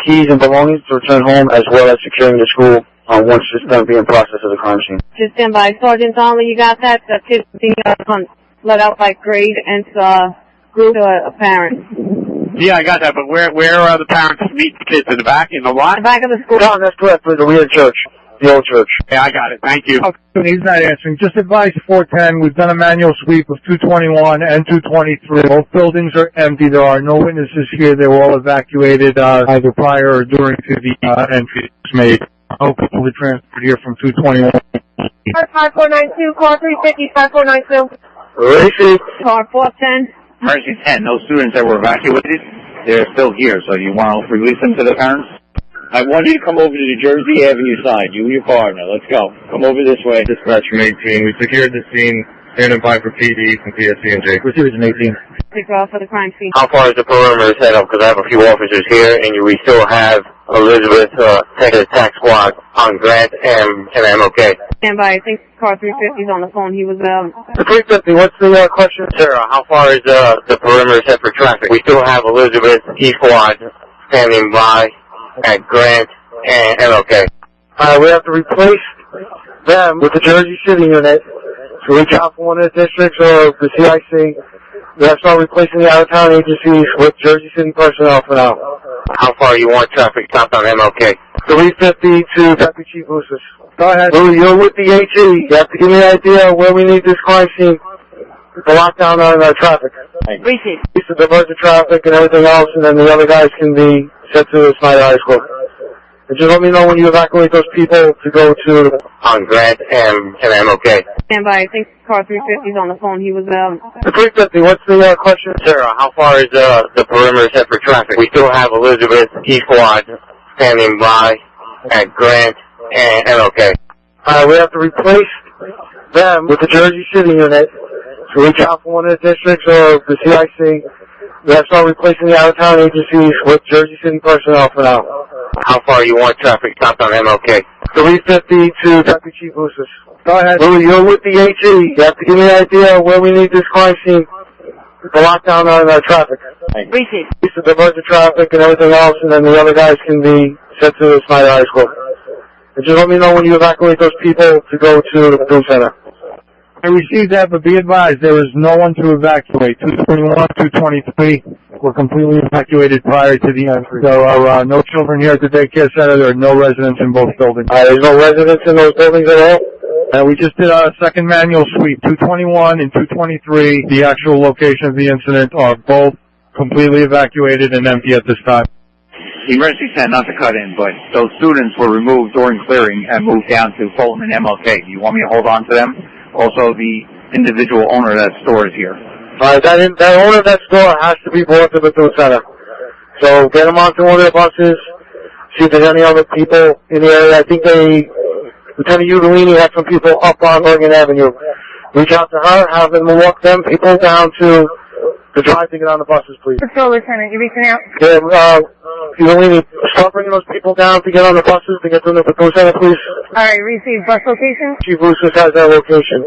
keys and belongings to return home, as well as securing the school once it's going to be in process of the crime scene. Just stand by. Sergeant Donnelly, you got that? The kid's being let out by grade and group to a parent. Yeah, I got that, but where are the parents meet the kids? In the back? In the lot? The back of the school. No, that's correct, for the rear church. The old church. Yeah, I got it. Thank you. Okay, he's not answering. Just advise 410. We've done a manual sweep of 221 and 223. Both buildings are empty. There are no witnesses here. They were all evacuated either prior or during to the entry was made. No people were transferred here from 221. 5492, call 350, 5492. Racing. Car 410. Mercy 10, those students that were evacuated, they're still here, so you want to release them to their parents? I want you to come over to the Jersey Avenue side, you and your partner. Let's go. Come over this way. Dispatch from 18. We secured the scene. Standing by for PD from PSC&J. Receivers in 18. Take off for the crime scene. How far is the perimeter set up? Because I have a few officers here, and we still have Elizabeth, Texas Tax Squad on Grant and MLK. Stand by. I think car 350 is on the phone. He was, The 350, what's the question? Sir, how far is the perimeter set for traffic? We still have Elizabeth E Squad standing by at Grant and MLK. We have to replace them with the Jersey City unit to reach out for one of the districts or the CIC. We have to start replacing the out-of-town agencies with Jersey City personnel for now. How far you want traffic stopped on MLK? 350 to Deputy Chief Lucis. Go ahead. Louis, you're with the AG. You have to give me an idea of where we need this crime scene to lock down on our traffic. Receive. To divert the traffic and everything else, and then the other guys can be sent to the Snyder High School. And just let me know when you evacuate those people to go to on Grant and MLK. Stand by. I think car 350 is on the phone. He was, The 350, what's the question? Sir, how far is the perimeter set for traffic? We still have Elizabeth E Squad standing by at Grant and MLK. We have to replace them with the Jersey City unit to reach out for one of the districts or the CIC. We have to start replacing the out-of-town agencies with Jersey City personnel for now. How far you want traffic stopped on MLK? 350 to Deputy Chief Lucis. Go ahead. Louis, you're with the AG. You have to give me an idea of where we need this crime scene to lock down on our traffic. Receive. To divert the traffic and everything else, and then the other guys can be sent to the Snyder High School. And just let me know when you evacuate those people to go to the Boone Center. I received that, but be advised, there is no one to evacuate. 221, 223 were completely evacuated prior to the entry. There are no children here at the daycare center. There are no residents in both buildings. There's no residents in those buildings at all? We just did our second manual sweep. 221 and 223, the actual location of the incident, are both completely evacuated and empty at this time. Emergency 10, not to cut in, but those students were removed during clearing and moved down to Fulton and MLK. Do you want me to hold on to them? Also, the individual owner of that store is here. That owner of that store has to be brought to the Bethune Center. So get them onto one of the buses, see if there's any other people in the area. I think Lieutenant Udalini had some people up on Oregon Avenue. Reach out to her, have them walk them people down to the drive to get on the buses, please. Patrol Lieutenant, you reaching out? Yeah, Udalini, start bringing those people down to get on the buses to get to the Bethune Center, please. Alright, receive bus location? Chief Lucis has that location.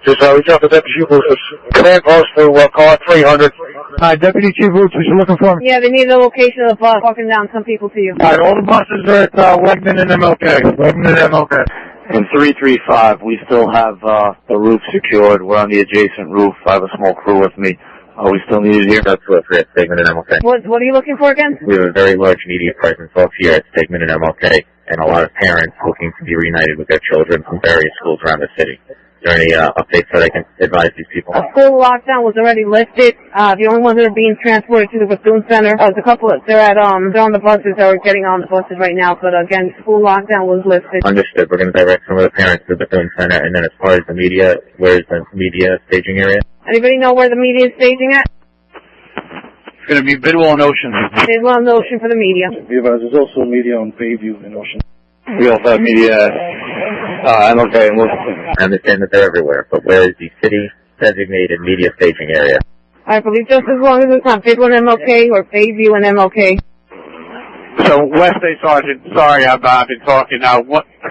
Just reach out to Deputy Chief Lucis. Command post to call 300. Hi, Deputy Chief Lucis, you're looking for me? Yeah, they need the location of walking down some people to you. Alright, all the buses are at Wegman and MLK. Wegman and MLK. In 335, we still have the roof secured. We're on the adjacent roof. I have a small crew with me. We still need it here. That's what we're at Stegman and MLK. What are you looking for again? We have a very large media presence off here at Stegman and MLK, and a lot of parents looking to be reunited with their children from various schools around the city. Is there any updates that I can advise these people? A school lockdown was already lifted. The only ones that are being transported to the Bethune Center, there's a couple they're on the buses, they're getting on the buses right now, but again, school lockdown was lifted. Understood. We're going to direct some of the parents to the Bethune Center, and then as far as the media, where's the media staging area? Anybody know where the media is staging at? It's going to be Bidwell and Ocean. Bidwell and Ocean for the media. There's also media on Bayview and Ocean. We also have media MLK and Wilson. I understand that they're everywhere, but where is the city-designated media staging area? I believe just as long as it's not Bidwell and MLK or Bayview and MLK. So, West Bay Sergeant, sorry I've been talking now.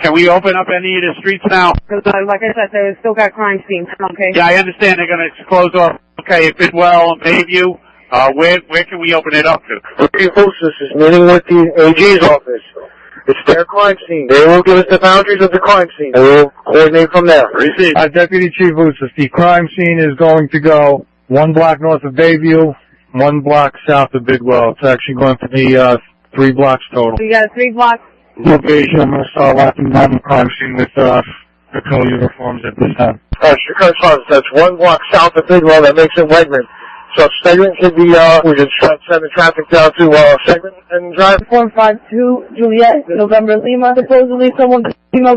Can we open up any of the streets now? Because, like I said, they've still got crime scenes, okay? Yeah, I understand they're going to close off, okay, Bidwell and Bayview. Where can we open it up to? Chief Lucis is meeting with the AG's office. It's their crime scene. They will give us the boundaries of the crime scene, and we'll coordinate from there. Deputy Chief Usis, the crime scene is going to go 1 block north of Bayview, 1 block south of Bidwell. It's actually going to be 3 blocks total. So you got 3 blocks. Location, I'm going to start watching down the crime scene with patrol uniforms at this time. Sure, correspondence. That's 1 block south of Bidwell. That makes it Wegman. So Segment could be, we just send the traffic down to Segment and drive. 452 Juliet, November Lima. Supposedly someone gave no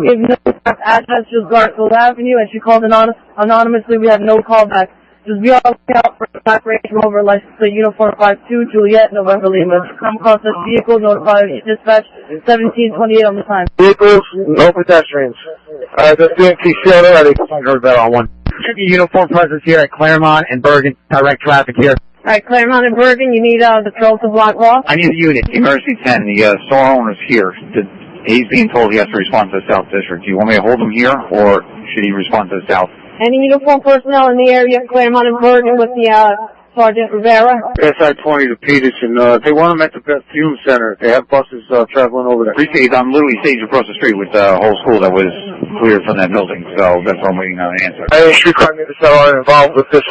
address to Garfield Avenue, and she called anonymously. We have no callback. Just be on the lookout for operation over license plate uniform 52 Juliet, November Lima. Come across this vehicle, notify dispatch 1728 on the time. Vehicles, no pedestrians. Alright, that's doing TCL already. I heard that on one. Uniform presence here at Claremont and Bergen. Direct traffic here. Alright, Claremont and Bergen, you need the patrol to block off? I need a unit. Emergency 10, the store owner's here. He's being told he has to respond to the South District. Do you want me to hold him here, or should he respond to the South? Any uniform personnel in the area, Claremont and Bergen, with the Sergeant Rivera? SI 20 to Peterson. They want them at the Fume Center. They have buses traveling over there. Appreciate. I'm literally staged across the street with the whole school that was cleared from that building, so that's why I'm waiting on an answer. Any street crime units that are involved with this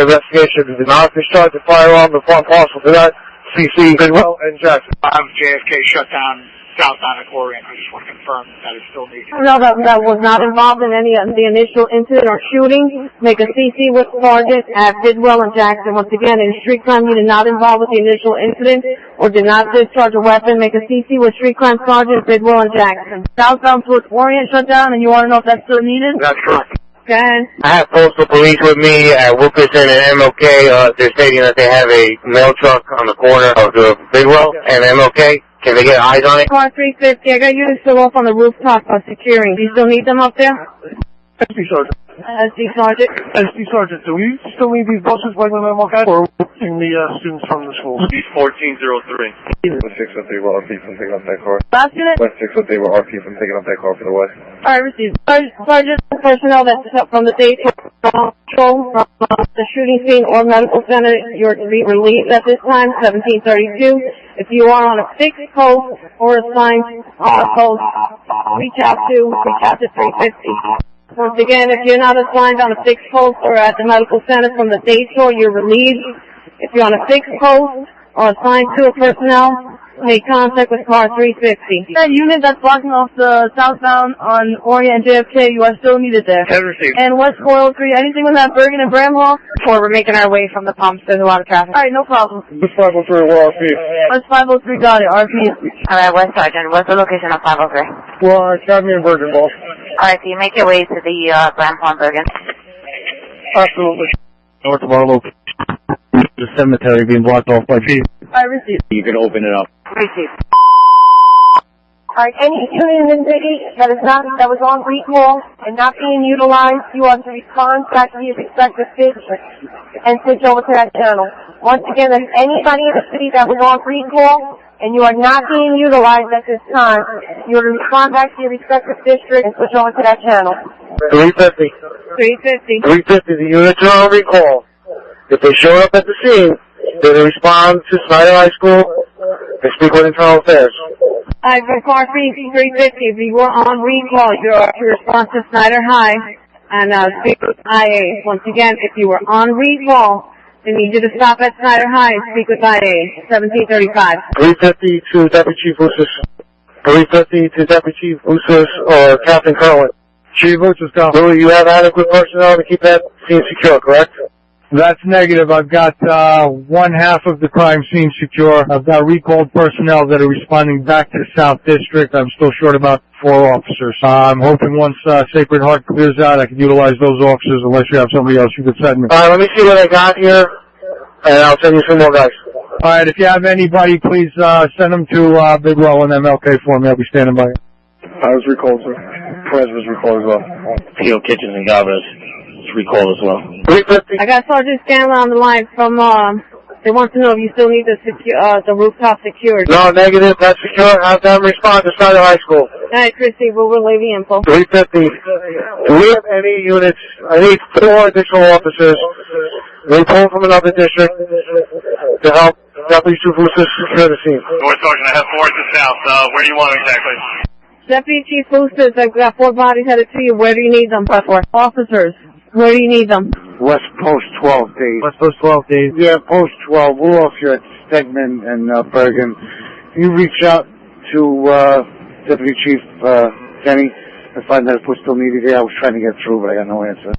investigation did not discharge the firearm before parcel to that. CC, Bidwell, and Jackson. I'm JFK shut down southbound at Orient. I just want to confirm that it's still needed. No, that was not involved in any of the initial incident or shooting. Make a CC with Sergeant at Bidwell and Jackson. Once again, in street crime unit not involved with the initial incident or did not discharge a weapon. Make a CC with street crime Sergeant Bidwell and Jackson. Southbound towards Orient shut down, and you want to know if that's still needed? That's correct. Okay. I have postal police with me at Wilkerson and MLK. They're stating that they have a mail truck on the corner of the Bidwell and MLK. Can they get eyes on it? Car 350, I got units still off on the rooftop securing. Do you still need them up there? SD Sergeant. SD Sergeant. SD Sergeant, do we still need these buses like when I'm okay? Or in the students from the school? 1403. West 603 will RP from picking up that car. Last unit? West 603 will RP from picking up that car for the west. Alright, received. Sergeant, personnel that's from the date control from the shooting scene or medical center, you're to be released at this time, 1732. If you are on a fixed post or assigned post, reach out to 350. Once again, if you're not assigned on a fixed post or at the medical center from the day store, you're relieved. If you're on a fixed post or assigned to a personnel, make contact with car 350. That unit that's blocking off the southbound on Orient and JFK, you are still needed there. And West 403, anything with that Bergen and Bramhall? Before we're making our way from the pumps, there's a lot of traffic. Alright, no problem. West 503 will RP. West 503, got it, RP. Alright, West Sergeant, what's the location of 503? Well, Academy and Bergen, boss. Alright, so you make your way to the Bramhall and Bergen? Absolutely. North of our location. The cemetery being blocked off by people. I received. You can open it up. Received. Alright, any unit in the city that was on recall and not being utilized, you are to respond back to your respective district and switch over to that channel. Once again, if anybody in the city that was on recall and you are not being utilized at this time, you are to respond back to your respective district and switch over to that channel. 350. 350. 350, the units are on recall. If they show up at the scene, they're to respond to Snyder High School and speak with Internal Affairs. Alright, for car 350, if you were on recall, you are to respond to Snyder High and speak with IA. Once again, if you were on recall, they need you to stop at Snyder High and speak with IA. 1735. 350 to Deputy Chief Usis. 350 to Deputy Chief Usis or Captain Kerwin. Chief Usis, go. Louis, you have adequate personnel to keep that scene secure, correct? That's negative. I've got one half of the crime scene secure. I've got recalled personnel that are responding back to the South District. I'm still short about 4 officers. I'm hoping once Sacred Heart clears out, I can utilize those officers unless you have somebody else you could send me. Let me see what I got here, and I'll send you some more guys. Alright, if you have anybody, please send them to Bidwell and MLK for me. I'll be standing by. I was recalled, sir. Perez was recalled as well. P.O. Kitchens and Galvez recall as well. 350. I got Sergeant Scanlon on the line from, they want to know if you still need the rooftop secured. No, negative. That's secure. Have them respond to Snyder High School. Alright, Christy, we'll relay the info. 350. Do we have any units? I need 4 additional officers. We pull from another district to help Deputy Chief Lucas, secure the scene. North Sergeant, I have 4 to south. Where do you want exactly? Deputy Chief Lucas, I've got 4 bodies headed to you. Where do you need them? Officers, where do you need them? West Post 12 days. West Post 12 days. Yeah, Post 12. We're off here at Stegman and Bergen. Can you reach out to Deputy Chief Kenny and find out if we're still needed here? I was trying to get through, but I got no answer.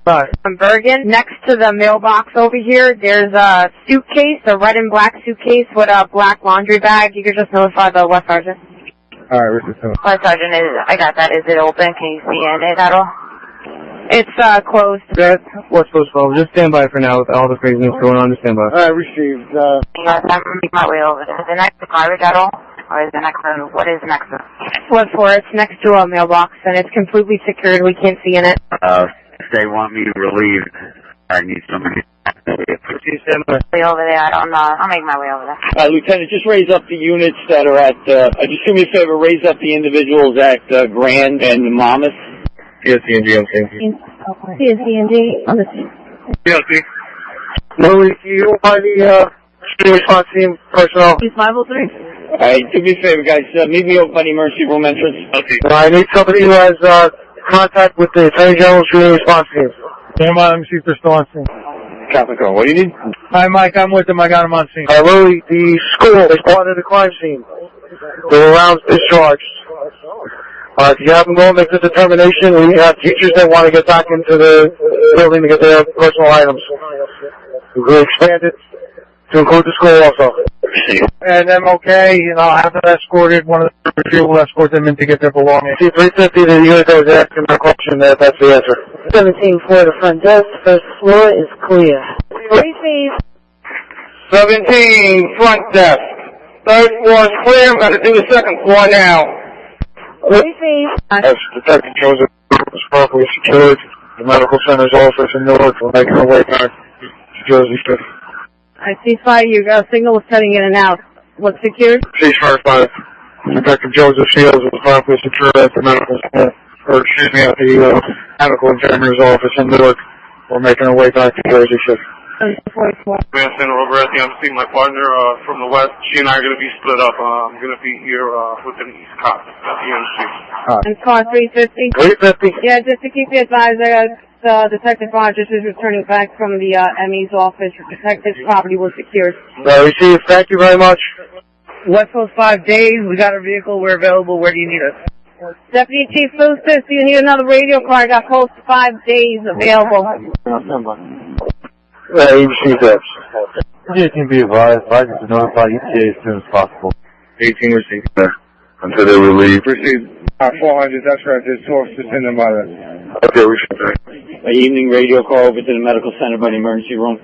On Bergen, next to the mailbox over here, there's a suitcase, a red and black suitcase with a black laundry bag. You could just notify the West Sergeant. All right, what's this? West Sergeant, I got that. Is it open? Can you see in it at all? It's closed. That's West Post 12. Just stand by for now with all the craziness going on. Just stand by. All right, received. Yes, I'm making my way over there. Is it next to garbage at all? Or is it next to, what is next to? What for? It's next to a mailbox, and it's completely secured. We can't see in it. If they want me relieved, I need somebody. Way over there. I don't know. I'll make my way over there. Lieutenant, just raise up the units that are at, just do me a favor, raise up the individuals at Grand and Monmouth. CSC&G on scene. CSC&G on the scene. CSC. Lily, can you by the response team personnel? He's 503. Alright, do me a favor, guys. Meet me over by the emergency room entrance. Okay. I need somebody who has contact with the Attorney General's response team. Stand by, let me see if they're still on scene. Captain Cole, what do you need? Hi, Mike, I'm with them. I got them on scene. Lily, the school is part of the crime scene. They were around discharged. If you have them go and make the determination, we have teachers that want to get back into the building to get their personal items. We expanded to include the school also. And MOK, I'll have them escorted. One of the people will escort them in to get their belongings. See, 350, the unit that was asking my question, that's the answer. 17 for the front desk. First floor is clear. Receive. 17, front desk. Third floor is clear. I'm going to do the second floor now. Receive. As Detective Joseph was properly secured, the medical center's office in Newark will make our way back to Jersey City. I see fire. Your signal is cutting in and out. What's secured? Ceasefire 5. Detective Joseph Shields was properly secured at the medical center, at the medical examiner's office in Newark. We're making our way back to Jersey City. Vincent Roberti, I'm seeing my partner from the west. She and I are going to be split up. I'm going to be here with an East Cop at the MC. And car 350? 350? Yeah, just to keep you advised, Detective Rogers is returning back from the ME's office. Detective's property was secured. Received. Thank you very much. West Coast 5 days. We got a vehicle. We're available. Where do you need us? Deputy Chief Lucas, do you need another radio car? I got close to 5 days available. You received that. You can be advised to notify ETA as soon as possible. 18 received there. Until they relieve. Received. 400, that's right. There's 2 officers in them by that. Okay, we should be. Evening radio call over to the medical center by the emergency room.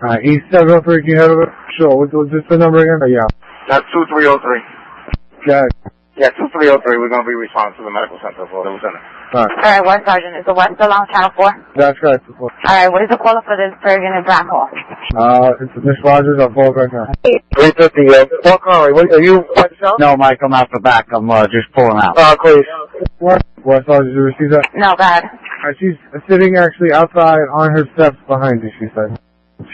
Alright, East 703, can you head over? Sure, what's this the number again? Yeah. That's 2303. Yeah. Yeah, 2303. We're going to be responsive to the medical center for the lieutenant. Alright, West Sergeant. Is the West still on Channel 4? That's correct. Alright, what is the caller for this Bergen and Black Hall? It's Miss Rogers. I'll call right now. 350, Paul Connery, are you by yourself? No, Mike, I'm out the back. I'm just pulling out. Please. What Rogers, you receive that? No, bad. She's sitting actually outside on her steps behind you, she said.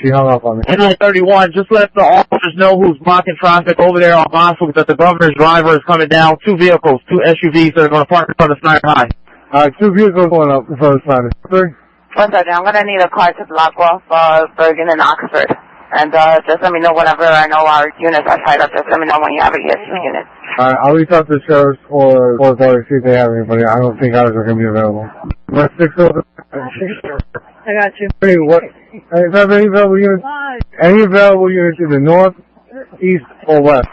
She hung up on me. 31, just let the officers know who's blocking traffic over there on Boston that the governor's driver is coming down. 2 vehicles, 2 SUVs that are going to park in front of Snyder High. 2 vehicles going up in front of Snyder. West Sergeant, I'm going to need a car to block off Bergen and Oxford. And just let me know whenever I know our units are tied up. Just let me know when you have a ESU unit. I'll reach out to the sheriff's or see if they have anybody. I don't think ours are going to be available. I got you. Hey, what? If I have any available units in the north, east, or west?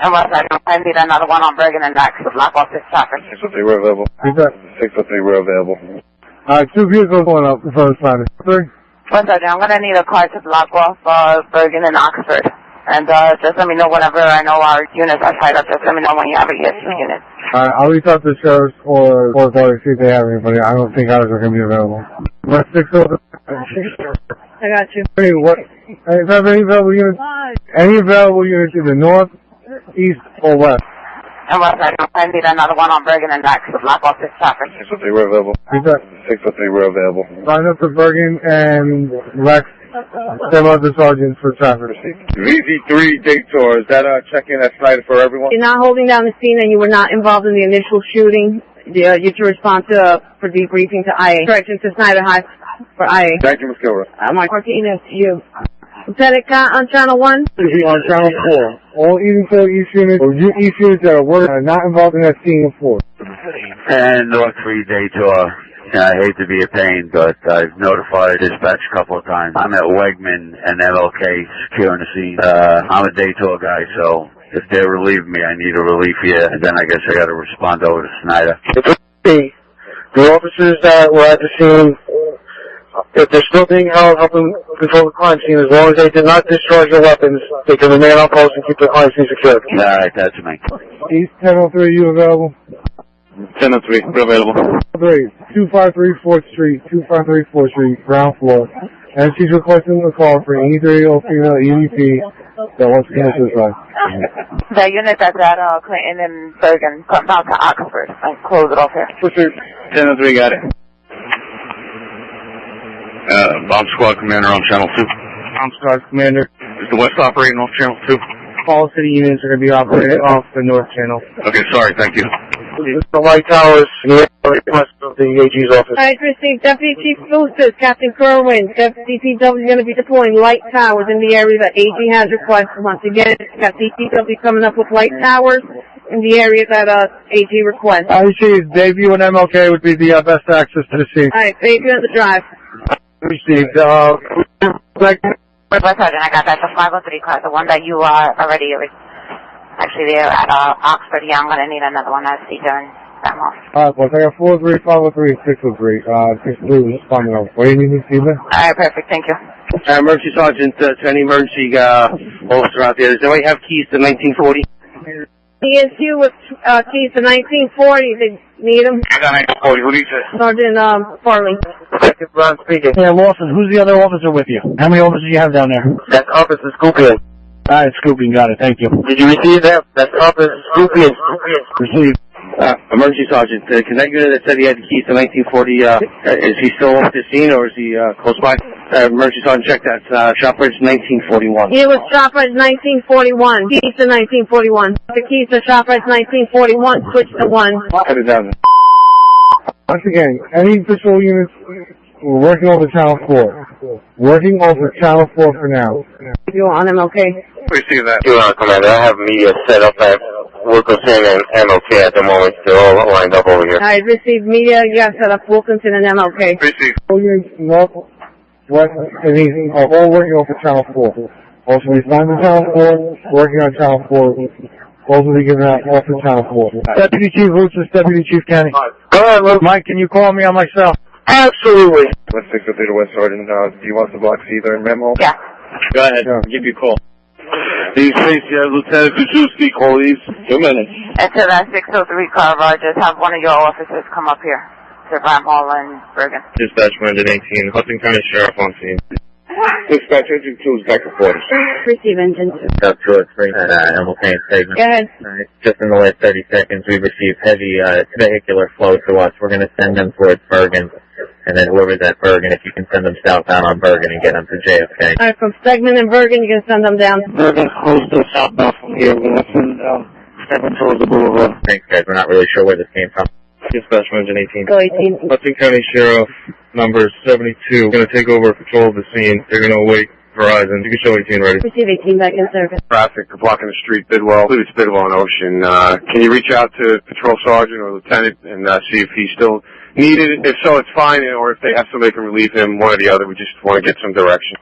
And West Sergeant, I need another one on Bergen and Max to block off this traffic. 603 were available. 603 were available. 2 vehicles going up in front of Snyder. West Sergeant, I'm going to need a car to block off Bergen and Oxford. And just let me know whenever I know our units are tied up. Just let me know when you have a ESU unit. I'll reach out to the sheriff's or see if they have anybody. I don't think ours are going to be available. I got you. Hey, what? If I have any available units in the north, east, or west? And West Sergeant, I need another one on Bergen and Max to block off this traffic. 603 were available. 603 were available. Line up to Bergen and Rex Same other sergeant for traffic. VZ3 Daytor, is that check-in at Snyder for everyone? You're not holding down the scene and you were not involved in the initial shooting. You're to respond for debriefing to IA. Correction to Snyder High for IA. Thank you, Ms. Kilroy. Mike Martinez, to you. Lieutenant Cott on Channel 1. On Channel 4. All Edenfield East units or East units that are not involved in that scene of 4. And North 3 Daytor. I hate to be a pain, but I've notified dispatch a couple of times. I'm at Wegman and MLK securing the scene. I'm a Daytor guy, so if they relieve me, I need a relief here, and then I guess I got to respond over to Snyder. The officers that were at the scene, if they're still being held, helping control the crime scene, as long as they did not discharge their weapons, they can remain on post and keep the crime scene secured. All right, that's me. East 1003, you available? 1003, we're available. 253 4th Street, 253 4th Street, ground floor. And she's requesting a call for any 30-year-old female EDP that wants to commit suicide. The unit that's at Clinton and Bergen, about to Oxford. I close it off here. 1003, got it. Bomb Squad Commander on Channel 2. Bomb Squad Commander. Is the West operating off Channel 2? All city units are going to be operated off the North Channel. Okay, sorry, thank you. The Light Towers, the request of the AG's office. Alright, received Deputy Chief Boosters, Captain Kerwin. DPW is going to be deploying light towers in the area that AG has requested. Once again, got DPW coming up with light towers in the area that AG requests. I see Bayview and MLK would be the best access to the scene. Alright, Bayview at the drive. Received. West Sergeant, I got that. The 503 car, the one that you are already actually there at Oxford. Yeah, I'm going to need another one. I'll see during that off. Alright, well, I got 403, 503, 603. 603 was responding over. What do you need me to see there? Alright, perfect. Thank you. Emergency Sergeant, to any emergency officer out there, does anybody have keys to 1940? ESU with keys to 1940. They need them. I got 1940. Who needs it? Sergeant Farley. Detective Brown speaking. Yeah, Lawson, who's the other officer with you? How many officers do you have down there? That's Officer Scooping. Alright, Scooping, got it, thank you. Did you receive that? That's Officer Scooping. Received. Emergency Sergeant, can that unit that said he had the keys to 1940, is he still off the scene or is he close by? Emergency Sergeant, check that. Shopbridge 1941. It was Shopbridge 1941. Keys to 1941. The keys to Shopbridge 1941 switched to 1. Cut it down. Once again, any patrol units, we're working over Channel 4. Working over Channel 4 for now. You on MLK? We see that. Commander, I have media set up at Wilkinson and MLK at the moment. They're all lined up over here. I received media. You have set up Wilkinson and MLK. Receive. Patrol units, north, west, and east are all working over Channel 4. Also, we signed the Channel 4, working on Channel 4. Also, we given out off the Channel 4. Deputy Chief Roots is Deputy Chief Kenny. Go ahead, Luke. Mike, can you call me on my cell? Absolutely. West 603 to West Sergeant, do you want the blocks either in memo? Yeah. Go ahead. Yeah. Give you a call. These police, Lieutenant Kuczewski, call these. 2 minutes. And to that 603 car, just have one of your officers come up here to Ram Hall and Bergen. Dispatch Brendan 18, Hudson County Sheriff on scene. Dispatch Engine 2 is back and forth. Receive engine 2. That's 203 at MLK statement. Go ahead. Alright, just in the last 30 seconds, we've received heavy vehicular flow to us. We're going to send them towards Bergen, and then whoever's at Bergen, if you can send them southbound on Bergen and get them to JFK. Alright, from Stegman and Bergen, you can send them down. Bergen's close to southbound from here. We're going to send Stephen towards the boulevard. Thanks, guys. We're not really sure where this came from. Dispatch Engine 18. Go 18. Hudson County Sheriff number 72 going to take over control of the scene. They're going to await Verizon. You can show 18 ready. Receive 18 back in service. Traffic blocking the street, Bidwell. I believe it's Bidwell and Ocean. Can you reach out to Patrol Sergeant or Lieutenant and see if he's still needed? If so, it's fine. Or if they have somebody who can relieve him, one or the other. We just want to get some direction.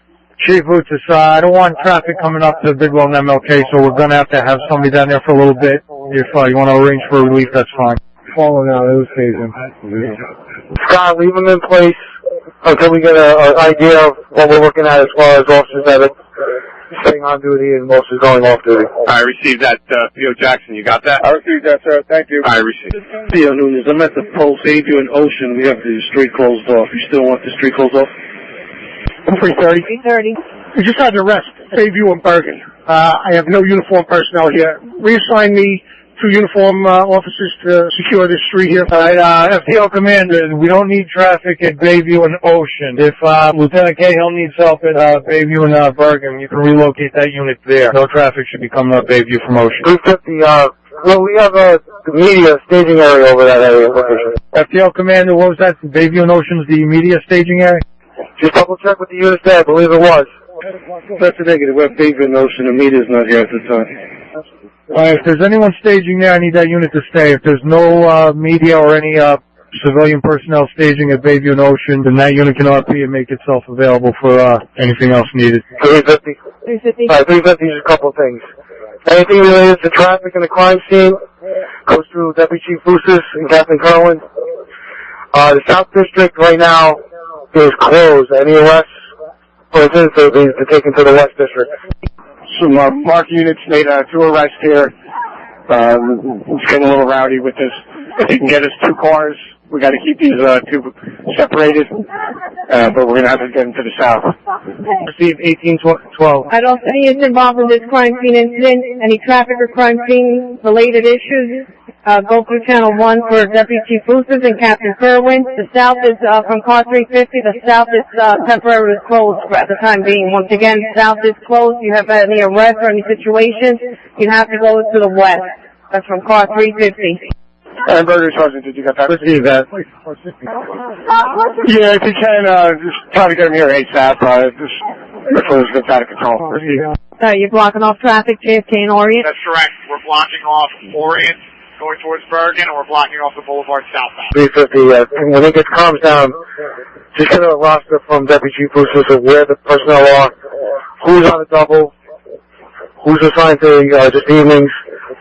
Chief Roots, I don't want traffic coming up to Bidwell and MLK, so we're going to have somebody down there for a little bit. If you want to arrange for relief, that's fine. Falling out, it was phasing. Scott, leave them in place until we get an idea of what we're looking at as far as officers that are staying on duty and officers going off duty. I received that, Theo Jackson. You got that? I received that, sir. Thank you. I received it. Theo Nunez, I'm at the post, Bayview and Ocean. We have the street closed off. You still want the street closed off? 330. 330. We just had an arrest, Bayview and Bergen. I have no uniformed personnel here. Reassign me 2 uniform officers to secure this street here. All right, FTO Commander, we don't need traffic at Bayview and Ocean. If Lieutenant Cahill needs help at Bayview and Bergen, you can relocate that unit there. No traffic should be coming up Bayview from Ocean. 350, well, we have a media staging area over that area. FTO Commander, what was that? Bayview and Ocean's the media staging area? Just double check with the units there. I believe it was. That's a negative. We have Bayview and Ocean. The media's not here at the time. Alright, if there's anyone staging there, I need that unit to stay. If there's no media or any civilian personnel staging at Bayview and Ocean, then that unit can RP and make itself available for anything else needed. 350. 350. Alright, 350 is a couple of things. Anything related to traffic in the crime scene goes through Deputy Chief Boussis and Captain Kerwin. The South District right now is closed. Any arrests, for instance, they're taken to the West District. Some marked units made 2 arrests here. It's getting a little rowdy with this. If you can get us 2 cars, we got to keep these 2 separated. But we're going to have to get them to the south. Receive 1812. I don't see any involved in this crime scene incident. Any traffic or crime scene related issues, go through channel 1 for Deputy Chief Boussis and Captain Kerwin. The south is from car 350. The south is temporarily closed at the time being. Once again, south is closed. You have any arrest or any situation, you have to go to the west. That's from car 350. And Burger Sergeant, did you get that? Receive that. Yeah, if you can, just try to get him here ASAP. This one's gets out of control. You're blocking off traffic, JFK and Orient? That's correct. We're blocking off Orient going towards Bergen, and we're blocking off the boulevard southbound. 350, when it gets calms down, just get a roster from Deputy Chief Boussis of where the personnel are, who's on the double, who's assigned to just evenings,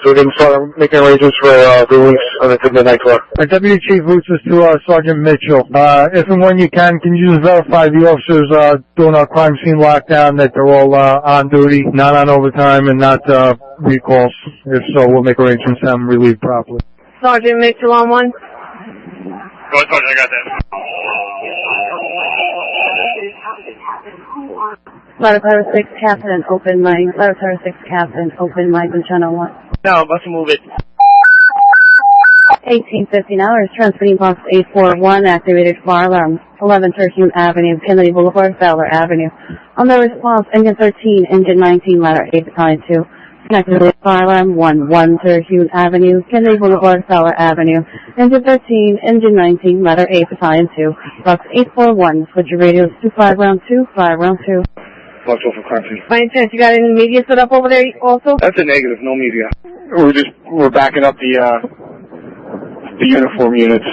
so we can start making arrangements for release on the midnight clock. Deputy Chief Boussis to Sergeant Mitchell. If and when you can you just verify the officers doing our crime scene lockdown that they're all on duty, not on overtime, and not recalls? If so, we'll make arrangements to have them relieved properly. Sergeant Mitchell on 1. Go ahead, Sergeant, I got that. Ladder Tower 6, Captain, open mic. Ladder Tower 6, Captain, open mic on channel 1. No, let's move it. 1859 hours, transmitting box 841, activated fire alarm, 11 Terhune Avenue, Kennedy Boulevard, Fowler Avenue. On the response, engine 13, engine 19, ladder 8, battalion 2. Connected fire alarm 11 Terhune Avenue, Kennedy Boulevard, Fowler Avenue. Engine 13, engine 19, ladder 8, battalion 2. Box 841, switch your radios to 5 round 2, 5 round 2. Watch off for crime scene. By any chance, you got any media set up over there also? That's a negative, no media. We're backing up the uniform units.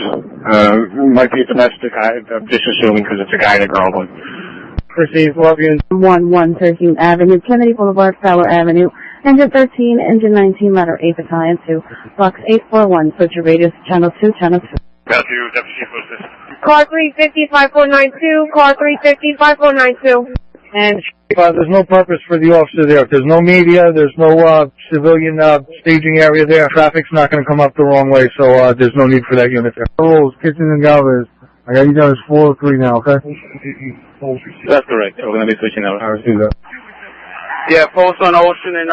Might be a domestic, I'm just assuming because it's a guy and a girl, but. Receive, love you. 11 13th Avenue, Kennedy Boulevard, Fowler Avenue. Engine 13, engine 19, ladder 8, battalion 2. Box 841, switch your radius, channel 2, channel 2. Got you, Deputy Chief Boussis. Car 350, 5492, car 350, 5492. And there's no purpose for the officer there. If there's no media, there's no civilian staging area there, traffic's not going to come up the wrong way, so there's no need for that unit there. Rules, kitchen and galvers. I got you down as 403 now, okay? That's correct. We're going to be switching out. I see that. Yeah, post on Ocean and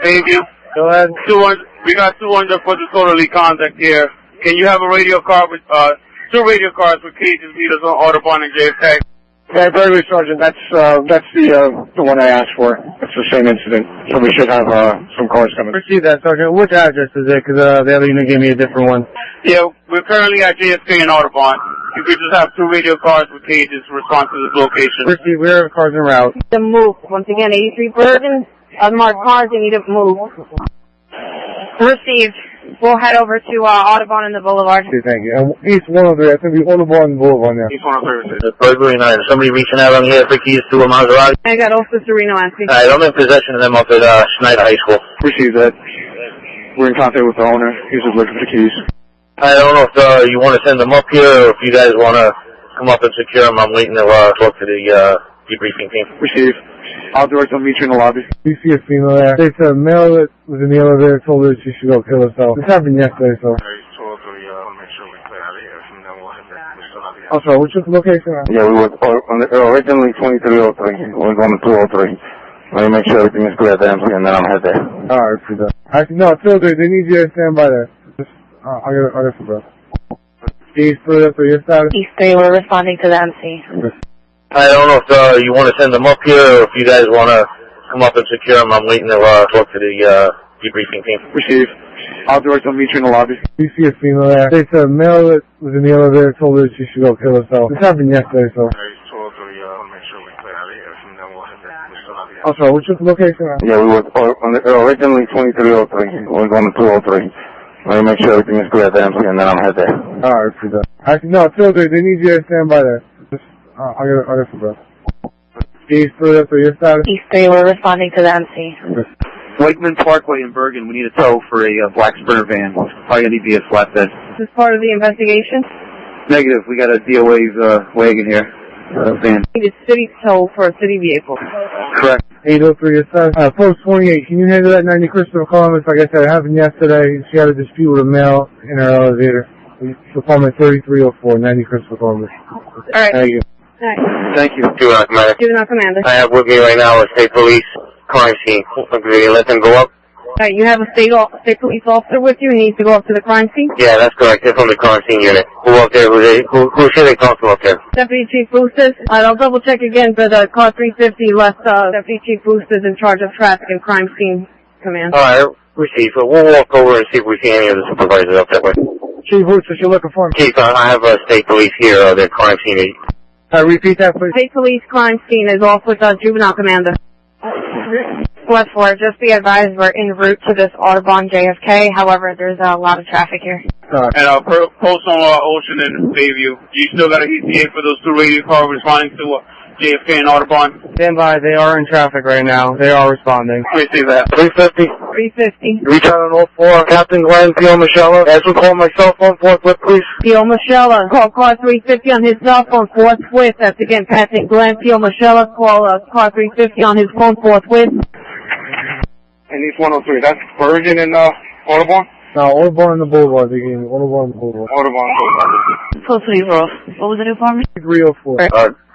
Bayview. Go ahead. We got 200 for disorderly conduct here. Can you have a radio car with 2 radio cars with cages, meters on Audubon and JFK? Yeah, very good, Sergeant. That's the one I asked for. It's the same incident, so we should have some cars coming. Receive that, Sergeant. Which address is it? Because the other unit gave me a different one. Yeah, we're currently at JFK and Audubon. You could just have 2 radio cars with cages to respond to this location. Receive. We have cars en route. The move. Once again, 83 Bergen. Unmarked cars, they need to move. Received. We'll head over to Audubon and the Boulevard. Okay, thank you. And East 103, I think we Audubon and Boulevard now. East 103. Burglary 9. Somebody reaching out on here for keys to a Maserati? I got Officer Sereno asking. Alright, I'm in possession of them up at Schneider High School. Received that. We're in contact with the owner. He's just looking for the keys. I don't know if you want to send them up here or if you guys want to come up and secure them. I'm waiting to talk to the debriefing team. Received. I'll do it. I'll meet you in the lobby. We see a female there. They said male that was in the elevator told her she should go kill herself. This happened yesterday, so. Oh, sorry, what's your location? Yeah, we were originally 2303. We're going to 203. Let me make sure everything is clear then, and then I'll head there. Alright, for that. Actually, no, it's still good. They need you to stand by there. Just, I got some breath. East 3, that's what your status? East 3, we're responding to the MC. I don't know if you want to send them up here or if you guys want to come up and secure them. I'm waiting to talk to the debriefing team. Receive. I'll direct them, meet you in the lobby. You see a female there. They said a male that was in the elevator told her she should go kill herself. This happened yesterday, so. I'm sorry, what's your location? Yeah, we were originally 2303. We're going to 203. Let me make sure everything is clear at the MC and then I'm head there. Alright, see that. Actually, no, it's still good. They need you to stand by there. Just, I got some breath. East 3, that's what your status? East 3, we're responding to the MC. Wakeman Parkway in Bergen, we need a tow for a black Sprinter van. Probably going to be a flatbed. Is this part of the investigation? Negative, we got a DOA's wagon here. Van. Need a city tow for a city vehicle. Correct. 803 is post 28. Can you handle that 90 Christopher Columbus? Like I said, it happened yesterday. She had a dispute with a male in her elevator. Department 3304, 90 Christopher Columbus. Alright. Thank you. Alright. Thank you. Juvenile Commander. Juvenile Commander. I have with me right now a state police crime scene. Okay, let them go up. Alright, you have a state police officer with you who needs to go up to the crime scene? Yeah, that's correct. They're from the crime scene unit. Who up there? Who should they talk to up there? Deputy Chief Boosters. I'll double check again, but car 350 left Deputy Chief Boosters in charge of traffic and crime scene command. Alright, receive. We'll walk over and see if we see any of the supervisors up that way. Chief Boosters, you're looking for me? Chief, I have state police here, their crime scene. Repeat that, please. State police crime scene is off with Juvenile Commander. West 4, just be advised we're en route to this Audubon JFK. However, there's a lot of traffic here. And post on Ocean and Bayview. You still got a ETA for those 2 radio cars responding to JFK and Audubon? Stand by. They are in traffic right now. They are responding. Let me see that. 350. 350. Reach out on 04. Captain Glenn Pio Michelle. As we call my cell phone forthwith, please. Pio Michelle. Call car 350 on his cell phone forthwith. That's again Captain Glenn Pio Michelle. Call car 350 on his phone forthwith. And East 103, that's Bergen and Audubon? No, Audubon and the Boulevard. They gave me Audubon and the Boulevard. Audubon and Boulevard. Close to you, Ross. What was the new form? 304.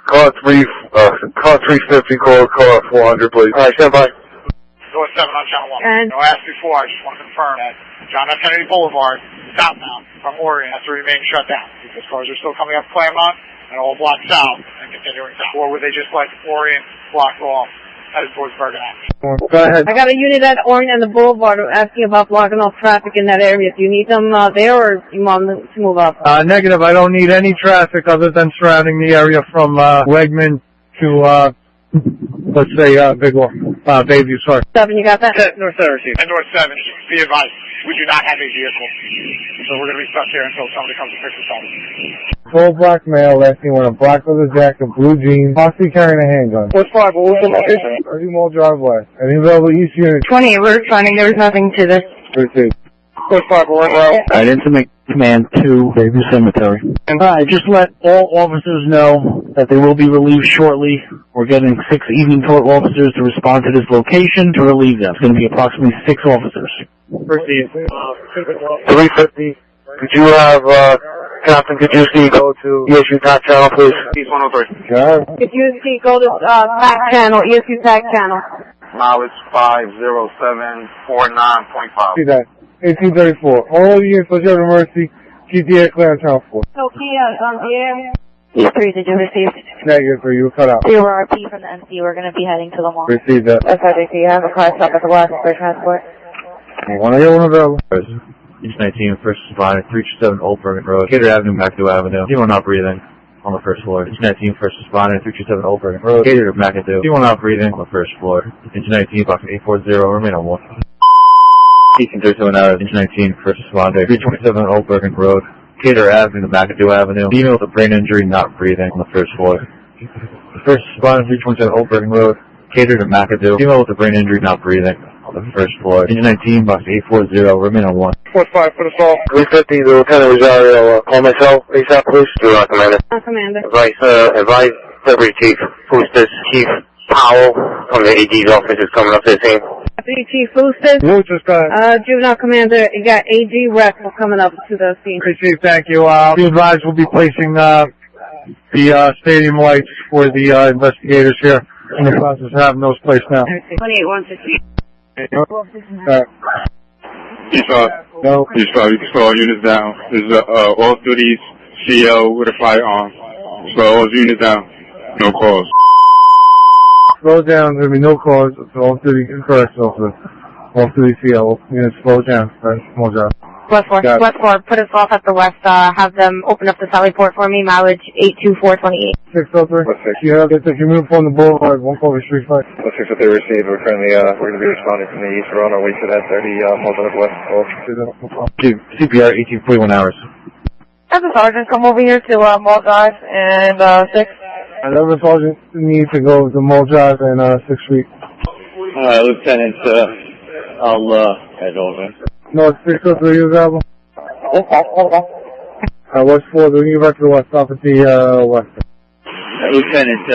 Car 350, call car 400, please. Alright, stand by. Door 7 on channel 1. And I asked before, I just want to confirm that John F. Kennedy Boulevard, southbound, from Orient, has to remain shut down because cars are still coming up Claremont and all blocked south and continuing south. Or would they just let Orient block off headed towards Bergen Avenue? Go ahead. I got a unit at Orient and the Boulevard asking about blocking off traffic in that area. Do you need them there or do you want them to move up? Negative. I don't need any traffic other than surrounding the area from Wegman to let's say Bayview. Sorry. 7, you got that? North 7, and North 7, be advised, we do not have a vehicle, so we're going to be stuck here until somebody comes to fix us up. Full black male, last thing wearing a black leather jacket, blue jeans, possibly carrying a handgun. What's 5? What was the location? 30 Mall driveway. Any available East unit? 20, we're responding. There was nothing to this. Proceed. What's 5? We're in route. Intimate Command 2, Bayview Cemetery. Just let all officers know that they will be relieved shortly. We're getting 6 evening tour officers to respond to this location to relieve them. It's going to be approximately 6 officers. Proceed. 350. Could you have, Captain Kajewski go to ESU TAC channel, please? East 103. Sure. If you see, go to TAC channel, ESU TAC channel. Mileage 50749.5. See that. 1834. All units, let's go to Mercy. GTA clear on channel 4. Sophia, on the air. East 3, did you receive? Negative for you. Cut out. 0RP from the MC. We're going to be heading to the mall. Receive that. SRJC, you have a car stop at the West for transport. Want to get one available? East 19, first responder, 327 Old Bergen Road, Gator Avenue, McAdoo Avenue. Anyone not breathing on the first floor. East 19, first responder, 327 Old Bergen Road, Gator McAdoo. Anyone not breathing on the first floor. East 19, box 840, remain on 1. Eastern 37 hours, East 19, first responder, 327 Old Bergen Road, Gator Avenue, McAdoo Avenue. Female with a brain injury, not breathing on the first floor. The first responder, 327 Old Bergen Road, Gator to McAdoo. Female with a brain injury, not breathing on the first floor. Engine 19, box 840, remain on 1. What's 5 for the assault? 350, the Lieutenant Rosario, call myself, ASAP, please. Do not, Commander. Commander. Advise Deputy Chief Boosters, Chief Powell from the AG's office is coming up to the scene. Deputy Chief Boosters. Just go ahead. Juvenile Commander, you got AG Rexel coming up to the scene. Appreciate it, thank you. Be advised we'll be placing the stadium lights for the investigators here in the process of having those placed now. 28-160. East 5. No. East 5, you can slow all units down. There's a off-duty CO with a firearm. Slow all units down. No calls. Slow down. There'll be no calls. Off-duty, correct, officer. Off-duty CO. Units slow down. Right, small job. West 4, put us off at the west, have them open up the Sally Port for me, mileage 82428. 603. You have to move from the boulevard, 1 call street 5. 603 received. We're currently, we're going to be responding from the east. We're on our way to that 30 miles northwest. CPR 1841 hours. Have the sergeant come over here to Mall Drive and 6. Another sergeant needs to go to Mall Drive and 6th Street. Lieutenant, I'll head over. No, 603 is available. West 4, we can get back to the west, stop at the west. Lieutenant,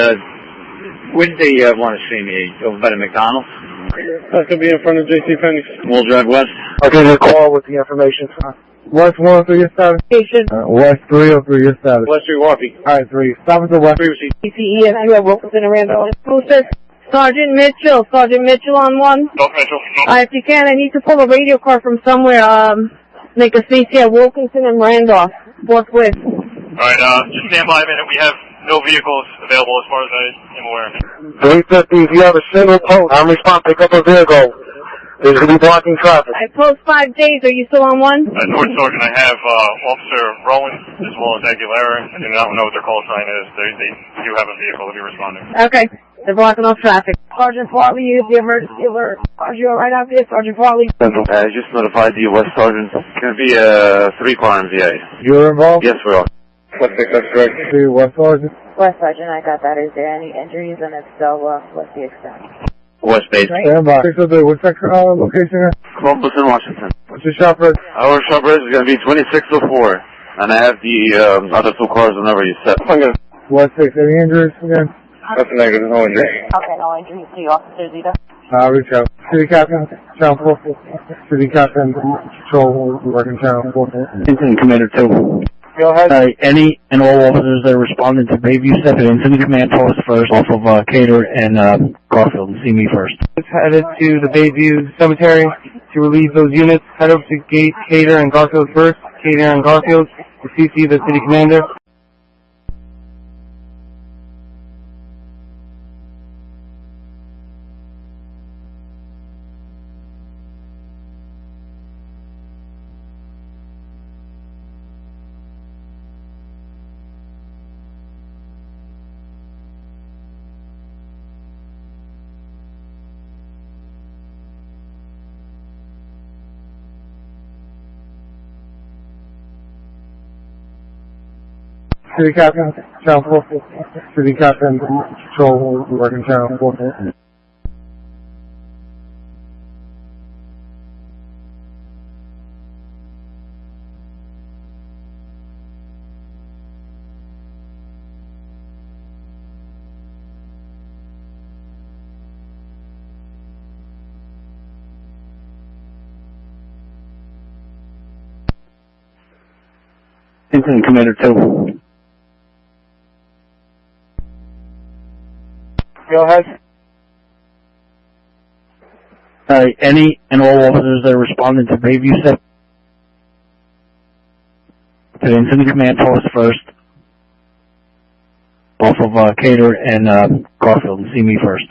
where did they want to see me? Over by the McDonald's? That could be in front of J.C. Penney's. We'll drive west. I'll give you a call with the information. West 103, your status. West 303, your status. West 3 Warpy. Alright, 3. Stop at the west. PCE and you have Wilkinson and Randall. Sergeant Mitchell on 1. Mitchell. If you can, I need to pull a radio car from somewhere, make a CC at Wilkinson and Randolph, forthwith. Alright, just stand by a minute. We have no vehicles available as far as I am aware. 350, if you have a single post, I'm respond, pick up a vehicle. There's going to be blocking traffic. I post 5 days. Are you still on 1? North Sergeant, I have Officer Rowan as well as Aguilera. I do not know what their call sign is. They do have a vehicle to be responding. Okay. They're blocking off traffic. Sergeant Farley, use the emergency alert. Are you alright out there, Sergeant Farley? I just notified the West Sergeant. It's going to be a 3-car MVA. You're involved? Yes, we are. West 6, that's correct. West Sergeant. West Sergeant, I got that. Is there any injuries? And if so, what's the extent? West Base. Stand by. 603, what's that location here? Columbus in Washington. What's your shop rate? Our shop rate is going to be 2604. And I have the other 2 cars whenever you set. West 6, any injuries again? That's a negative, no injury. Okay, no injuries to the officers either. I'll reach out. City Captain, Channel 4. City Captain, Patrol, working Channel 4. Incident Commander 2. Go ahead. Any and all officers that are responding to Bayview step into the command post first off of Cater and Garfield and see me first. Headed to the Bayview Cemetery to relieve those units. Head over to Gate, Cater, and Garfield first. Cater and Garfield to CC the City Commander. City Captain, Channel 4. City Captain, Patrol, working Channel 4. Incident Commander 2. Go ahead. Any and all officers that are responding to Bayview step into the command post first off of Cater and Garfield and see me first.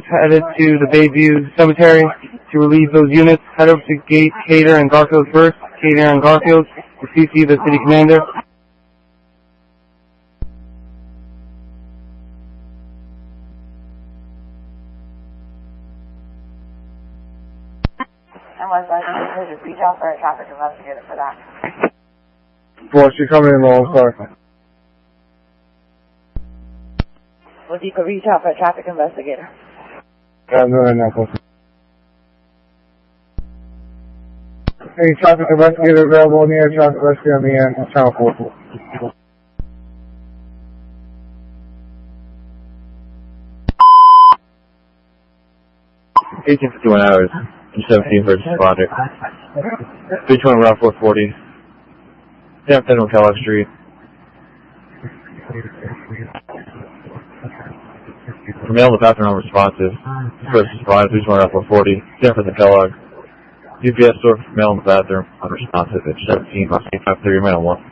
Headed to the Bayview Cemetery to relieve those units. Head over to Gate, Cater, and Garfield first. Cater and Garfield to CC the City Commander. And West Sergeant, just reach out for a traffic investigator for that. Boss, you're coming in low, sorry. Well, if you could reach out for a traffic investigator. Yeah, I'm doing that, boss. Any traffic investigator available in the air, traffic rescue on the air, Channel 4. 1851 hours, 17 versus Project. 320 Route 440. Down 10 on Kellogg Street. for male in the bathroom unresponsive. First responder 320-440. Jennifer the Kellogg. UPS store for male in the bathroom unresponsive at 17-853 minute 1.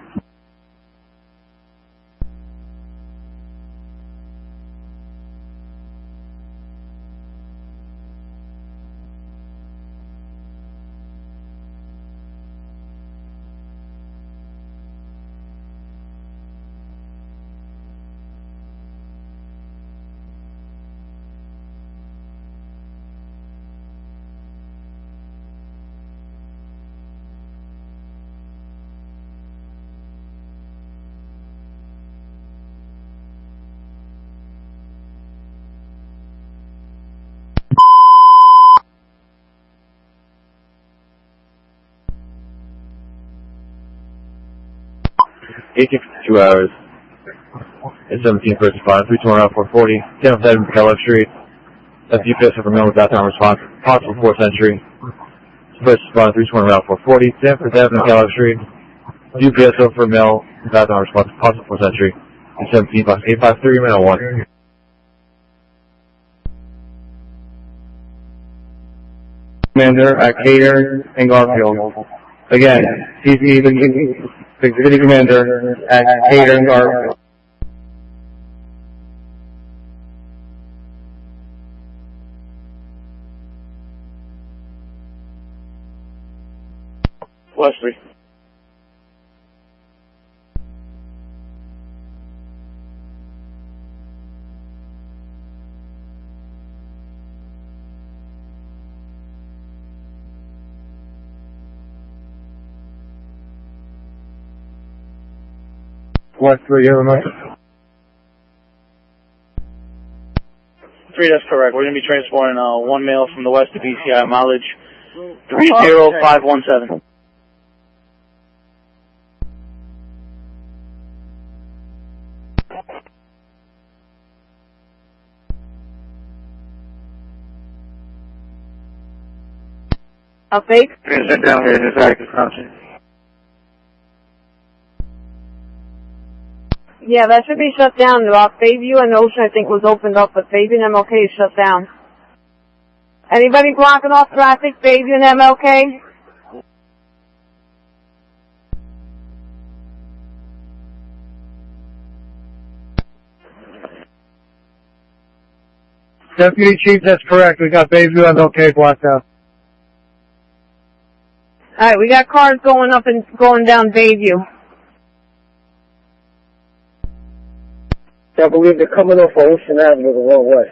For 2 hours. It's 17 first responder, 320-440. Jennifer the Kellogg Street. That's UPS for male in the bathroom unresponsive. Possible 4th entry. First responder 320-440. Jennifer the Kellogg Street. UPS for male in the bathroom unresponsive. Possible 4th entry. It's 17-853 minute 1. Commander at Cater and Garfield. Again, Executive Commander at Cater and Garfield. Wesley. Wesley, you have a message? 3, that's correct. We're going to be transporting one male from the west to BCI, mileage 30517. A fake? Sit down here, just active contact. Yeah, that should be shut down. Bayview and Ocean, I think, was opened up, but Bayview and MLK is shut down. Anybody blocking off traffic, Bayview and MLK? Deputy Chief, that's correct. We got Bayview and MLK blocked out. Alright, we got cars going up and going down Bayview. I believe they're coming off Ocean Avenue the wrong way.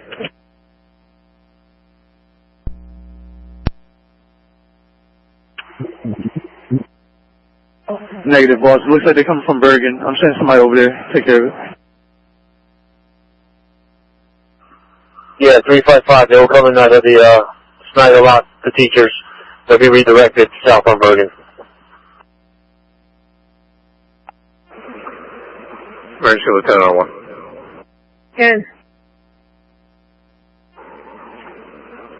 Negative, boss. It looks like they're coming from Bergen. I'm sending somebody over there. Take care of it. Yeah, 355. They will come in out of the Snyder lot, the teachers. They'll be redirected south on Bergen. Emergency Lieutenant 1. Ken.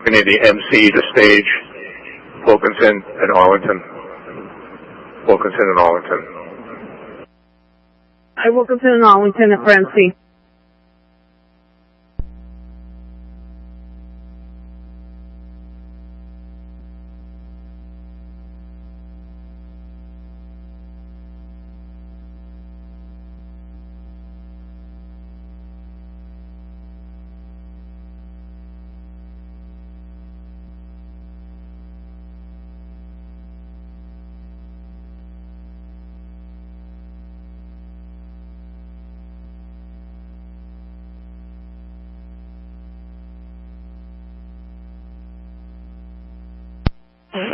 We need the MC to stage Wilkinson and Arlington. Wilkinson and Arlington. I Wilkinson and Arlington for MC.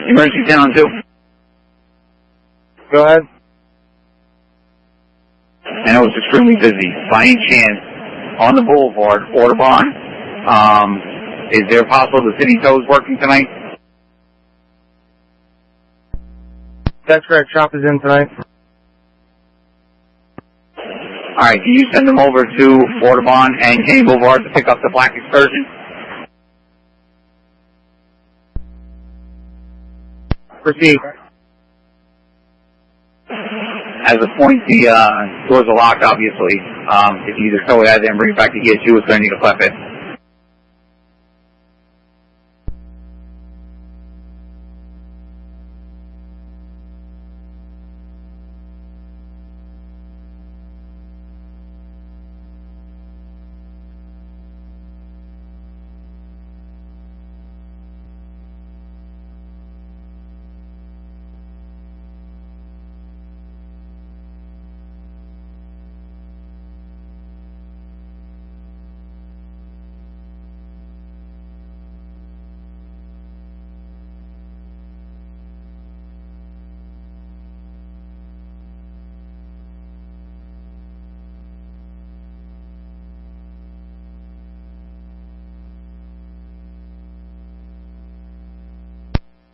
Emergency 10 on 2. Go ahead. I know it's extremely busy. By any chance, on the boulevard, Audubon, is there possible the city tow is working tonight? That's correct. Shop is in tonight. Alright, can you send them over to Audubon and Kennedy Boulevard to pick up the black excursion? Proceed. As a point, the doors are locked, obviously. If you either tow it out there and bring it back to ESU, it's going to need a flap it.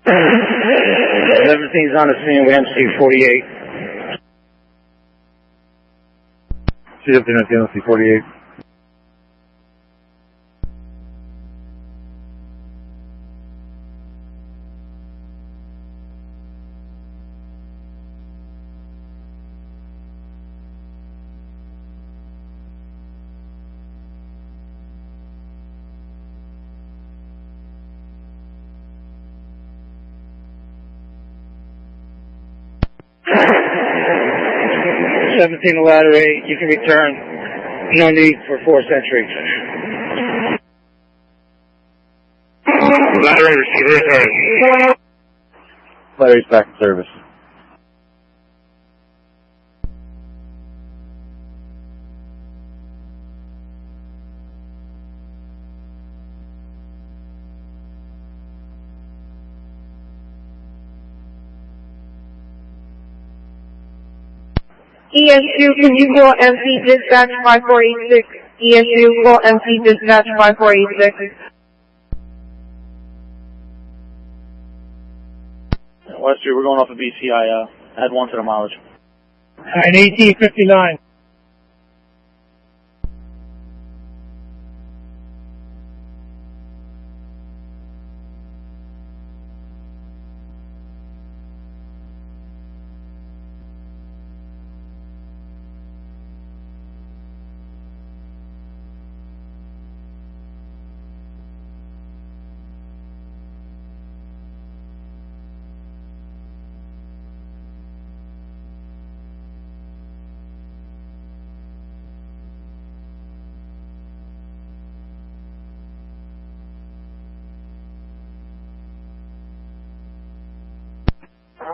17's on the scene with MC48. C-17 on MC48. To ladder 8, you can return. No need for force entry. Ladder 8, receive return. Ladder 8's back in service. ESU, can you call MC Dispatch 5486? ESU, call MC Dispatch 5486. West Street, we're going off of BCI, add 1 to the mileage. And 1859.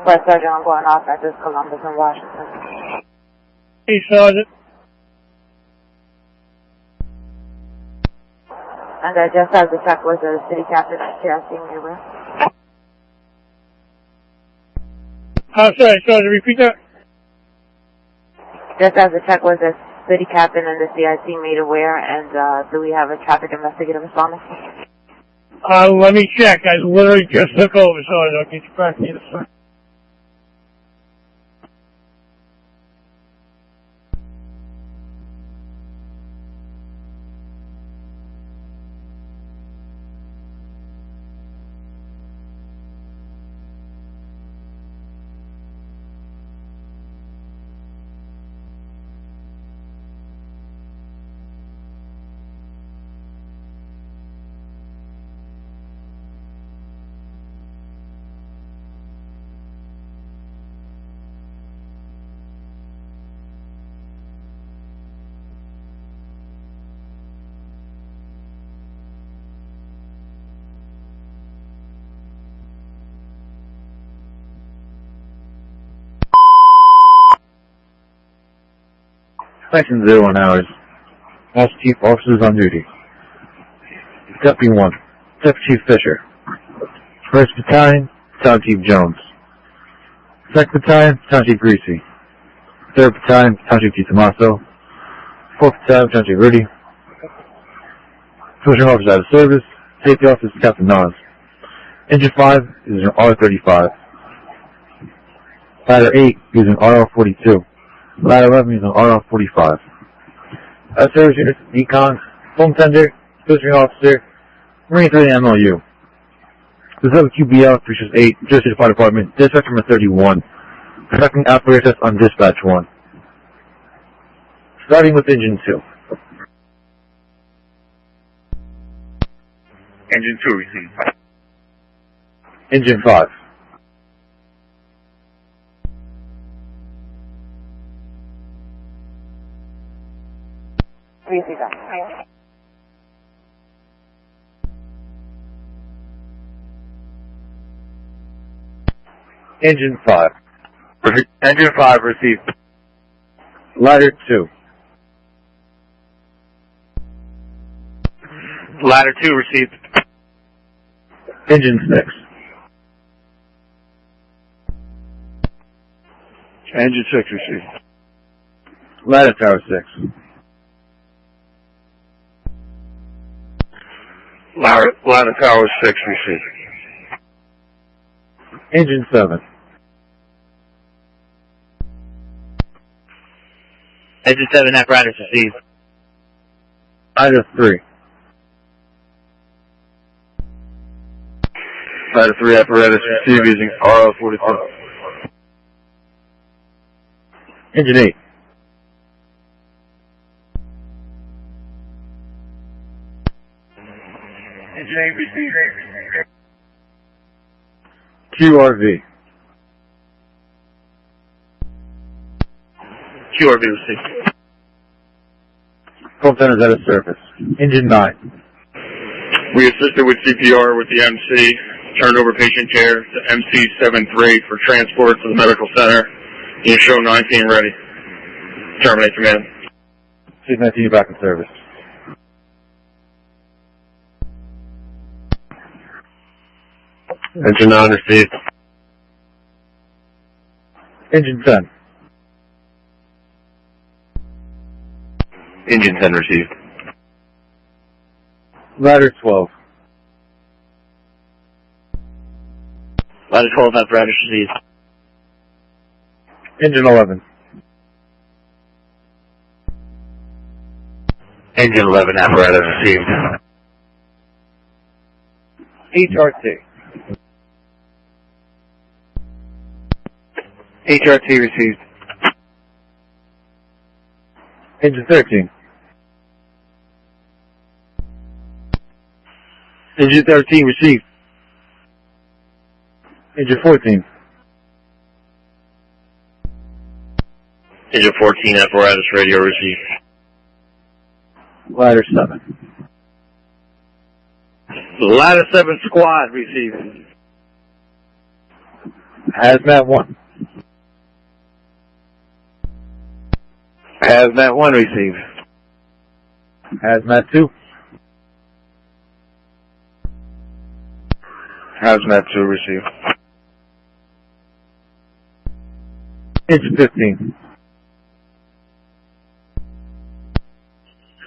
First Sergeant, I'm going off at this Columbus and Washington. Hey, Sergeant. And I just as the check was the city captain at CRC Neighbor. Sorry, Sergeant, repeat that. Just as the check was the city captain and the CIC made aware, and do we have a traffic investigative responding? Let me check. I literally just took over, Sergeant. I'll get you back to you. Section 01 hours. Master Chief Officers on duty. Deputy 1, Deputy Chief Fisher. 1st Battalion, Battalion Chief Jones. 2nd Battalion, Battalion Chief Greasy. 3rd Battalion, Battalion Chief Tommaso. 4th Battalion, Battalion Chief Rudy. Filtering Officer out of service. Safety Officer, Captain Nas. Engine 5 is an R35. Ladder 8 is an RL42. Ladder 11 is an RL45. Service units, Econ, Home Tender, Filtering Officer, Marine 30 MLU. Reserve QBL 368, Jersey Fire Department, Dispatch number 31. Conducting operator test on Dispatch 1. Starting with Engine 2. Engine 2, receive. Engine 5. Engine 5. Engine 5, received. Ladder 2. Ladder 2, received. Engine 6. Engine 6, received. Ladder Tower 6. Ladder Tower 6, received. Engine 7. Engine 7 apparatus received. Ladder 3. Ladder 3 apparatus received using RL-42. Engine 8. Engine 8 received. QRV. QRV received. Control center's at its surface. Engine 9. We assisted with CPR with the MC, turned over patient care to MC-73 for transport to the medical center. You show 19 ready. Terminate command. C-19 back in service. Engine 9 received. Engine 10. Engine 10 received. Ladder 12. Ladder 12 apparatus received. Engine 11. Engine 11 apparatus received. HRT. HRT received. Engine 13. Engine 13 received. Engine 14. Engine 14 apparatus radio received. Ladder 7. Ladder 7 squad received. Hazmat 1. Hazmat 1 received. Hazmat 2. Hazmat 2 received. Engine 15.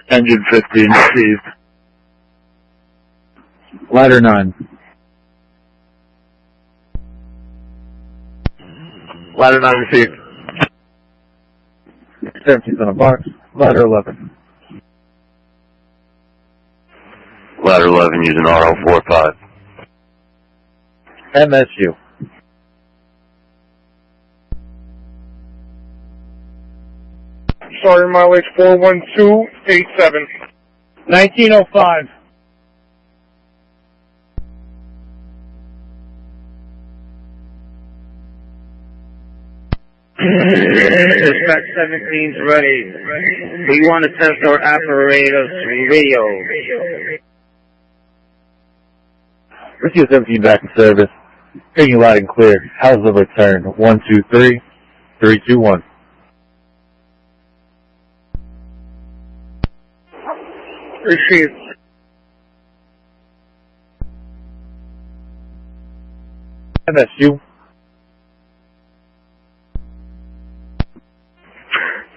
Engine 15 received. Ladder 9. Ladder 9 received. 17th on a box. Ladder 11. Ladder 11 using RL-45. MSU. Sorry, mileage 41287. 1905. Dispatch 17's ready. We want to test our apparatus radio. Receive 17 back in service. Hearing you loud and clear. How's the return? 123 321. Received. MSU.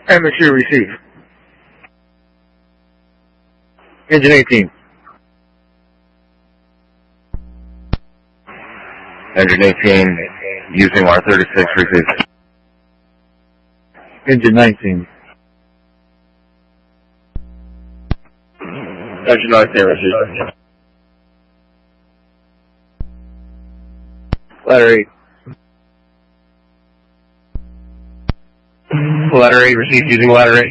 MSU received. Engine 18. Engine 18 using R36 received. Engine 19. Engine 19 received. Ladder 8. Ladder 8 received using ladder 8.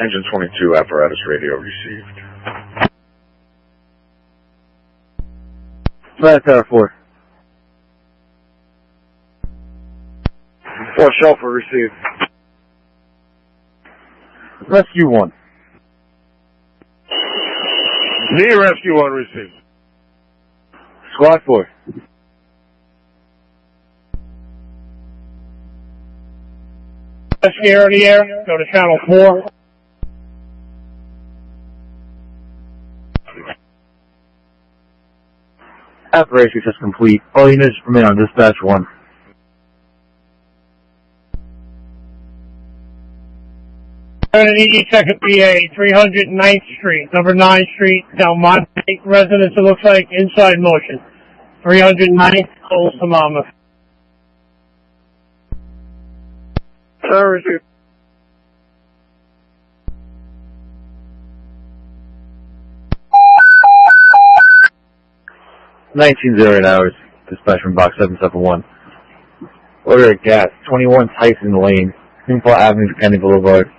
Engine 22 apparatus radio received. Ladder Tower 4. 4 Shelfer received. Rescue 1. Near Rescue 1 received. Squad 4. Investigator in the air. Go to channel 4. Apparatus is complete. All units remain on dispatch 1. ED Second PA, 309th Street, number 9th Street, Del Monte residence, it looks like, inside motion. 309th, Old Samama. Sir, 1908 hours, dispatch from box 771. Order of gas, 21 Tyson Lane, Greenfield Avenue, Kennedy Boulevard.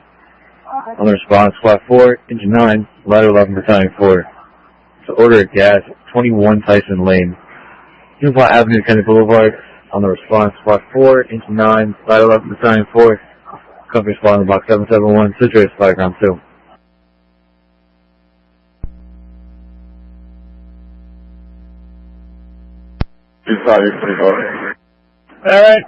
On the response, squad 4, engine 9, ladder 11, battalion 4. So order of gas, 21 Tyson Lane, Greenfield Avenue, Kennedy Boulevard. On the response, squad 4, engine 9, ladder 11, battalion 4. Company spot on box 771, situated Spyground 2. Alright.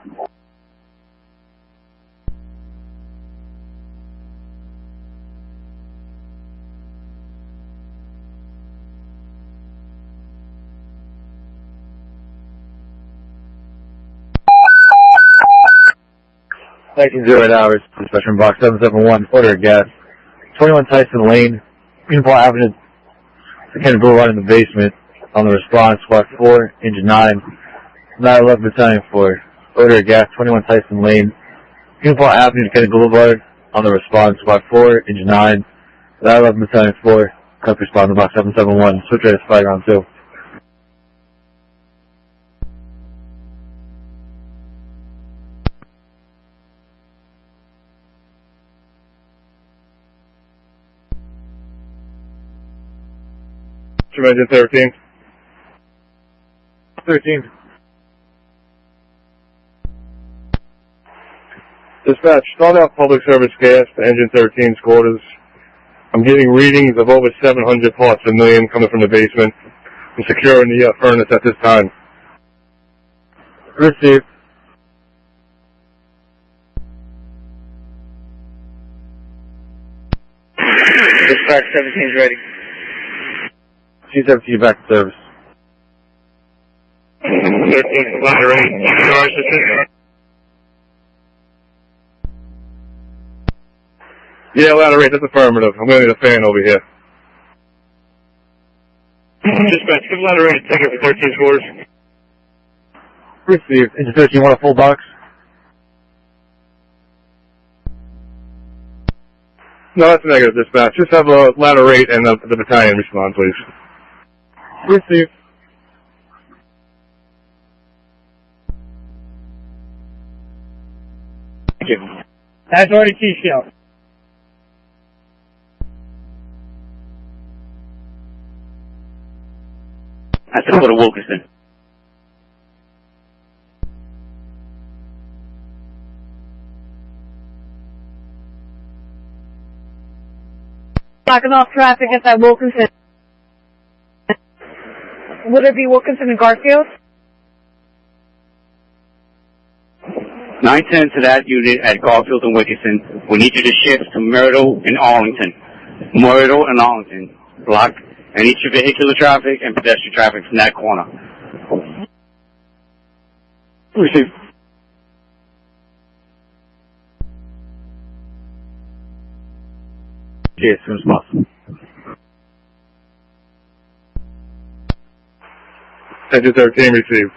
Hours, dispatch from box 771, order of gas, 21 Tyson Lane, Greenfield Avenue, Kennedy Boulevard in the basement. On the response, squad 4, engine 9, 911 battalion 4. Order of gas, 21 Tyson Lane, Greenfield Avenue, Kennedy Boulevard. On the response, squad 4, engine 9, 911 battalion 4. Company spot on the box 771, switch rate is Spyground 2. Engine 13. 13. Dispatch, start out public service gas to engine 13's quarters. I'm getting readings of over 700 parts per million coming from the basement. I'm securing the furnace at this time. Received. Dispatch 17 is ready. C-17 back to service. 13, ladder 8. Yeah, ladder 8, that's affirmative. I'm going to need a fan over here. Dispatch, give ladder 8, take it for 13 scores. Received. Engine 13, want a full box? No, that's negative, dispatch. Just have a ladder 8 and the battalion respond, please. Received. Thank you. That's already T-shell. That's over to Wilkinson. Blocking off traffic at that Wilkinson. Would it be Wilkinson and Garfield? 910 to that unit at Garfield and Wilkinson. We need you to shift to Myrtle and Arlington. Myrtle and Arlington. Block any vehicular traffic and pedestrian traffic from that corner. Receive. Yeah, as soon as possible. Engine 13 received.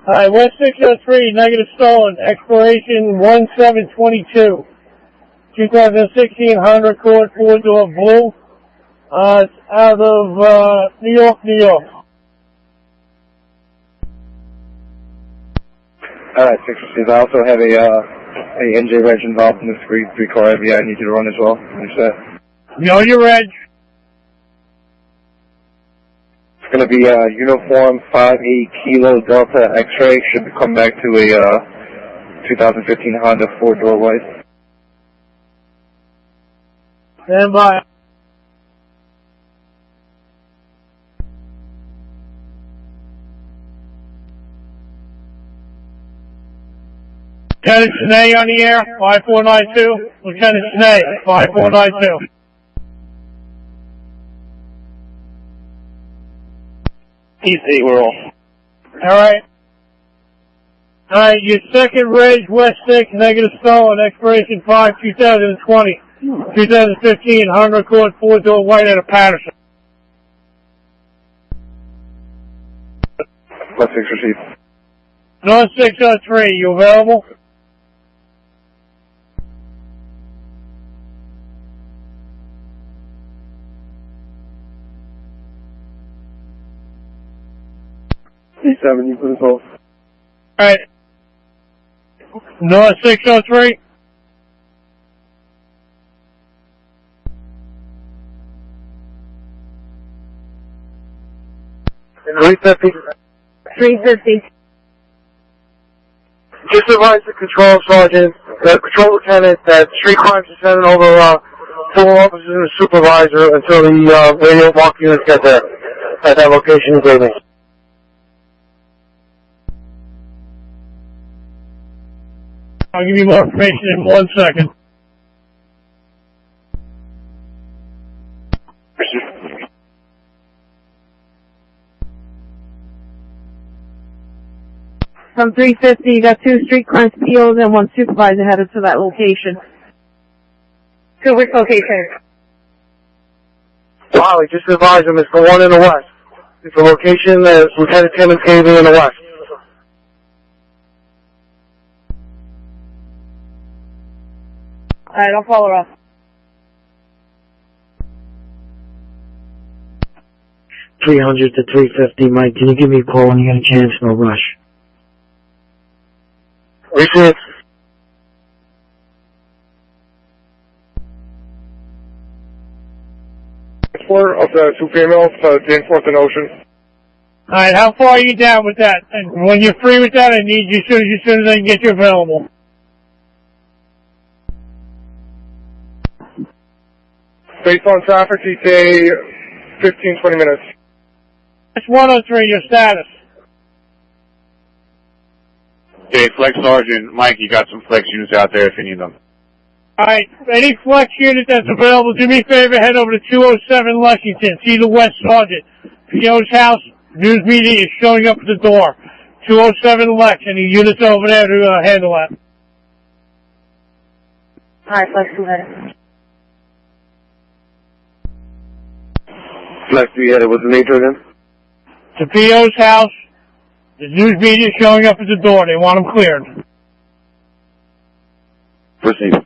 Alright, 1603, negative stolen, expiration 1722. 2016 Honda Accord 4-door blue. It's out of, New York, New York. Alright, 6 I also have a NJ reg involved in this three-car FBI I need you to run as well. What's that? Know your reg. It's going to be uniform 58 Kilo Delta X-ray. Should come back to a 2015 Honda 4-door white. Stand by. Lieutenant Snay on the air, 5492. Lieutenant Snay, 5492. PC, we're off. Alright, your second ridge, West 6, negative stolen, expiration 5/2020. 2015, Honda Accord 4-door white out of Patterson. West 6 received. North 603, you available? C7, you put us off. Alright. North 603. And 350. 350. Just advise the control sergeant, the control lieutenant, that street crimes are sending over 4 officers and a supervisor until the radio walk units get there at that location you gave me. I'll give you more information in 1 second. From 350, you got 2 street crimes POs and 1 supervisor headed to that location. To which location? Molly, just advise them it's the one in the west. It's the location that Lieutenant Timmons gave me in the west. Alright, I'll follow up. $300 to $350, Mike. Can you give me a call when you get a chance? No rush. Receive. Of the 2 females, Danforth and Ocean. Alright, how far are you down with that? And when you're free with that, I need you as soon as I can get you available. Based on traffic, ETA 15-20 minutes. It's 103, your status. Okay, Flex Sergeant, Mike, you got some Flex units out there if you need them. Alright, any Flex unit that's available, do me a favor, head over to 207 Lexington. See the West Sergeant. PO's house, news media is showing up at the door. 207 Lex, and the units over there to handle that. Alright, Flex, go ahead. Flex, do you have it? What's the nature again? To PO's house, the news media is showing up at the door. They want them cleared. Proceed.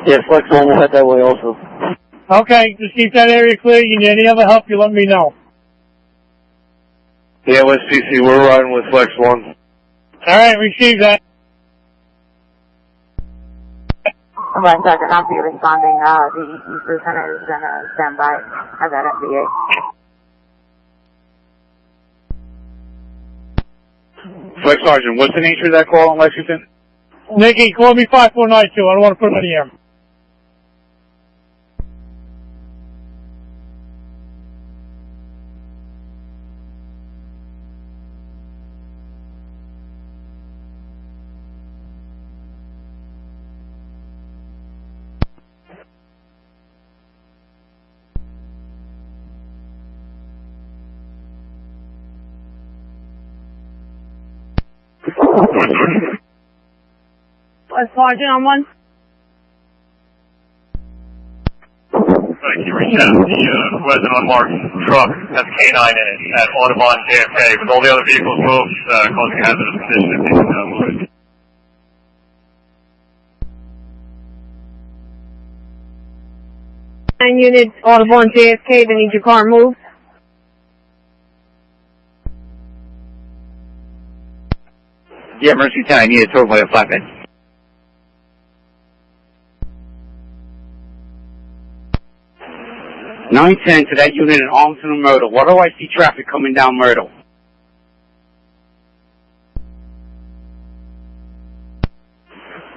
Yeah, Flex 1 will head that way also. Okay, just keep that area clear. You need any other help, you let me know. Yeah, West CC, we're riding with Flex 1. Alright, receive that. Alright, Sergeant, I'll be responding. The lieutenant is going to stand by at that MBA. Flex Sergeant, what's the nature of that call in Lexington? Nikki, call me 5492. I don't want to put it on the air. Sergeant on 1. Thank you. Reach out. The resident unmarked truck has a K9 in it at Audubon JFK with all the other vehicles moved, causing a hazardous condition. And unit Audubon JFK, they need your car moved. Yeah, Mercy 10, I need a total by a flatbed. 910 to that unit in Arlington and Myrtle. What do I see traffic coming down Myrtle?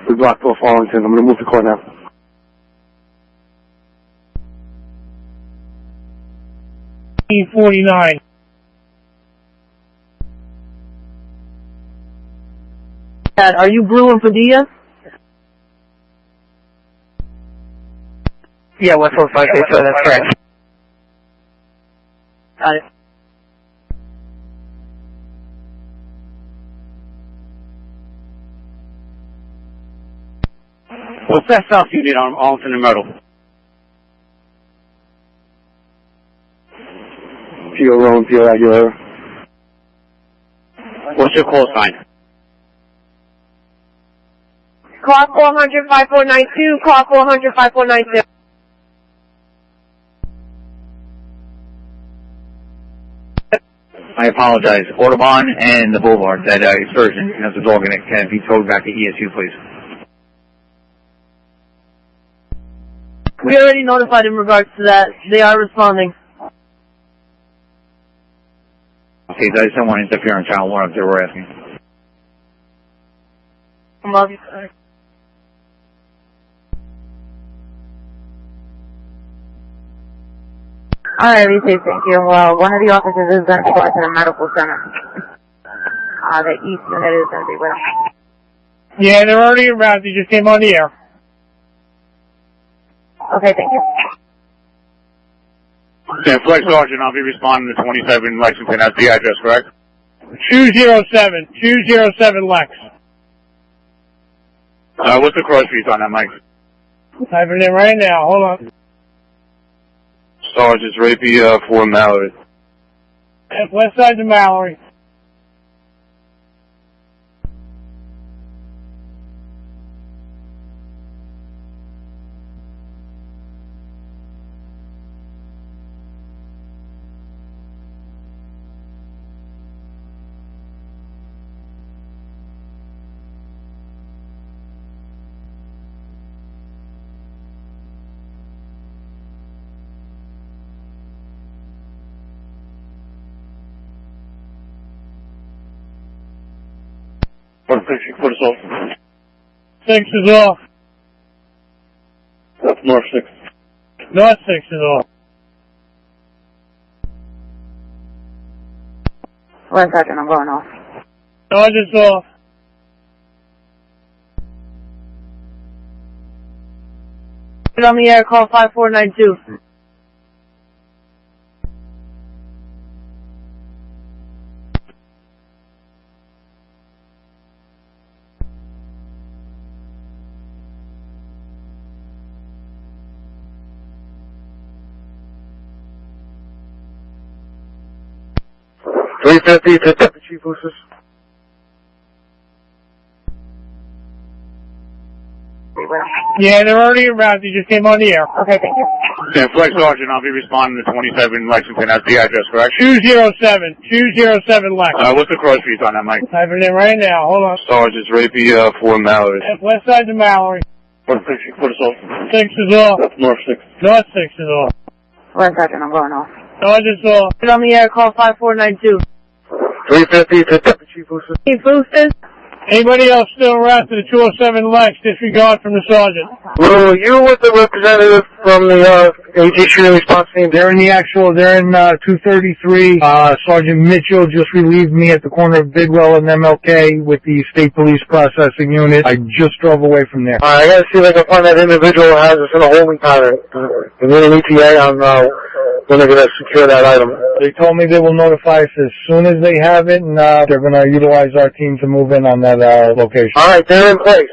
We blocked off Arlington. I'm going to move the car now. E49. Are you Brew for Padilla? Yeah, 145, that's correct. Got it. What's that south unit on Arlington and Myrtle? Pure Rowan, Pure Aguilera. What's your call sign? Clock 400, 5492, clock 400, 5492. I apologize. Audubon and the Boulevard, that excursion has a dog in it. Can it be towed back to ESU, please? We already notified in regards to that. They are responding. Okay, I just don't want to interfere on Channel 1 if they were asking. Love you, sir. Alright, Reunification, thank you. Well, one of the officers is going to go to the medical center. The east unit is going to be with us. Yeah, they're already around. They just came on the air. Okay, thank you. Yeah, Flex Sergeant, I'll be responding to 27 Lexington. That's the address, correct? 207 Lex. What's the cross streets on that, Mike? Typing it in right now. Hold on. Sergeant's Rapey for Mallory. West side of Mallory. What is off? 6 is off. North 6. North 6 is off. One second, I'm going off. North is off. Get on the air, call 5492. $350 to Deputy Chief Lucis. Yeah, they're already around. They just came on the air. Okay, thank you. Yeah, Flex Sergeant, I'll be responding to 27 Lexington. That's the address, correct? 207 Lex. What's the cross streets on that, Mike? Typing it in right now. Hold on. Sergeant's Rapey for Mallory. West side of Mallory. What is off? 6 is off. North 6. North 6 is off. One second, I'm going off. North is off. Get on the air, call 5492. $350 to Deputy Chief Lucis. Chief Boosters? Anybody else still around to the 207 Lex? Disregard from the sergeant. Lou, you with the representative from the AG shooting response team? They're in 233. Sergeant Mitchell just relieved me at the corner of Bidwell and MLK with the State Police Processing Unit. I just drove away from there. I gotta see if I can find that individual who has us in a holding pattern. We need an ETA on when they're gonna secure that item. They told me they will notify us as soon as they have it, and they're gonna utilize our team to move in on that location. All right, they're in place.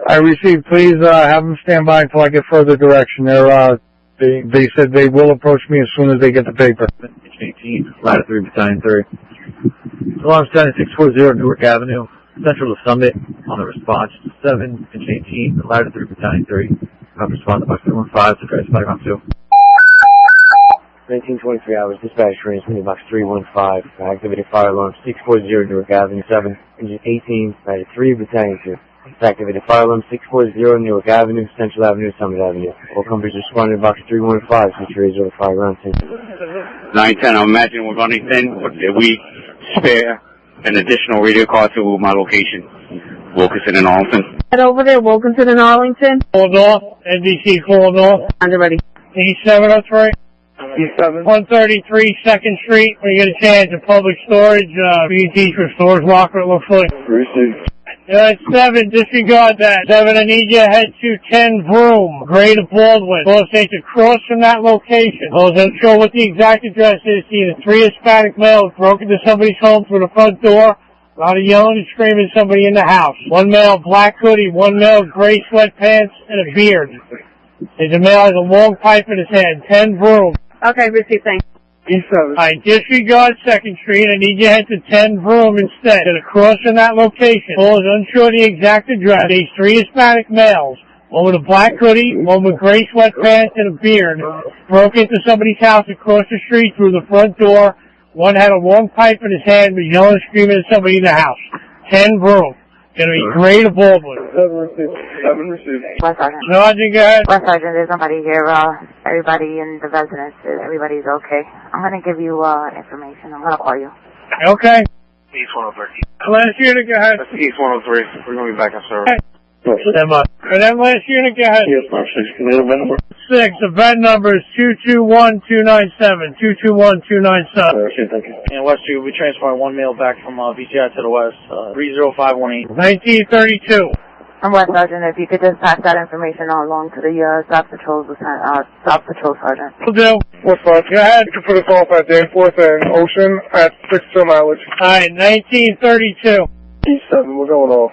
I received. Please have them stand by until I get further direction. They said they will approach me as soon as they get the paper. 18, Ladder 3, Battalion 3. Alarm 640 Newark Avenue, central to Summit, on the response 7, 18, Ladder 3, Battalion 3. I've responded by 315 to address 512. 1923 hours, dispatch transmitting box 315, activated fire alarm 640 Newark Avenue 7, engine 18, Ladder 3, Battalion 2. It's activated. Fire alarm 640 Newark Avenue, Central Avenue, Summit Avenue. All companies responding to box 315, situated over the fire ground scene. 910, I'm imagining we're running thin, but did we spare an additional radio car to my location? Wilkinson and Arlington. Head over there, Wilkinson and Arlington. Called off, NBC called off. Under ready. 8703. 133 2nd Street, when you get a chance, in public storage, BT for storage locker, it looks like. Received. 7, disregard that. 7, I need you to head to 10 Vroom, Greater Baldwin. Close state across from that location. Those don't show what the exact address is. See the 3 Hispanic males broke into somebody's home through the front door. A lot of yelling and screaming, somebody in the house. One male, black hoodie, one male, gray sweatpants, and a beard. There's a male has a long pipe in his hand. 10 Vroom. Okay, receive, thanks. I disregard 2nd Street. I need you to head to 10 Vroom instead. And across from that location, Paul is unsure the exact address. These 3 Hispanic males, one with a black hoodie, one with gray sweatpants and a beard, broke into somebody's house across the street through the front door. One had a long pipe in his hand, was yelling and screaming at somebody in the house. 10 Vroom. Gonna be Greater Baldwin. 7 received. West Sergeant. Sergeant, go ahead. West Sergeant, there's nobody here. Everybody in the residence, everybody's okay. I'm gonna give you information. I'm gonna call you. Okay. East 103. Last unit, go ahead. That's East 103. We're going to be back on service. Stand by. And then last unit, go ahead. Yes, Mark 6. Can I have a number? 6. The bed number is 221297. 221297. Thank you. And West Street, we transferring one male back from VCI to the west, 30518. 1932. I'm West Sergeant. If you could just pass that information along to the Stop Patrol Sergeant. Will do. What's up? Go ahead. You can put us off at Danforth and Ocean at 6 mileage. Alright, 1932. 7, we're going off.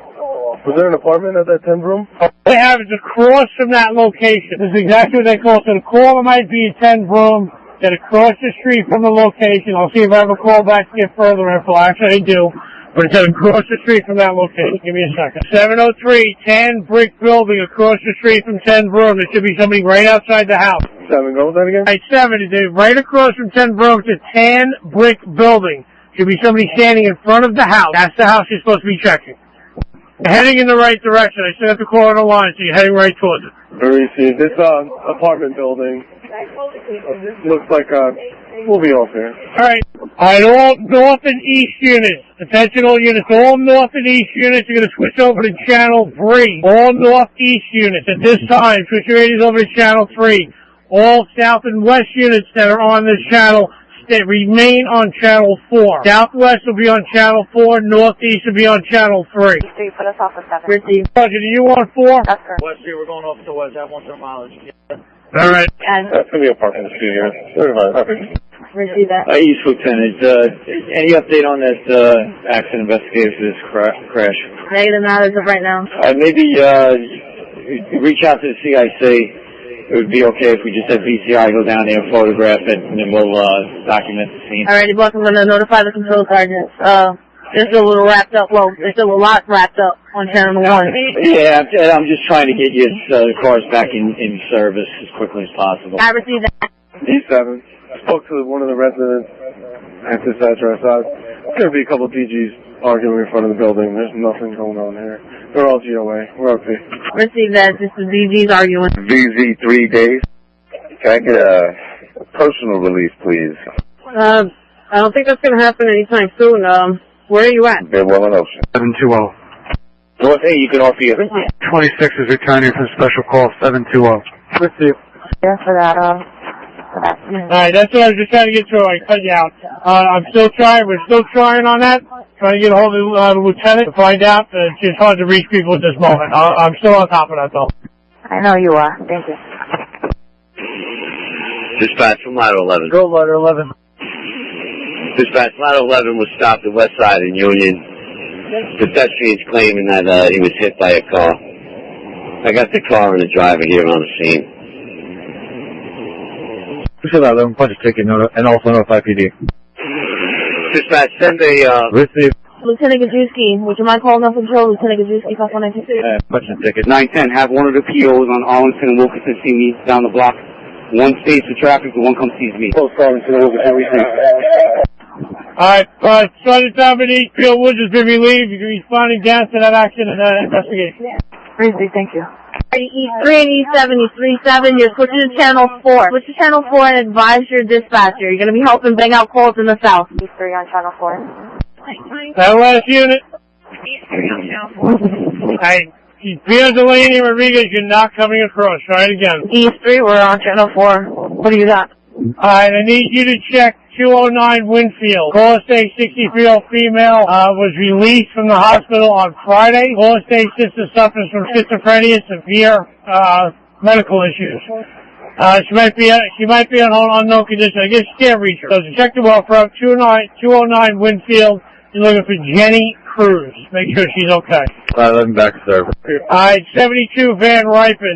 Was there an apartment at that 10 Vroom? They have it across from that location. This is exactly what they call it. So the caller might be a 10 Vroom, then across the street from the location. I'll see if I have a call back to get further info. Actually, I do. But it's across the street from that location. Give me a second. 703, 10 brick building across the street from 10 Vroom. There should be somebody right outside the house. 7, go with that again? Right, 7 is right across from 10 Vroom. It's a 10 brick building. Should be somebody standing in front of the house. That's the house you're supposed to be checking. Heading in the right direction. I still have to call on the line, so you're heading right towards it. Received. This apartment building looks like we'll be off here. Alright, all north and east units. Attention all units. All north and east units are going to switch over to channel 3. All northeast units at this time, switch your radios over to channel 3. All south and west units that are on this channel remain on channel 4. Southwest will be on channel 4. Northeast will be on channel 3. So you put us off at 7. Roger, are you on 4? That's correct. West Street, we're going off to west at 1 mileage. Alright. That's going to be a parking studio. 35. Receive that. East Lieutenant, any update on that accident investigation for this crash? Negative not as of right now. Maybe reach out to the CIC. It would be okay if we just had VCI go down there and photograph it, and then we'll document the scene. Alrighty, boss, I'm going to notify the control sergeants. There's still a little wrapped up. Well, there's still a lot wrapped up on channel 1. Yeah, I'm just trying to get you the cars back in service as quickly as possible. I received that. E7. Spoke to one of the residents at this address. There's going to be a couple of DGs arguing in front of the building. There's nothing going on here. They're all GOA. We're okay. Received that. Just the DGs arguing. VZ 3 days. Can I get a personal release, please? I don't think that's going to happen anytime soon. Where are you at? Bidwell and Ocean. 720. North A, you can offer you. 26 is returning from special call 720. Received. Yeah, for that, Alright, that's what I was just trying to get through. I cut you out. I'm still trying. We're still trying on that. Trying to get a hold of the lieutenant to find out. It's just hard to reach people at this moment. I'm still on top of that, though. I know you are. Thank you. Dispatch from Ladder 11. Go Ladder 11. Dispatch, Ladder 11 was stopped at West Side in Union. Pedestrians claiming that he was hit by a car. I got the car and the driver here on the scene. Push it out, let him punch a ticket and also notify PD. Dispatch, send a, Receive. Lieutenant Gajewski, would you mind calling up control? Lieutenant Gajewski, 5192. Punch a ticket. 910, have one of the POs on Arlington and Wilkinson see me down the block. One stays for traffic, and one comes sees me. Post Arlington and Wilkinson, we see. Alright, Sergeant Dominique, Field Woods has been relieved. You're responding down to that action and investigation. Crazy, thank you. E3 and E7, E37, you're switching to channel 4. Switch to channel 4 and advise your dispatcher. You're going to be helping bang out calls in the south. E3 on channel 4. That last unit. Alright, Pierre Delaney Rodriguez, you're not coming across. Try it again. E3, we're on channel 4. What do you got? Alright, I need you to check 209 Winfield. Caller state 63-year-old female was released from the hospital on Friday. Caller state sister suffers from schizophrenia, severe medical issues. She might be on unknown condition. I guess you can't reach her. So check the well from 209 Winfield. You're looking for Jenny Cruz. Make sure she's okay. Let me back to service. Alright, 72 Van Ripen.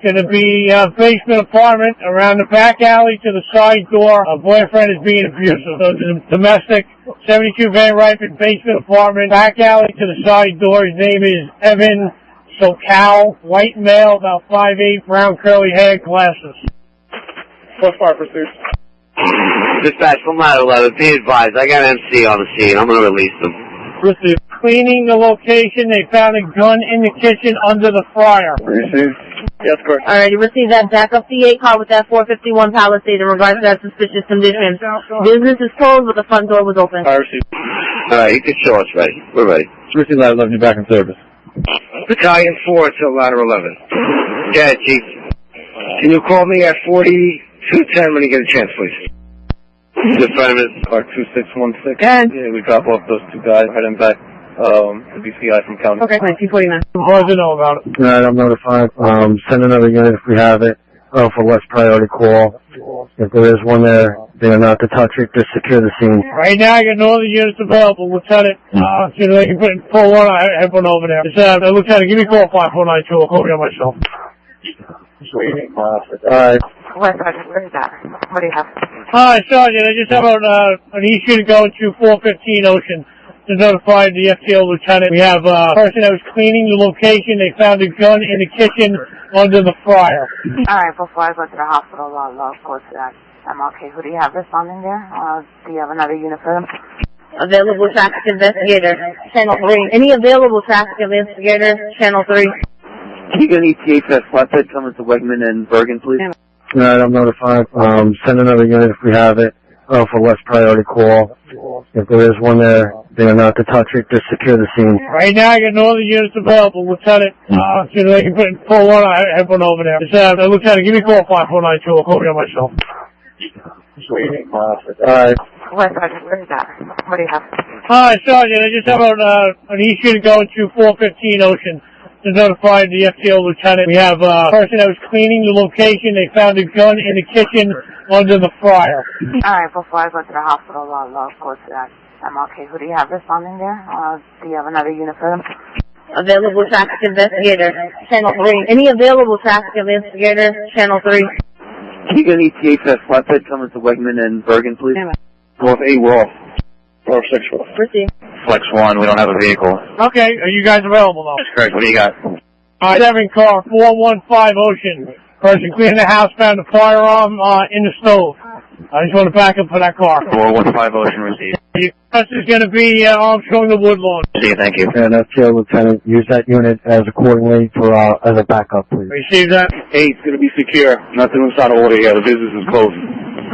Going to be basement apartment around the back alley to the side door. A boyfriend is being abusive. So the domestic, 72 Van Ripen, basement apartment, back alley to the side door. His name is Evan Sokal, white male, about 5'8", brown curly hair, glasses. What's fire pursuit? Dispatch from 911, be advised, I got MC on the scene. I'm going to release them. Receive. Cleaning the location, they found a gun in the kitchen under the fryer. Receive. Yes, correct. Alright, you received that backup C8 car with that 451 Palisade in regards to that suspicious condition. Business is closed, but the front door was open. I received. Alright, you can show us ready. We're ready. Receive ladder 11, you're back in service. Battalion 4 to ladder 11. Yeah, Chief. Can you call me at 4210 when you get a chance, please? The Affirmative. Car 2616. Yeah, we drop off those two guys, heading back, to BCI from county. Okay, 1949. What do you know about it? Alright, I'm notified. Send another unit if we have it. For less priority call. If there is one there, they are not to touch it. Just secure the scene. Right now, I got no other units available. Lieutenant, as soon as I can pull one, I have one over there. Lieutenant, give me a call 5492. I'll call you on myself. Alright. West Sergeant, where is that? What do you have? Hi, Sergeant. I just have an East unit going to 415 Ocean. Just notified the FTO lieutenant. We have a person that was cleaning the location. They found a gun in the kitchen under the fryer. Alright, before I go to the hospital, I'll go to that. I'm okay. Who do you have responding there? Do you have another unit for them? Available traffic investigator, channel 3. Any available traffic investigator, channel 3. Can you get an ETA for that flatbed coming to Wegman and Bergen, please? Alright, I'm notified. Send another unit if we have it. For less priority call. If there is one there, they are not to touch it. Just secure the scene. Right now, I got no other units available. Lieutenant, as soon as I can pull one, I have one over there. Lieutenant, give me a call 5492. I'll call you on myself. Alright. West Sergeant, where is that? What do you have? Hi, Sergeant. I just have an East unit going to 415 Ocean. Just notified the FTO lieutenant. We have a person that was cleaning the location. They found a gun in the kitchen under the fryer. Alright, before I go to the hospital, I'll go to that. I'm okay. Who do you have responding there? Do you have another unit for them? Available traffic investigator, channel 3. Any available traffic investigator, channel 3. Can you get an ETA for that flatbed coming to Wegman and Bergen, please? North 8, we're off. Or 6, we're off. Receive. Flex 1, we don't have a vehicle. Okay, are you guys available though? That's correct, what do you got? 7 car, 415 Ocean. Person cleaning the house, found a firearm in the stove. I just want to back up for that car. 415 Ocean received. This is going to be Armstrong the Woodlawn. See you, thank you. And FTO lieutenant, use that unit as accordingly for as a backup, please. Receive that. Hey, it's gonna be secure. Nothing inside of order here. The business is closing.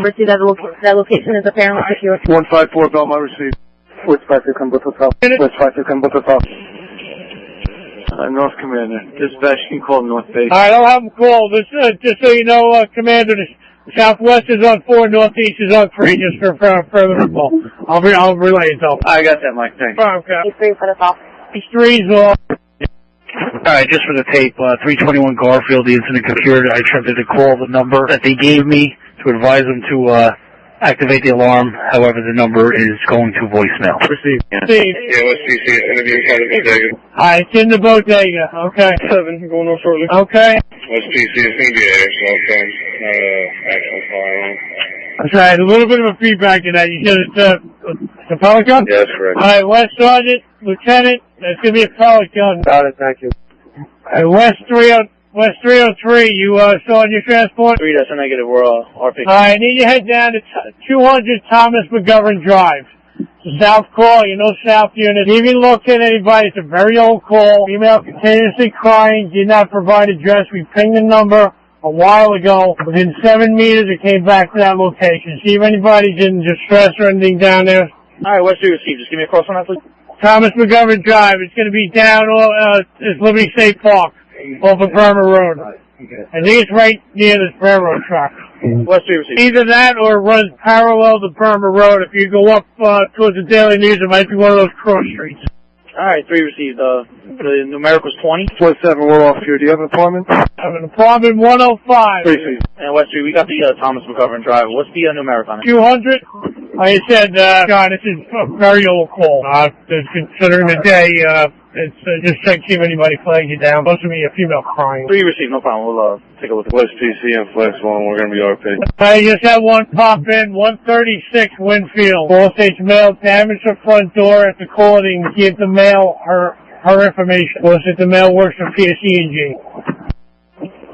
Receive that location is apparently secure. 154 Belmont received. West 5 come with us up. West 5 come with us up. North Commander. Dispatch can call North Base. Alright, I'll have them call. Just so you know, Commander, the Southwest is on 4, Northeast is on 3, just for further info. I'll relay it though. I got that, Mike. Thanks. Okay. E3 for the off. Three's off. Alright, just for the tape, 321 Garfield, the incident occurred. I attempted to call the number that they gave me to advise them to activate the alarm. However, the number is going to voicemail. Received. Yeah, West PC, interview kind of mistaken. Alright, it's in the bodega. Okay. 7, going on shortly. Okay. West PC, it's going to be an actual thing, not an actual firearm. I'm sorry, a little bit of a feedback to that. You said it's a pellet gun? Yeah, that's correct. Alright, West Sergeant, Lieutenant, that's going to be a pellet gun. Got it, thank you. West 303, you still on your transport? 3, that's a negative. We're RP. Alright, I need you to head down to 200 Thomas McGovern Drive. It's a South call, you know South unit. Even locate anybody, it's a very old call. Female continuously crying, did not provide address. We pinged the number a while ago. Within 7 meters, it came back to that location. See if anybody's in distress or anything down there. Alright, what's your receive? Just give me a cross on that, please. Thomas McGovern Drive. It's going to be down, it's Liberty State Park, off of Burma Road. I think it's right near this railroad track. What's your receive? Either that or it runs parallel to Burma Road. If you go up towards the Daily News, it might be one of those cross streets. Alright, 3 received. The numerical's 20. 47, we're off here. Do you have an apartment? I have an apartment 105. 3 Street. And West Street, we got the Thomas McGovern Drive. What's the numeric on it? 200. Like I said, John, this is a very old call. Considering the day, it's just check see if anybody flags you down. Supposed to be a female crying. 3 received, no problem. We'll take a look at West PC and Flex 1, we're going to be RP. I just had one pop in, 136 Winfield. Call states mail damaged her front door after calling to give the mail her information. Was it the mail works for PSE&G?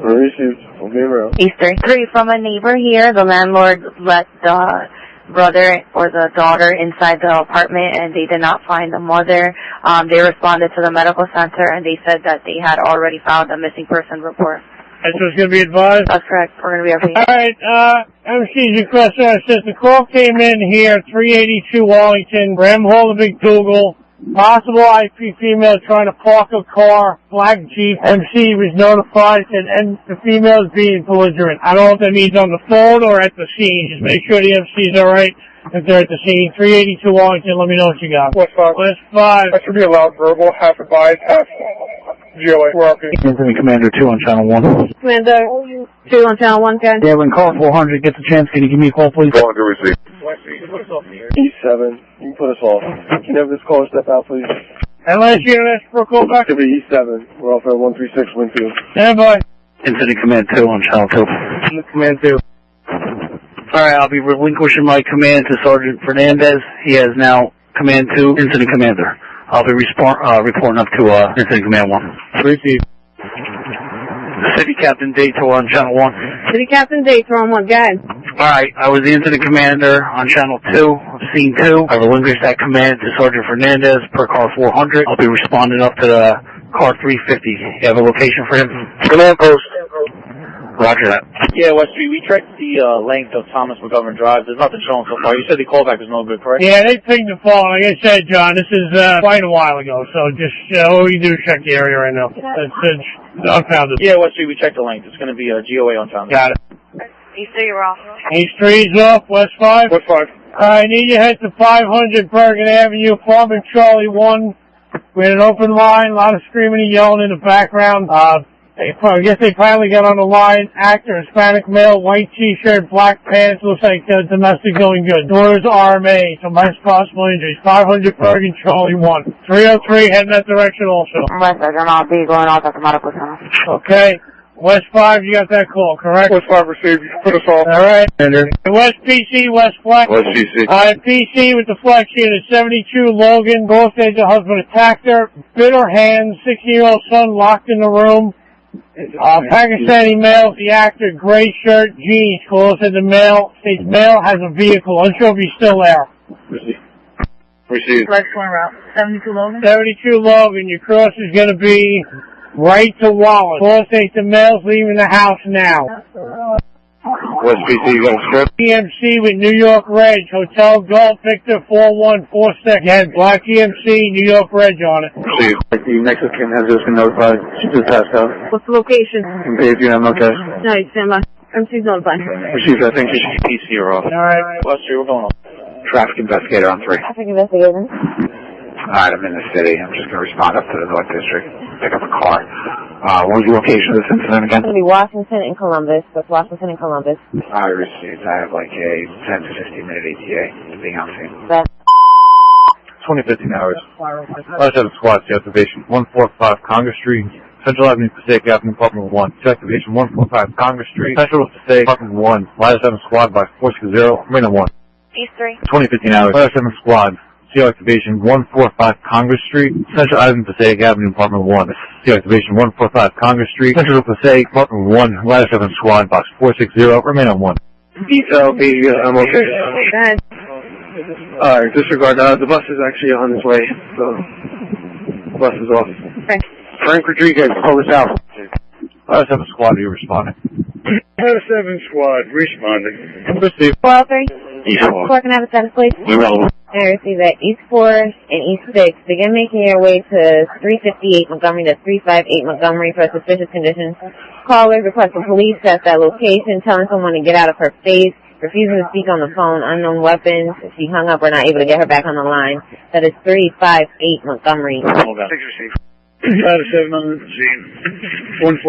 Received. We'll be around. Eastern 3 from a neighbor here. The landlord let the brother or the daughter inside the apartment and they did not find the mother. They responded to the medical center and they said that they had already found a missing person report. That's what's going to be advised? That's correct. We're going to be Alright, MC's request says the call came in here, 382 Wallington, Graham Hall of McDougal. Possible IP female trying to park a car, black Jeep. MC was notified and the female is being belligerent. I don't know if that means on the phone or at the scene. Just make sure the MC's alright if they're at the scene. 382 Wallington, let me know what you got. West 5. West 5. That should be allowed verbal, half advised, half GOA. We're up here. Incident Commander 2 on Channel 1. Commander 2 on Channel 1, guys. Yeah, when call 400 gets a chance, can you give me a call, please? 400 received. E7, you can put us off. Can you have this caller step out, please? Unless you're going to ask for a call back. It'll be E7. We're off at 136 Winfield. Stand by. Incident Command 2 on Channel 2. Command 2. Alright, I'll be relinquishing my command to Sergeant Fernandez. He has now Command 2, Incident Commander. I'll be reporting up to Incident Command 1. Received. City Captain Daytor on Channel 1. City Captain Daytor on 1, guys. Alright, I was the Incident Commander on Channel 2 of Scene 2. I relinquished that command to Sergeant Fernandez per car 400. I'll be responding up to the car 350. You have a location for him? Command post. Roger that. Yeah, West Street, we tracked the length of Thomas McGovern Drive. There's nothing showing so far. You said the callback was no good, correct? Yeah, they pinged the phone. Like I said, John, this is quite a while ago, so just all we do is check the area right now. It's unfounded. Yeah, West Street, we checked the length. It's going to be a GOA on town. Got it. East 3, you're off. East 3's off, West 5? West 5. I need you to head to 500 Bergen Avenue, apartment Charlie 1. We had an open line, a lot of screaming and yelling in the background. I guess they finally got on the line. Actor, Hispanic male, white t-shirt, black pants, looks like domestic going good. Doors RMA, so minus possible injuries. 500 Bergen, Charlie 1. 303, heading that direction also. West, I'll be going off at the medical center. Okay. West 5, you got that call, correct? West 5 received. You can put us off. Alright. West PC, West Flex. West PC. PC with the Flex unit, 72 Logan. Both said the husband attacked her. Bit her hand. 16-year-old son locked in the room. Pakistani male, the actor, gray shirt, jeans. Call said the male, states male has a vehicle. Unsure if he's still there. Received. Flex 1 route. 72 Logan? 72 Logan. Your cross is going to be right to Wallace. Call states the male's leaving the house now. West PC, you got a script? EMC with New York Reg, Hotel Golf Victor 4146. You had black EMC, New York Reg on it. See, the Mexican has just been notified. She just passed out. What's the location? In Bayview, I'm okay. Alright, stand by. MC's notified. Received, I think. PC, you're off. Alright. West Street, we're going on. Traffic investigator on 3. Traffic investigator. Alright, I'm in the city. I'm just going to respond up to the North District. Pick up a car. What was the location of this incident again? It's going to be Washington and Columbus. That's Washington and Columbus. I received. I have like a 10 to 15 minute ETA being on scene. 2015 hours. Last have squad to activation 145 Congress Street, Central Avenue, Passaic Avenue, Apartment 1. To activation 145 Congress Street, Central Passaic, Apartment 1. Last 7 squad by 460, Marina 1. East 3. 2015 hours. Last 7 squad. CO activation 145 Congress Street, Central Avenue, Passaic Avenue, Apartment 1. CO activation 145 Congress Street, Central Passaic, Apartment 1. Ladder 7 squad, box 460, remain on 1. Detail, I'm okay. Go ahead. Alright, disregard that. The bus is actually on its way, so the bus is off. Okay. Frank Rodriguez, hold us out. I just have a squad. You responding? Head of 7 squad, responding. Receive. 403. East 4. 4 can I have a status, please? We're rolling. I receive that. East 4 and East 6. Begin making your way to 358 Montgomery to 358 Montgomery for suspicious conditions. Caller requesting police at that location, telling someone to get out of her face, refusing to speak on the phone, unknown weapons. If she hung up, we're not able to get her back on the line. That is 358 Montgomery. Hold on. 6 received. Head of 7 on the scene. 145.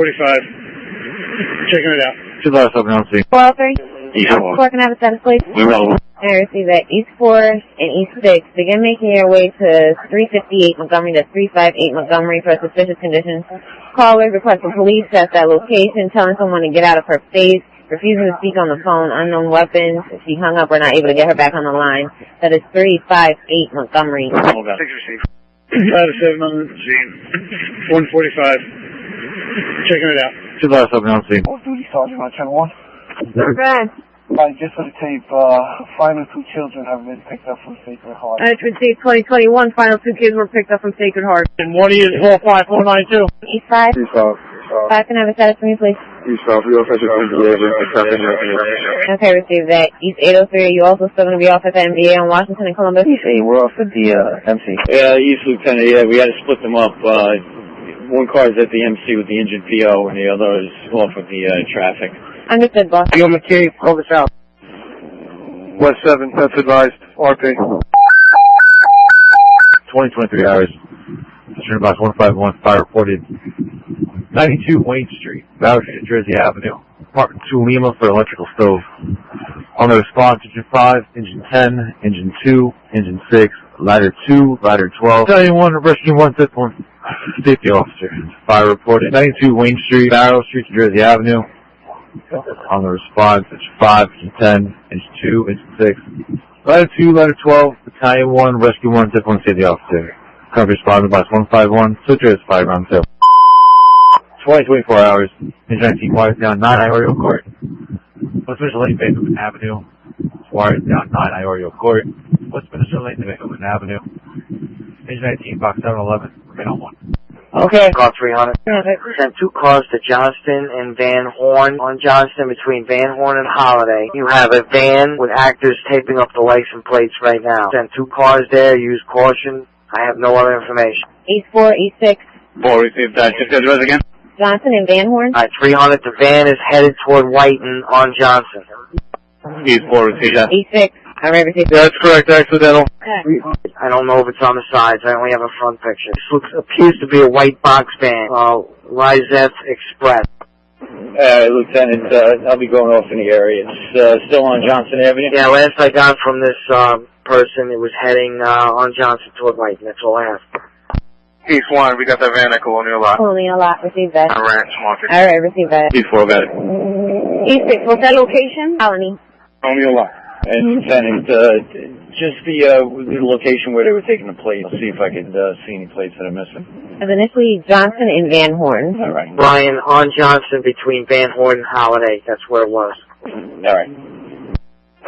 Checking it out. 2 last open on scene. 403. East 4. 4 can I have a status, please? We're rolling. I receive that. East 4 and East 6. Begin making your way to 358 Montgomery to 358 Montgomery for suspicious conditions. Caller requesting police at that location, telling someone to get out of her face, refusing to speak on the phone, unknown weapons. If she hung up, we're not able to get her back on the line. That is 358 Montgomery. Hold on. 6 received. Head of 7 on the scene. 145. Checking it out. 2 last open on scene. Duty Sergeant on Channel 1. Red. Just for the tape, final 2 children have been picked up from Sacred Heart. I received 2021. Final 2 kids were picked up from Sacred Heart. And what is 45492? East 5. East 5. 5 can I have a status for me, please? East 5. We also have to Okay, receive that. East 803, are you also still going to be off at the NBA on Washington and Columbus? East 8, we're off at the MC. Yeah, East Lieutenant, yeah, we had to split them up. One car is at the MC with the engine PO, and the other is off with the traffic. Understood, boss. Yo, McCabe, hold us out. West 7, that's advised. RP. 20-23 hours. Turn box 151, fire reported. 92 Wayne Street, Bower Street, Jersey Avenue. Apartment 2 Lima for electrical stove. On the response, engine 5, engine 10, engine 2, engine 6, ladder 2, ladder 12. Battalion 1, rescue 1, fifth one. Safety officer. Fire reported. 92 Wayne Street, Barrow Street, Jersey Avenue. On the response, engine 5, engine 10, engine 2, engine 6, ladder 2, ladder 12, battalion 1, rescue 1, fifth one, safety officer. Current responder box 151, switcher is 5 round 2. 20-24 hours, engine 19 wires down 9 Iorio Court. Westminster Lane, Beethoven Avenue. Wires down 9 Iorio Court. Westminster Lane, Beethoven Avenue. Engine 19, box 711, remain on 1. Okay. Car 300. Sent 2 cars to Johnston and Van Horn. On Johnston between Van Horn and Holiday. You have a van with actors taping up the license plates right now. Sent 2 cars there. Use caution. I have no other information. East 4, East 6. 4 received that. Just address again. Johnson and Van Horn. Alright, 300. The van is headed toward Whiten on Johnson. East 4 received that. East 6. I already received Yeah, that's correct. Accidental. I don't know if it's on the sides. I only have a front picture. This appears to be a white box van. Lizette Express. Lieutenant, I'll be going off in the area. It's still on Johnson Avenue? Yeah, last I got from this person, it was heading on Johnson toward Whiten. That's all I have. East 1, we got that van at Colonial Lot. Colonial Lot, received that. Ranch Market. Alright, received that. East 4, got it. East 6, what's that location? Colony. Colonial Lot. And Lieutenant, just the location where they were taking the plates. I'll see if I could see any plates that I'm missing. As initially Johnson and Van Horn. All right. Brian, on Johnson between Van Horn and Holiday. That's where it was. All right.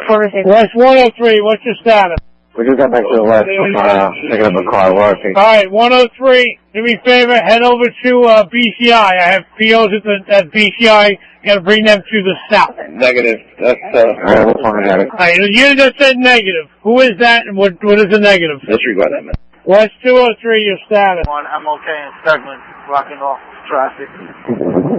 4 received. West 103, what's your status? We just got back to the west, picking up a car, RP. Alright, 103, do me a favor, head over to BCI. I have POs at BCI. You gotta bring them to the south. Negative. That's, alright, we'll find out. Alright, you just said negative. Who is that and what is the negative? Disregard that, man. West 203, your status. I'm okay in segment, rocking off traffic.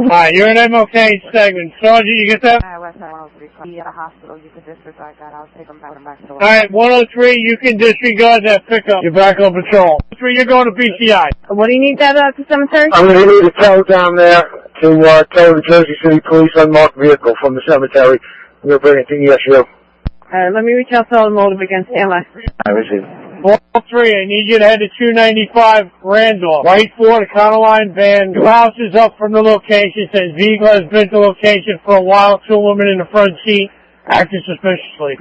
Alright, you're an MOK segment. Sergeant, you get that? West 103, be at a hospital. You can disregard that. I'll take them back to work. Alright, 103, you can disregard that pickup. You're back on patrol. 3, you're going to BCI. What do you need that to cemetery? I'm going to need a tow down there to tow the Jersey City Police unmarked vehicle from the cemetery. We're going to bring it to the SU. Let me reach out to automotive against ALS. I receive. 103, I need you to head to 295 Randolph. Right for the Counterline van. 2 houses up from the location. Says vehicle has been to the location for a while. 2 women in the front seat acting suspiciously.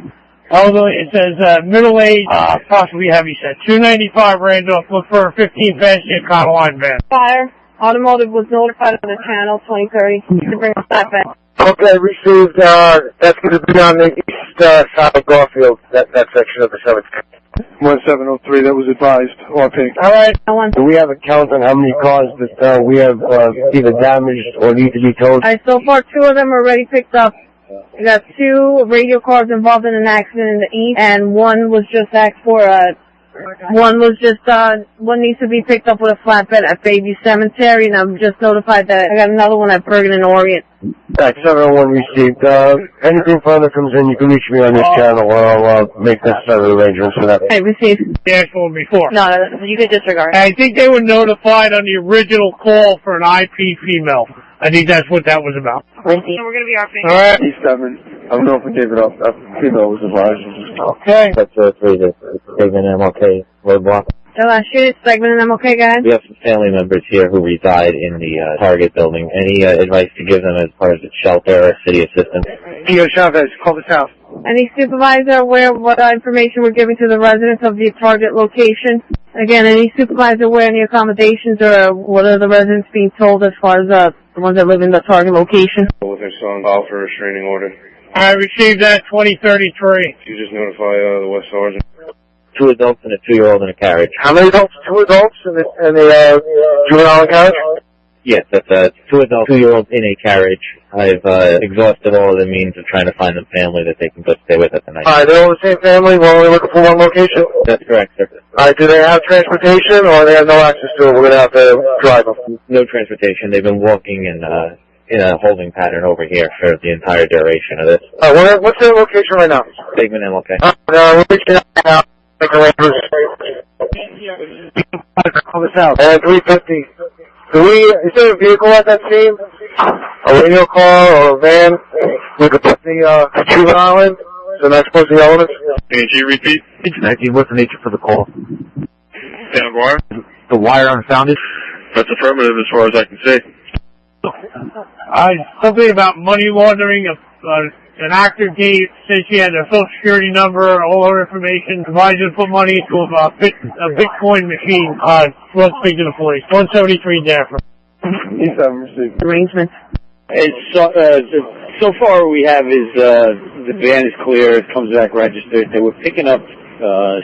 Elderly, it says middle-aged, possibly heavy set. 295 Randolph. Look for a 15 fancy Counterline van. Fire. Automotive was notified on the channel 2030 to bring us that back. Okay, received. That's going to be on the east south of Garfield, that section of the cemetery. 1703, that was advised, RP. All right. Do we have a count on how many cars that we have either damaged or need to be towed? Alright, so far 2 of them are already picked up. We got 2 radio cars involved in an accident in the east, and one was just asked for one needs to be picked up with a flatbed at Bayview Cemetery, and I'm just notified that I got another one at Bergen and Orient. Alright, 701 received. Any group further comes in, you can reach me on this channel, or I'll make necessary arrangements for that. Hey, received. The actual one before. No, you could disregard. I think they were notified on the original call for an IP female. I think that's what that was about. We're going to be RP. All right. E7. I don't know if we gave it up. Female was advised. Okay. That's 3, the segment MLK roadblock. The last unit, segment and I'm okay, guys. We have some family members here who reside in the target building. Any advice to give them as far as a shelter or city assistance? Theo Chavez, call this house. Any supervisor aware of what information we're giving to the residents of the target location? Again, any supervisor aware of any accommodations, or what are the residents being told as far as the ones that live in the target location? With their son, file for a restraining order. I received that 2033. You just notify the West Sergeant. 2 adults and a 2-year-old in a carriage. How many adults? 2 adults in the juvenile carriage? Yes, that's 2 adults, 2-year-olds in a carriage. I've exhausted all of the means of trying to find them family that they can go stay with at the night. Alright, they're all the same family? We're only looking for one location? That's correct, sir. Alright, do they have transportation, or they have no access to it? We're going to have to drive them. No transportation. They've been walking in a holding pattern over here for the entire duration of this. Alright, what's their location right now? Segment MLK. We're reaching out now. Make arrangements. Call this out. 350. Is there a vehicle at that scene? A radio car or a van? We could put the juvenile in? So not supposed to be elements? AG, repeat. What's the nature for the call? Dan McGuire. The wire unfounded? That's affirmative as far as I can see. Something about money laundering. An actor gave, said she had their social security number, all her information, advised her to put money into a Bitcoin machine. Let's speak to the police. 173 Daffra. E7 received. Arrangements. So far we have is, the van is clear, it comes back registered. They were picking up,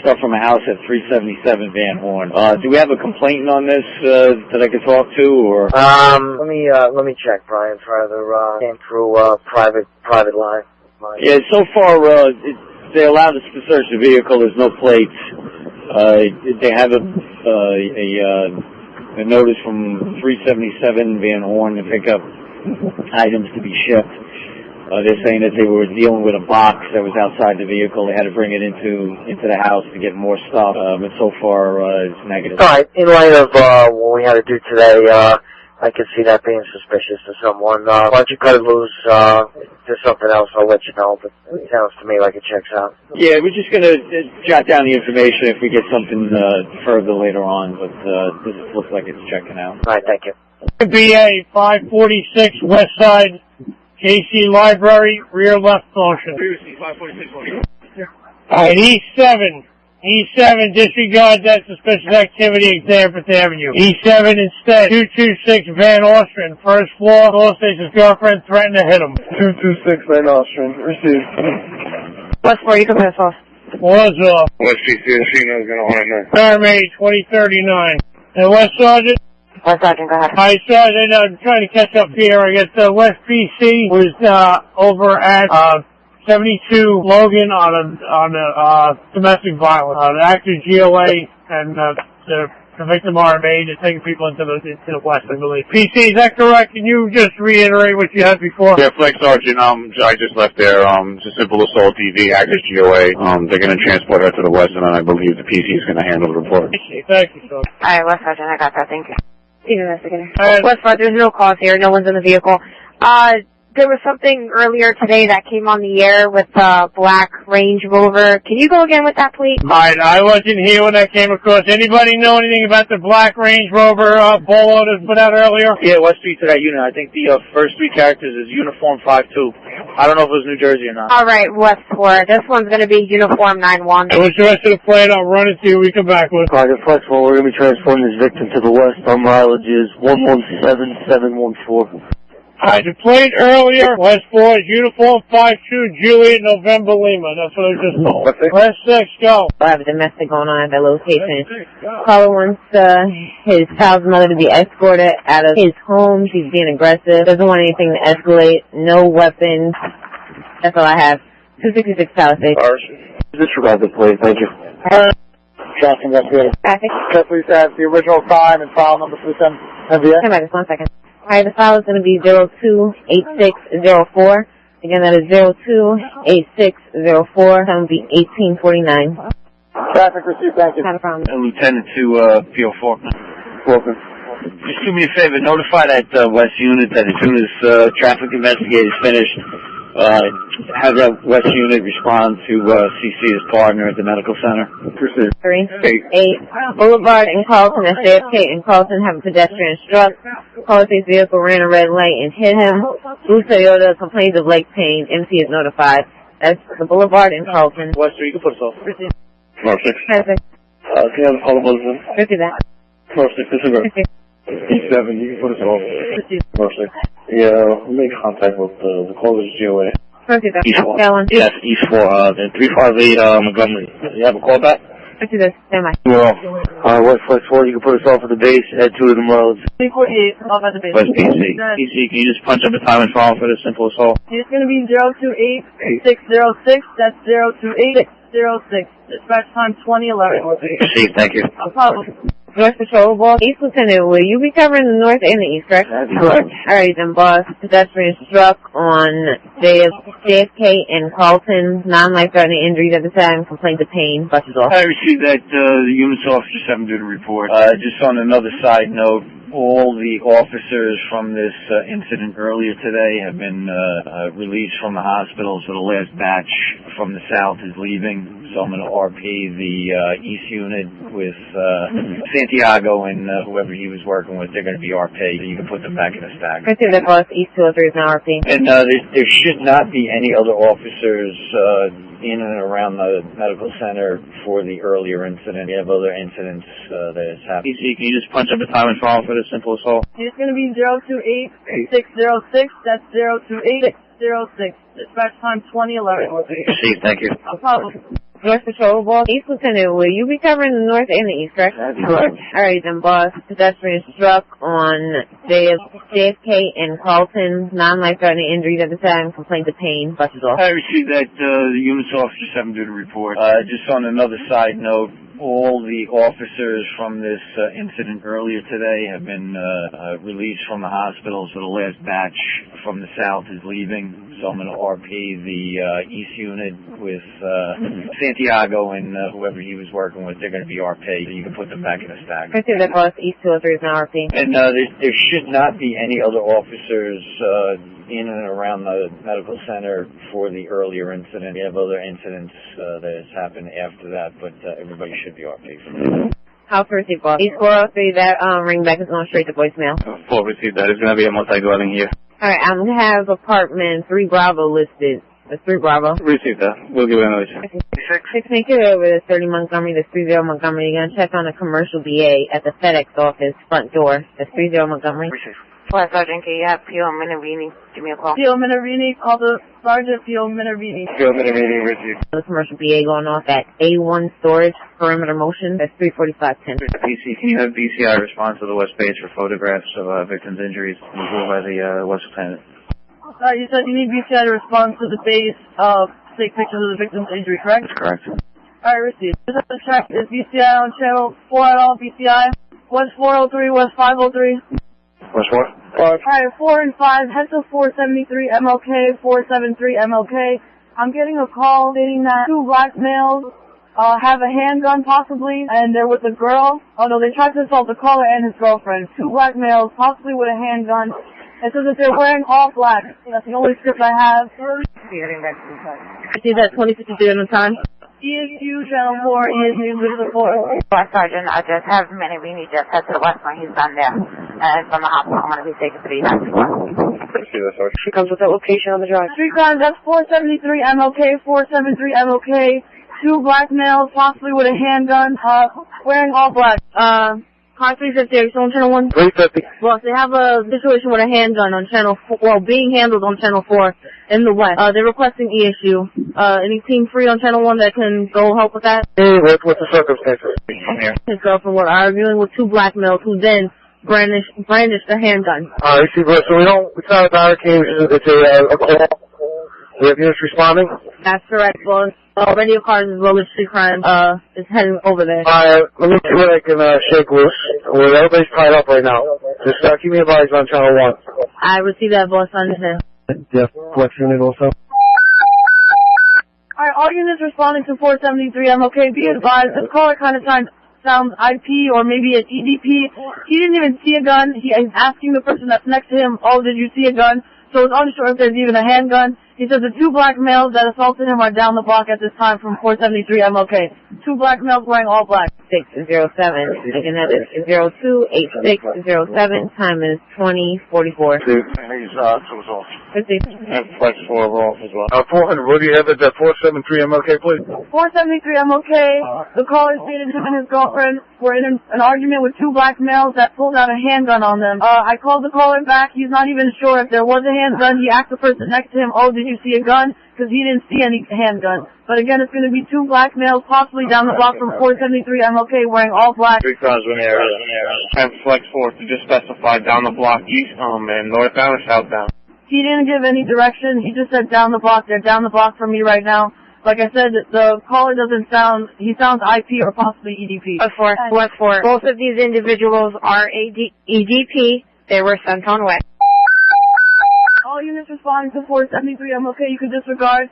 stuff from a house at 377 Van Horn. Do we have a complaint on this, that I could talk to, or? Let me check, Brian. Further, came through, private line. Yeah, so far, they allowed us to search the vehicle, there's no plates. They have a notice from 377 Van Horn to pick up items to be shipped. They're saying that they were dealing with a box that was outside the vehicle. They had to bring it into the house to get more stuff. But so far, it's negative. All right. In light of what we had to do today, I can see that being suspicious to someone. Why don't you cut it loose? If there's something else, I'll let you know. But it sounds to me like it checks out. Yeah, we're just gonna jot down the information if we get something further later on. But this looks like it's checking out. All right. Thank you. BA 546 West Side. KC Library, rear left function. And E7, disregard that suspicious activity, exam Fifth Avenue. E7 instead, 226 Van Ostrand, first floor, Station's girlfriend threatened to hit him. 226 Van Ostrand, received. West 4, you can pass off. Was off. West PCSC knows going on right now. Army 2039. And West Sergeant? West Sergeant, go ahead. Hi, Sergeant. I'm trying to catch up here. I guess West PC was over at 72 Logan on a domestic violence. The actor GOA and the victim RMA is taking people into the West, I believe. PC, is that correct? Can you just reiterate what you had before? Yeah, Flag Sergeant, I just left there. It's a simple assault DV, actors GOA. They're going to transport her to the West, and I believe the PC is going to handle the report. Thank you, sir. Alright, West Sergeant, I got that, thank you. Investigator. Right. West Front, there's no cause here. No one's in the vehicle. There was something earlier today that came on the air with a black Range Rover. Can you go again with that, please? Alright, I wasn't here when that came across. Anybody know anything about the black Range Rover Polo that was put out earlier? Yeah, West Street to that unit. I think the first 3 characters is Uniform 5-2. I don't know if it was New Jersey or not. Alright, West 4. This one's going to be Uniform 9-1. And what's the rest of the plate? I'll run it to you. We come back with. Target flexible. We're going to be transporting this victim to the West. Our mileage is 117714. Alright, the plate earlier, West 4, uniform 52, Juliet, November, Lima. That's what I just told. West 6, go. I have a domestic going on at that location. Caller wants his child's mother to be escorted out of his home. She's being aggressive. Doesn't want anything to escalate. No weapons. That's all I have. 266 Palisades. Disregard this, please. Thank you. Johnson, investigator. Traffic. Please have the original time and file number for the MVA. Come back just 1 second. Alright, the file is going to be 028604. Again, that is 028604. That will be 1849. Traffic received, thank you. Not a problem. Lieutenant to PO4. Welcome. Just do me a favor, notify that West unit that as soon as traffic investigator is finished, have that West unit respond to CC his partner at the medical center. 368 Boulevard in Carlton at JFK and Carlton have a pedestrian struck. Policy's vehicle ran a red light and hit him. Blue Toyota complains of leg pain. MC is notified. That's the Boulevard in Carlton. West 3, you can put us off. North 6. Perfect. Can you have a call about this? 50 that. North 6, disregard. 50. E7, you can put us off. North 6. Yeah, we made contact with the caller's GOA. 50 that. East 4. That one. Yes, East 4, 358 Montgomery. You have a call back? 50 that. Stand by. West 4, you can put us off at the base at 2 of them roads. 348, off at the base. West PC. PC, can you just punch up the time and file for the simple assault? It's going to be 028606. That's 028606. Dispatch time 2011. Received, thank you. No problem. North Patrol Boss. East Lieutenant, will you be covering the north and the east, correct? Correct. Alright then, boss. Pedestrian struck on JFK and Carlton. Non-life-threatening injuries at the time. Complaint of pain. Buses off. I received that the unit's officers haven't done a report. Just on another side note, all the officers from this incident earlier today have been released from the hospital, so the last batch from the south is leaving. So I'm going to RP the east unit with Santiago and whoever he was working with. They're going to be RP. You can put them back in the stack. I see that, boss. East 203 is now RP. And there should not be any other officers in and around the medical center for the earlier incident. We have other incidents that has happened. PC, can you just punch up the time and file for the simple assault? It's going to be 028606. That's 028606. Dispatch time 2011. Received, thank you. No problem. North Patrol Boss. East Lieutenant, will you be covering the north and the east, correct? Correct. Alright then, boss. Pedestrian struck on JFK and Carlton. Non-life-threatening injuries at the time. Complaint of pain. Buses off. I received that the unit's officers haven't done a report. Just on another side note, all the officers from this incident earlier today have been released from the hospital, so the last batch from the south is leaving. So I'm going to RP the east unit with Santiago and whoever he was working with. They're going to be RP. You can put them back in the stack. I see that, boss. East 203 is now RP. And there should not be any other officers in and around the medical center for the earlier incident. We have other incidents that has happened after that, but everybody should be RP for that. How first you, boss? East 403, that ring back is going straight to voicemail. 4 received that. It's going to be a multi-dwelling here. Alright, I'm going to have apartment 3 Bravo listed. That's 3 Bravo. Received that. We'll give it another check. 6 make it over to 30 Montgomery. That's 30 Montgomery. You're going to check on a commercial BA at the FedEx office front door. That's 30 Montgomery. Flight Sergeant, can you have P.O. Minervini give me a call? P.O. Minervini, call the Sergeant P.O. Minervini. P.O. Minervini received. The commercial BA going off at A1 Storage, perimeter motion. That's 34510. PC, can you have BCI respond to the West Base for photographs of victims' injuries revealed by the West Lieutenant? You said you need BCI to respond to the base, take pictures of the victim's injury, correct? That's correct. Alright, received. Just have to check. Is BCI on channel 4 at all? BCI? West 403, West 503. West 4? Alright, 4 and 5, head to 473 MLK, 473 MLK. I'm getting a call stating that 2 black males have a handgun possibly, and they're with a girl. Oh no, they tried to assault the caller and his girlfriend. 2 black males, possibly with a handgun. It says that they're wearing all black. That's the only script I have. See that 2053 on the time? ESU channel 4, ESU channel 4. Flight Sergeant, I just have Minervini just head to the west one. He's done there. And from the hospital, I'm going to be taken to the United States. She comes with that location on the drive. Street crime, that's 473 MLK, 473 MLK. 2 black males, possibly with a handgun, wearing all black. Car 350, are you still on channel 1? 350. Boss, they have a situation with a handgun on channel 4, well, being handled on channel 4 in the west. They're requesting E-issue. Any team free on channel 1 that can go help with that? Hey, what's the circumstances? His girlfriend were arguing with 2 black males who then brandished a handgun. I see, bro. So it's not a barricade, it's a call. We have units responding? That's correct, boss. Already a car as well as street crime, is heading over there. Let me see what I can, shake loose. Well, everybody's tied up right now. Just, keep me advised on channel 1. I received that, boss. I understand. Jeff, flex unit also. Alright, all units responding to 473 MLK, be advised, this caller kind of sounds IP or maybe an EDP. He didn't even see a gun. He's asking the person that's next to him, oh, did you see a gun? So he's unsure if there's even a handgun. He says the 2 black males that assaulted him are down the block at this time from 473 MLK. 2 black males wearing all black. 607. Again, that is 02-8607. Time is 20:44. He's was off. 50. And flex 4 were off as well. 400, what do you have at that 473 MLK, please? 473 MLK, the caller stated him and his girlfriend were in an argument with 2 black males that pulled out a handgun on them. I called the caller back. He's not even sure if there was a handgun. He asked the person next to him, oh, did you see a gun? Because he didn't see any handgun. But again, it's going to be 2 black males possibly down the block from 473 MLK wearing all black. 3 cars in there. And flex 4 to just specify down the block east, and northbound or southbound. He didn't give any direction. He just said down the block. They're down the block from me right now. Like I said, the caller doesn't sound, he sounds IP or possibly EDP. West 4. Both of these individuals are EDP. They were sent on west. All units responding to 473 MLK, you can disregard.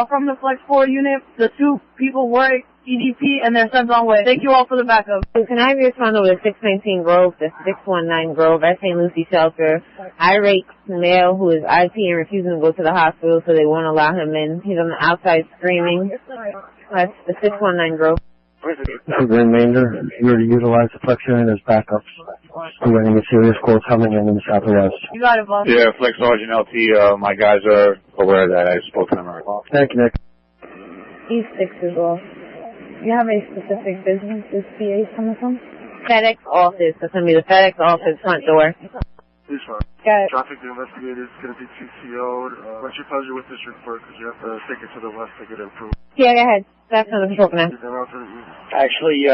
From the Flex 4 unit, the 2 people were EDP and they're sent on way. Thank you all for the backup. Can I respond over to 619 Grove, the 619 Grove at St. Lucie Shelter? Irate male who is IP and refusing to go to the hospital, so they won't allow him in. He's on the outside screaming. That's the 619 Grove. This is the remainder. You already utilize the flex unit as backups. We're getting a serious call coming in the southwest. You got it, boss. Yeah, Flex Sergeant LT, my guys are aware that I spoke to them already. Thank you, Nick. East 6 as well. You have a specific business this PA is coming from? FedEx office. That's going to be the FedEx office front door. This one. Got it. Traffic investigator is going to be TCO'd. What's your pleasure with this report? Because you have to take it to the west to get it approved. Yeah, go ahead. That's not the control now. Actually,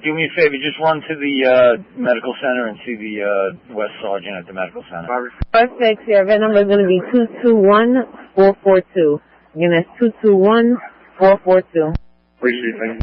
do me a favor. Just run to the medical center and see the West Sergeant at the medical center. West 6, your event number is going to be 221442. Again, that's 221442. Receiving.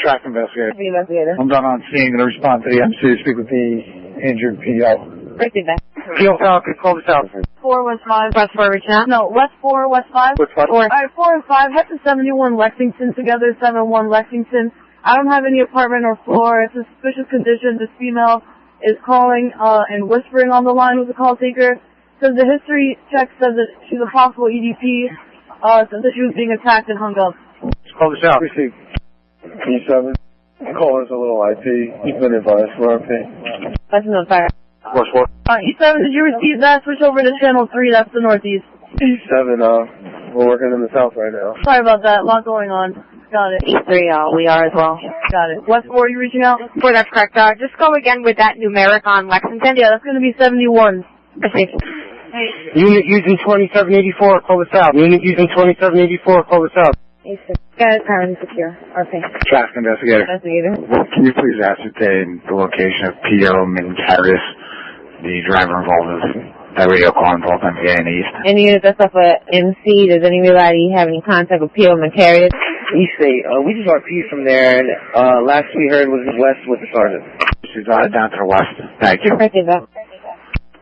Track investigator. Investigator. I'm done on scene. Going to respond to the MC to speak with the injured PO. Receive that. PO Falcon, call this out. 4 West 5. West 4 reaching out? No, West 4, West 5. West 5. Alright, 4 and 5, head to 71 Lexington together, 71 Lexington. I don't have any apartment or floor. It's a suspicious condition. This female is calling, and whispering on the line with the call taker. Says the history check says that she's a possible EDP, says that she was being attacked and hung up. Call this out. Receive. E7. Caller's a little IP. He's been advised. We're IP. That's no fire. West 4. E7, did you receive that? Switch over to channel 3, that's the northeast. E7, we're working in the south right now. Sorry about that, a lot going on. Got it. E3, we are as well. Got it. West 4, you reaching out? For that's correct. Just go again with that numeric on Lexington. Yeah, that's going to be 71. Proceed. Hey. Unit using 2784, call this out. Unit using 2784, call this out. Got it, current secure. RP. Traffic investigator. Investigator. Can you please ascertain the location of PO Minkarius, the driver involved with that radio call involved in the east? Any unit that's off of MC, does anybody have any contact with PO Minkarius? East State, we just RP from there, and last we heard was west with the sergeant. She's down to the west. Thank you. Proceed that.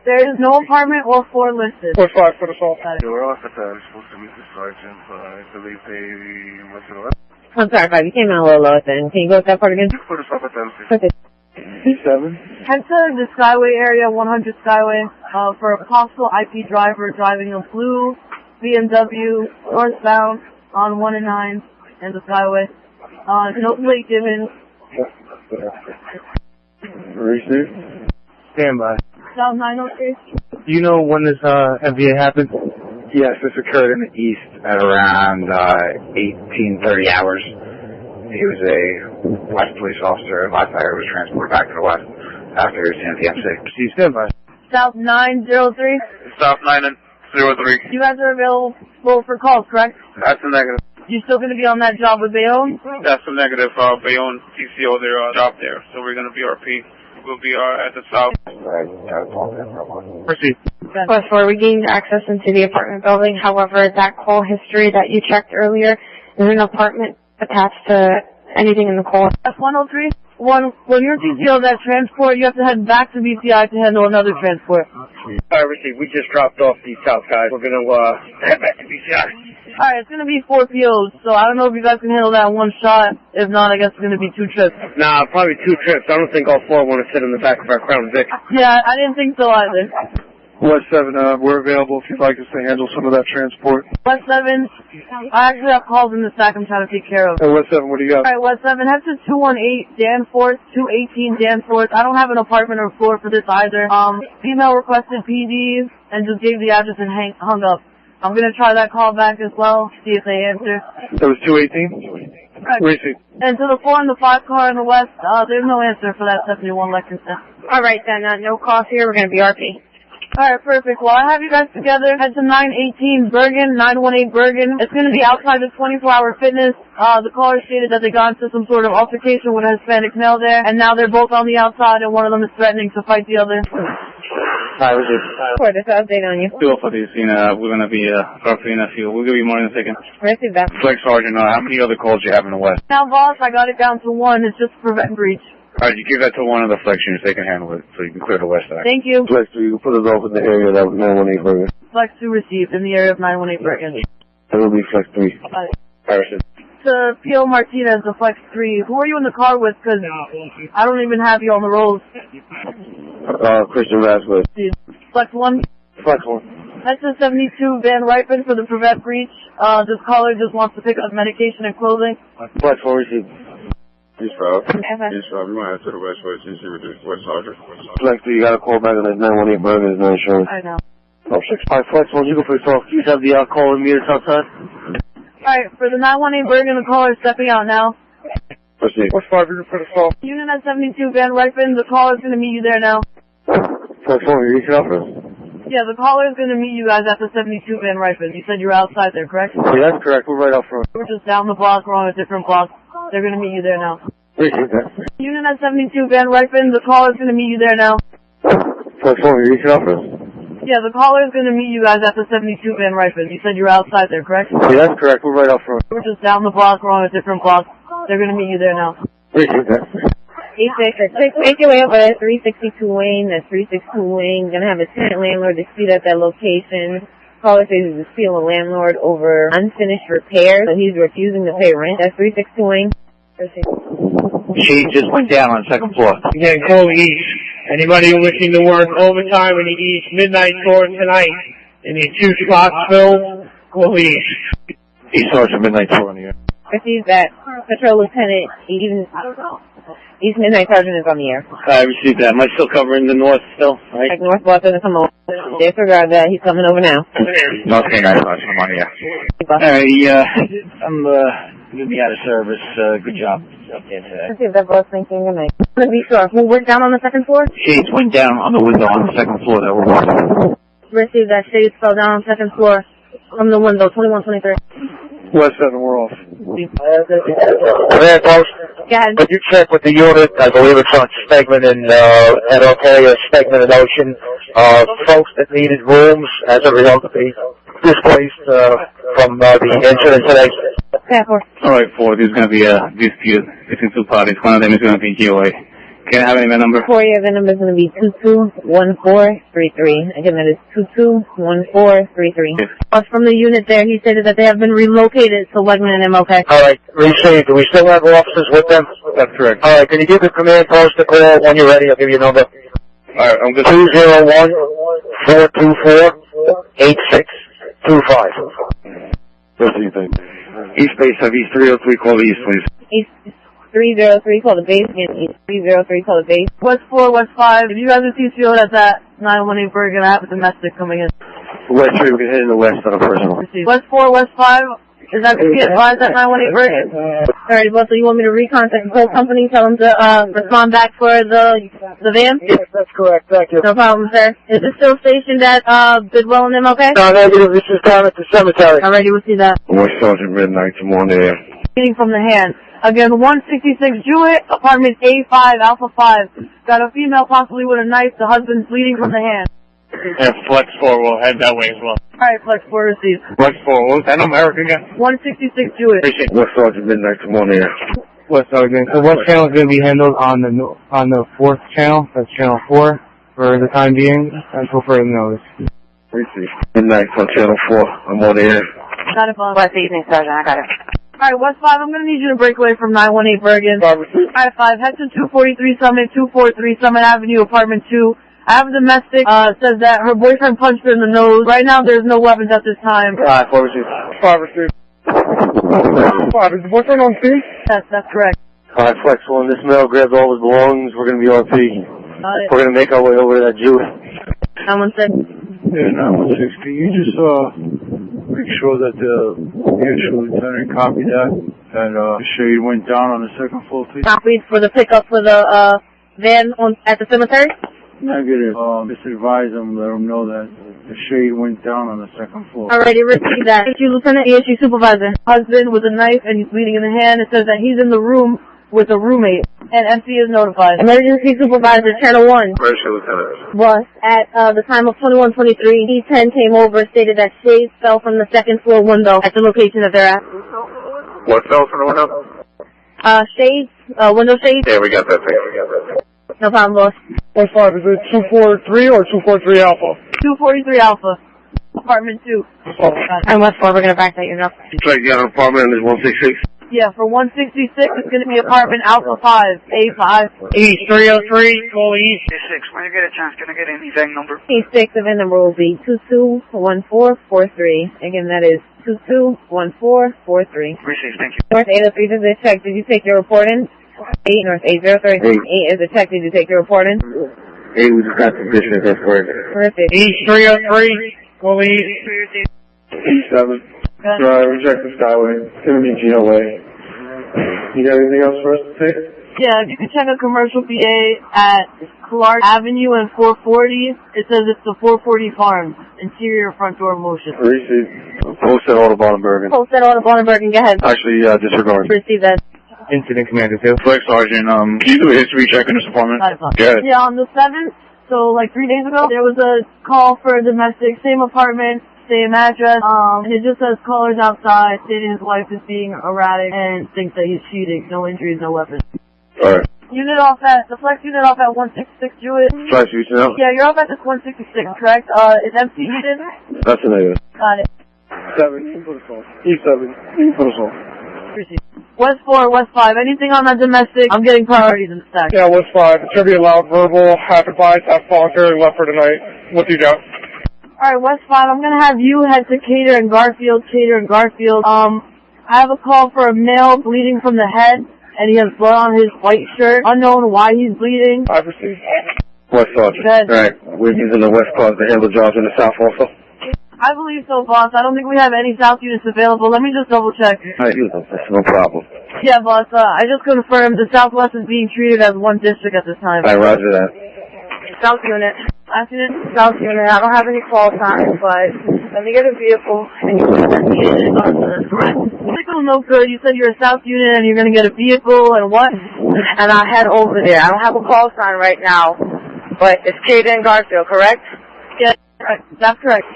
There is no apartment or floor listed. 4-5 for the assault. We're off at that. We're supposed to meet the sergeant. I believe they went to the left. I'm sorry, 5. You came out a little low then. Can you go with that part again? Put us up at them. Proceed. E7. Head to the Skyway area, 100 Skyway, for a possible IP driver driving a blue BMW northbound on 1 and 9 and the Skyway. No plate given. Receive. Stand by. South 903. Do you know when this MVA happened? Yes, this occurred in the east at around 1830 hours. He was a west police officer. Last I heard was transported back to the west. after the MC. Proceed, stand by. South 903. South 903. You guys are available for calls, correct? That's a negative. You still going to be on that job with Bayonne? That's a negative. Bayonne TCO, their job there. So we're going to be RP. We'll be at the south. Proceed. Plus, we gained access into the apartment building. However, that call history that you checked earlier is an apartment attached to anything in the call. That's 103. When you're TCO that transport, you have to head back to BCI to handle another transport. We just dropped off the south guys. We're going to head back to BCI. Alright, it's going to be 4 POs, so I don't know if you guys can handle that in one shot. If not, I guess it's going to be 2 trips. Nah, probably 2 trips. I don't think all 4 want to sit in the back of our Crown Vic. Yeah, I didn't think so either. West 7, we're available if you'd like us to handle some of that transport. West 7, I actually have calls in the stack I'm trying to take care of. Hey, West 7, what do you got? Alright, West 7, head to 218 Danforth, 218 Danforth. I don't have an apartment or floor for this either. Female requested PDs and just gave the address and hung up. I'm gonna try that call back as well, see if they answer. That was 218? Right. Receipt. And to the 4 and the 5 car in the west, there's no answer for that 71 Lexington. Alright then, no calls here. We're going to be RP. Alright, perfect. Well, I have you guys together. Head to 918 Bergen, 918 Bergen. It's going to be outside the 24-hour fitness. The caller stated that they got into some sort of altercation with a Hispanic male there, and now they're both on the outside, and one of them is threatening to fight the other. Hi, what's it? For this update on you. 2 for this, we're going to be RP in a few. We'll give you more in a second. Receive that. Flex Sergeant, how many other calls do you have in the west? Now, boss, I got it down to 1. It's just prevent breach. Alright, you give that to one of the flex units. They can handle it, so you can clear the west side. Thank you. Flex 2, you can put us off in the area that was 918 Bergen. Flex 2 received in the area of 918 Bergen. That will be Flex 3. Harrison. To P.O. Martinez, the Flex 3. Who are you in the car with? Because I don't even have you on the rolls. Christian Vasquez. Flex 1. Flex 1. That's the 72 Van Ripen for the prevent breach. This caller just wants to pick up medication and clothing. Flex 4 received. East 5. East 5. You might head to the west west. You see what the West Sergeant. Flex 3, you got a call back on that 918 Bergen. There's no insurance. I know. Oh, 6. Alright, Flex 1, you go for yourself. You have the call and meters outside? Alright, for the 918 Bergen, the caller is stepping out now. Proceed. What's 5, you're for the call. Unit at 72 Van Ripen, the caller is going to meet you there now. Flex 1, you're reaching out for us? Yeah, the caller is going to meet you guys at the 72 Van Ripen. You said you're outside there, correct? Yeah, that's correct. We're right out front. We're just down the block. We're on a different block. They're going to meet you there now. Appreciate that. Unit at 72 Van Ripen, the caller is going to meet you there now. Flex 1, you're reaching out for us? Yeah, the caller is going to meet you guys at the 72 Van Ripen. You said you're outside there, correct? Yeah, that's correct. We're right out front. We're just down the block. We're on a different block. They're going to meet you there now. Appreciate that. 866, make your way over at 362 Wayne. That's 362 Wayne. Gonna have a tenant landlord dispute at that location. Caller says he's disputing a landlord over unfinished repairs, so he's refusing to pay rent. That's 362 Wayne. She just went down on the 2nd floor. Again, call East. Anybody wishing to work overtime in the East midnight tour tonight and need 2 slots filled, call East. East Sergeant Midnight Tour on the air. Receive that. Patrol Lieutenant East Midnight Sergeant is on the air. I received that. Am I still covering the north still? Right? Like Northwest doesn't come over. Disregard that. He's coming over now. Okay, nice. I'm on the air. I'm going to be out of service. Good job up there today. Let's see if that boss thinks you're good night. I'm going to be sure. Who worked down on the 2nd floor? Shades went down on the window on the 2nd floor that we're working. Receive that. Shades fell down on the 2nd floor from the window, 2123. West 7, we're off. Command post. Go ahead. Could you check with the unit? I believe it's on Stegman and MLK or Stegman and Ocean. Folks that needed rooms as a result of the displaced from the incident today. Alright, 4. There's going to be a dispute between 2 parties. One of them is going to be GOA. Can I have any number? For you, the number is going to be 221433. Again, that is 221433. From the unit there, he stated that they have been relocated to Wegman and MLK. Alright, received. Do we still have officers with them? That's correct. Alright, can you give the command post a call when you're ready? I'll give you a number. Alright, I'm good. 201-424-8625. What do you think? East base of East 303, call the East, please. East 303, call the base. Again, East 303, call the base. West 4, West 5. If you guys are TCO'd at that 918 Bergen, I have a domestic coming in. West 3, we can head in the west on a personal. West 4, West 5. Is that the advised at 918 Bergen? Alrighty, boss, so you want me to recontact the whole company, tell them to respond back for the van? Yes, that's correct. Thank you. No problem, sir. Is it still stationed at Bidwell and MLK? No, negative. This is down at the cemetery. Alrighty, we'll see that. West Sergeant Midnight, I'm on there. Bleeding from the hand. Again, 166 Jewett, apartment A5, Alpha 5. Got a female possibly with a knife. The husband's bleeding from the hand. And Flex 4 will head that way as well. Alright, Flex 4 received. Flex 4, what was that number, Eric, again? 166 Jewett. Appreciate it. West Sergeant Midnight, I'm on there. West Sergeant. So what channel is going to be handled on the fourth channel? That's channel 4 for the time being until further notice. Receive. Midnight on channel 4. I'm on there. Got it, boss. West Evening, Sergeant. I got it. Alright, West 5, I'm gonna need you to break away from 918 Bergen. Alright, 5, head to 243 Summit, 243 Summit Avenue, apartment 2. I have a domestic, says that her boyfriend punched her in the nose. Right now, there's no weapons at this time. Alright, 4 received. 5 received. 5, is the boyfriend on scene? Yes, that's correct. Alright, Flex 1, this male grabbed all his belongings. We're gonna be on P. We're gonna make our way over to that Jew. 916. Yeah, 916. Can you just, make sure that the actual lieutenant copied that the shade went down on the second floor, please? Copied for the pickup for the, van at the cemetery? Negative. Just advise them, let them know that the shade went down on the second floor. Alrighty, receive that. Thank you, Lieutenant ESG Supervisor. Husband with a knife and he's bleeding in the hand. It says that he's in the room with a roommate. And MC is notified. Emergency Supervisor, Channel 1. Emergency Lieutenant. Was at the time of 21:23. D10 came over, stated that shades fell from the second floor window at the location that they're at. What fell from the window? Shades, window shades. Yeah, we got that thing. No problem, boss. West 5, is it 243 or 243 Alpha? 243 Alpha. Apartment 2. And West 4, we're going to back that unit up. So you got an apartment and there's 166? Yeah, for 166, it's going to be apartment Alpha 5, A5. East 303, call East. 6, when you get a chance, can I get any VAN number? P6, the VIN number will be 221443. Again, that is 221443. Received, thank you. North 803, this is a check. Did you take your report in? 8, North 803. 8 is a check. Did you take your report in? 8, we just got the position. That's correct. Perfect. East 303, call East. E7. Drive, reject the Skyway. It's going to be GLA. You got anything else for us to say? Yeah, if you can check a commercial PA at Clark Avenue and 440. It says it's the 440 Farms. Interior front door motion. Receive. Post at Audubon and Bergen. Post at Audubon and Bergen. Go ahead. Actually, disregard. Receive that. Incident Commander 2. Flex Sergeant, can you do a history check on this apartment? Good. Yeah, on the 7th, so like 3 days ago, there was a call for a domestic, same apartment, same address, and it just says callers outside, stating his wife is being erratic and thinks that he's cheating. No injuries, no weapons. Alright. Unit off at, the Flex unit off at 166 Jewett. Flex, you know? Yeah, you're off at this 166, correct? Is MC needed? That's a negative. Got it. 7, E7, protocol. West 4, West 5, anything on that domestic, I'm getting priorities in the stack. Yeah, West 5, it's going to be a loud verbal, half advice, half voluntary, left for tonight. What do you got? Alright, West 5, I'm gonna have you head to Cater and Garfield. I have a call for a male bleeding from the head, and he has blood on his white shirt. Unknown why he's bleeding. I've received. West Sergeant. Good. Alright, we're using the West cars to handle jobs in the South also. I believe so, boss. I don't think we have any South units available. Let me just double check. Alright, that's no problem. Yeah, boss, I just confirmed the Southwest is being treated as one district at this time. Alright, roger that. South unit. Last unit, South unit. I don't have any call time, but let me get a vehicle. Signal no good. You said you're a South unit and you're gonna get a vehicle and what? And I'll head over there. I don't have a call sign right now, but it's Caden and Garfield, correct? Yeah, that's correct.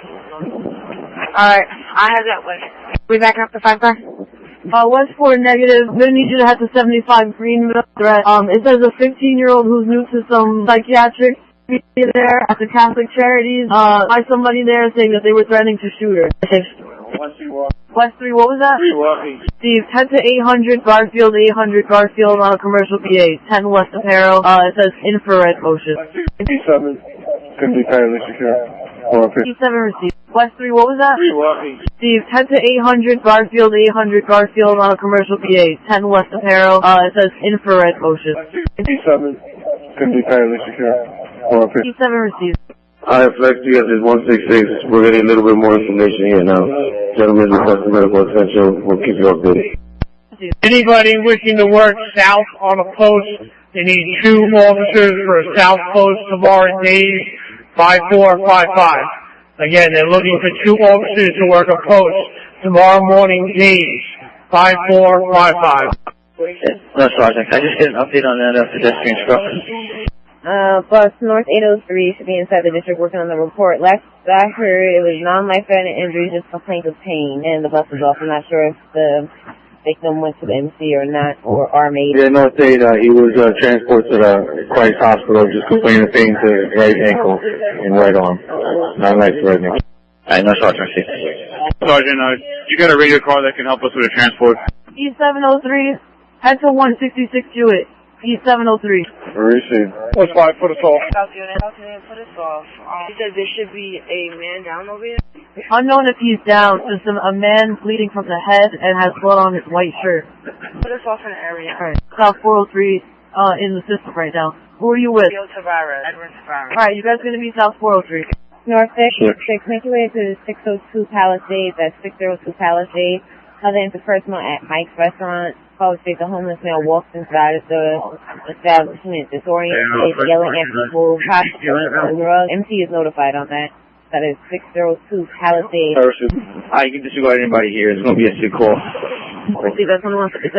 Alright, I'll head that way. We backing up to 5-car? West 4 negative. I'm gonna need you to head to 75 Greenville threat. It says a 15-year-old who's new to some psychiatric there at the Catholic Charities, by somebody there saying that they were threatening to shoot her. West 3, what was that? Steve, head to 800 Garfield on a commercial PA, 10 West Apparel. It says infrared motion. 57, could be fairly secure. 57 received. West 3, what was that? Steve, head to 800 Garfield on a commercial PA, 10 West Apparel. It says infrared motion. 57, could be fairly secure. 57 received. Alright, Flex, you guys is 166. We're getting a little bit more information here now. Gentlemen, requesting medical attention. We'll keep you updated. Anybody wishing to work south on a post, they need 2 officers for a south post tomorrow days, 5455. Again, they're looking for 2 officers to work a post tomorrow morning days, 5455. No, Sergeant. Can I just get an update on that pedestrian structure? Bus North 803 should be inside the district working on the report. Last I heard, it was non-life-threatening injuries, just complaints of pain, and the bus was off. I'm not sure if the victim went to the MC or not, or made. Yeah, North 8, he was transported to the Christ Hospital, just complaining of pain to his right ankle and right arm. Non-life-threatening. Alright, no, Sergeant. Sergeant, you got a radio car that can help us with a transport? E703, head to 166 Jewett. E703. Receive. What's 5, put us off. South Unit, put us off. He said there should be a man down over here. Unknown if he's down, just a man bleeding from the head and has blood on his white shirt. Put us off in the area. Alright. South 403 in the system right now. Who are you with? Edward Tavares. Alright, you guys gonna be South 403. North 6, make your way to the 602 Palisades, that's 602 Palisades. Other into personal at Mike's Restaurant. Police state the homeless male walks inside of the establishment, disoriented, yelling at people, prostituting on drugs. MC is notified on that. That is 602 Palisades. You can disregard anybody here. It's going to be a sick call. See, that's one of the ones. This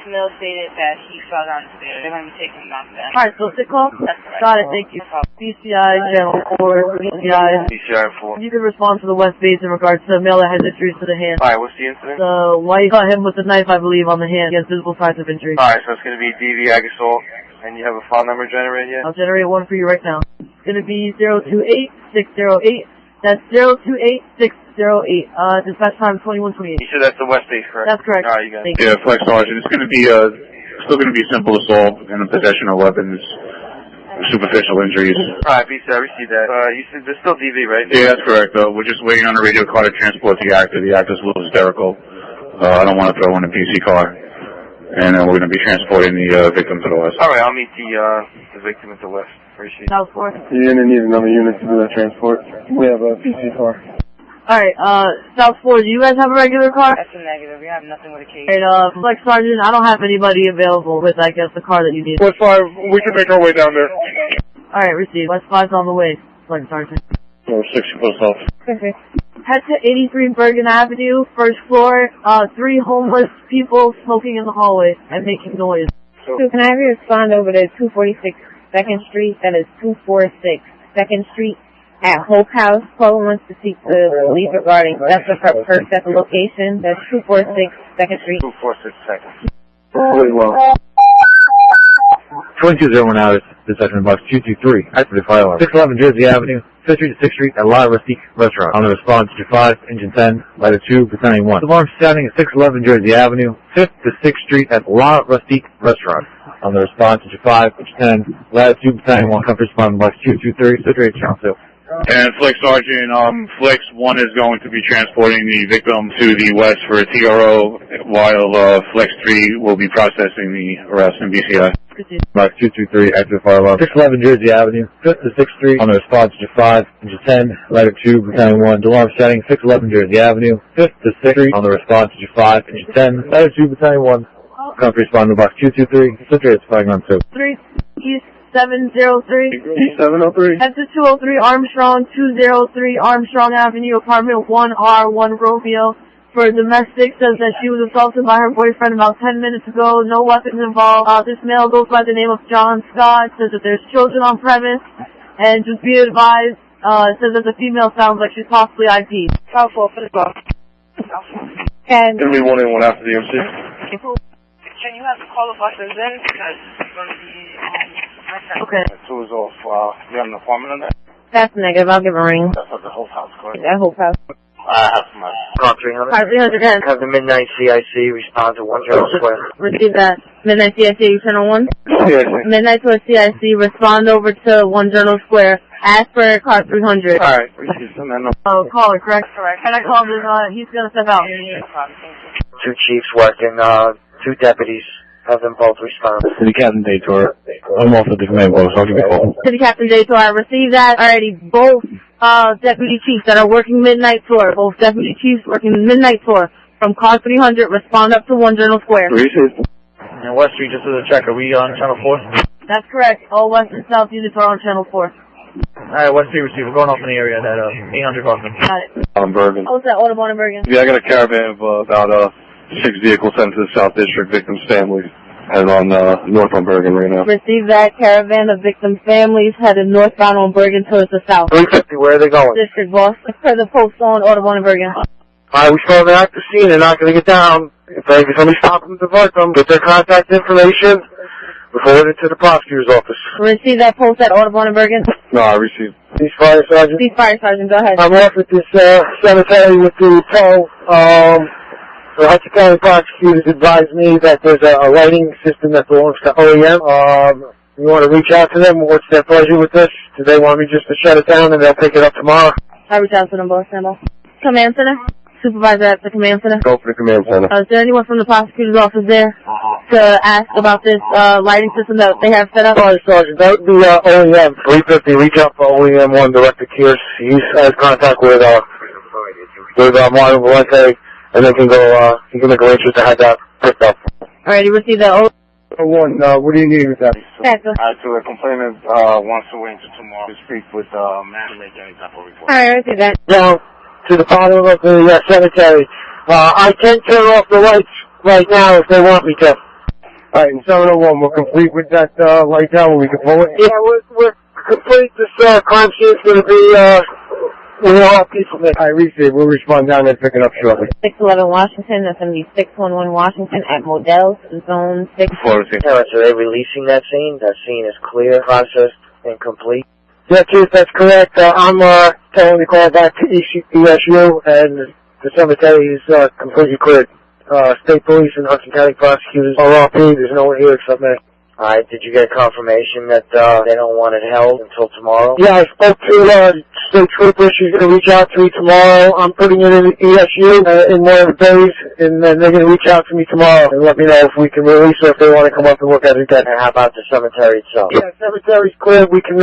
male stated that he fell downstairs. They're going to be taking him downstairs. Alright, so sick call? Got it, thank you. BCI, Channel 4, BCI. BCI 4. You can respond to the West Base in regards to a male that has injuries to the hand. Alright, what's the incident? The wife got him with a knife, I believe, on the hand. He has visible signs of injury. Alright, so it's going to be DV Agasol, and you have a file number generated yet? I'll generate one for you right now. It's going to be 028608. That's 028608. Dispatch time 2128. You said that's the West Base, correct? That's correct. Alright, you got it. Yeah, Flex Sergeant. It's going to be still going to be simple assault and possession of weapons, superficial injuries. Alright, BC, I received that. You said there's still DV, right? Yeah, that's correct. We're just waiting on a radio car to transport the actor. The actor's a little hysterical. I don't want to throw in a PC car. And we're going to be transporting the victim to the west. Alright, I'll meet the victim at the west. Appreciate it. South 4. You're going to need another unit to do that transport. We have a PC car. Alright, South 4, do you guys have a regular car? That's a negative. We have nothing with a case. Alright, Flex Sergeant, I don't have anybody available with, I guess, the car that you need. West 5, we can make our way down there. Alright, received. West 5's on the way, Flex Sergeant. 6, put us off. Head to 83 Bergen Avenue, first floor, 3 homeless people smoking in the hallway and making noise. So can I have you respond over to 246 2nd Street? That is 246 2nd Street at Hope House. Caller wants to speak to police regarding theft of her purse at the location. That's 246 2nd Street. 246 seconds. Really well. 2201 hours, dispatch box 223, active fire alarm. 611 Jersey Avenue, 5th Street to 6th Street at La Rustique Restaurant. On the response, Engine 5, Engine 10, Ladder 2, Battalion 1. Alarm standing at 611 Jersey Avenue, 5th to 6th Street at La Rustique Restaurant. On the response, Engine 5, Engine 10, Ladder 2, Battalion 1, come respond box 223, Citrate Channel 2. And Flex Sergeant, Flex 1 is going to be transporting the victim to the west for a TRO, while Flex 3 will be processing the arrest in BCI. Box 223, active fire alarm. 611 Jersey Avenue, 5th to 6th Street. On the response, Engine 5, Engine 10, Ladder 2, Battalion 1. Alarm setting, 611 Jersey Avenue, 5th to 6th Street. On the response, Engine 5, Engine 10, Ladder 2, Battalion 1. Come respond to box 223, Citrate flying on 2. 3 East 703. 703. Head to 203 Armstrong, 203 Armstrong Avenue, apartment 1R1 Romeo. For domestic, says that she was assaulted by her boyfriend about 10 minutes ago. No weapons involved. This male goes by the name of John Scott. Says that there's children on premise. And just be advised, says that the female sounds like she's possibly IP'd. Powerful, put it off. And Gonna be 1 and 1 after the MC. Can you have the call of buses in? Because it's going to be, Okay. 2 is off. You have an informant on that? that's negative. I'll give a ring. That's at the Hope House, correct? At Hope House. I have my... Call 300. 310. Have the midnight CIC respond to 1 General Square. Receive that. Midnight CIC, Channel 1. Yes. Midnight to a CIC, respond over to 1 Journal Square. Ask for car 300. Alright, receive some that number. Oh, caller, correct? Correct. Can I call him? He's gonna step out. 2 chiefs working, 2 deputies. Have them both respond. City Captain Daytor. I'm off at the command post. I'll give you a call. City Captain Daytor, I received that already. Both deputy chiefs that are working midnight tour, both deputy chiefs working midnight tour from car 300, respond up to 1 Journal Square. And West Street, just as a check, are we on Channel 4? That's correct. All west and south units are on Channel 4. Alright, West Street receiver, going off in the area at 800 Hoffman. Got it. On Bergen. Oh, it's that Audubon and Bergen. Yeah, I got a caravan of about 6 vehicles sent to the South District victims' families, headed on north on Bergen right now. Received that caravan of victim families headed northbound on Bergen towards the south. 350, where are they going? District boss. Per the post on Audubon and Bergen. Alright, we still have an active scene. They're not going to get down. If somebody stops them, divert them, get their contact information, report it to the prosecutor's office. Received that post at Audubon and Bergen. No, I received. Cease fire, Sergeant. Cease fire, Sergeant. Go ahead. I'm off at this cemetery with the tow. The Hudson County prosecutors advised me that there's a lighting system that belongs to OEM. You want to reach out to them? What's their pleasure with this? Do they want me just to shut it down and they'll pick it up tomorrow? I reach out to them both, stand by. Command center? Supervisor at the command center? Go for the command center. Is there anyone from the prosecutor's office there to ask about this lighting system that they have set up? Sorry, Sergeant. That would be OEM. 350. Reach out for OEM 1, Director Kears. He's has contact with Martin Valente, and they can go, he can make arrangements to have that picked up. Alright, you received that. One, what do you need with that? So the complainant wants to wait until tomorrow to speak with Matt to make any type of report. Alright, I received that. Down to the bottom of the cemetery. I can turn off the lights right now if they want me to. Alright, in 701, we're complete with that light down, we can pull it? Yeah, we're complete. This crime scene's going to be with all people. I received. We'll respond down and pick it up shortly. 611 Washington, that's going to be 611 Washington at Modell's Zone 6. So are they releasing that scene? That scene is clear, processed, and complete? Yeah, Chief, that's correct. I'm telling the call back to ESU, and the cemetery is completely cleared. State police and Hudson County prosecutors are RP. There's no one here except me. Alright, did you get confirmation that they don't want it held until tomorrow? Yeah, I spoke to state trooper. She's going to reach out to me tomorrow. I'm putting it in ESU in one of the days, and then they're going to reach out to me tomorrow and let me know if we can release her if they want to come up and look at it again. And how about the cemetery itself? Yeah, cemetery's clear. We can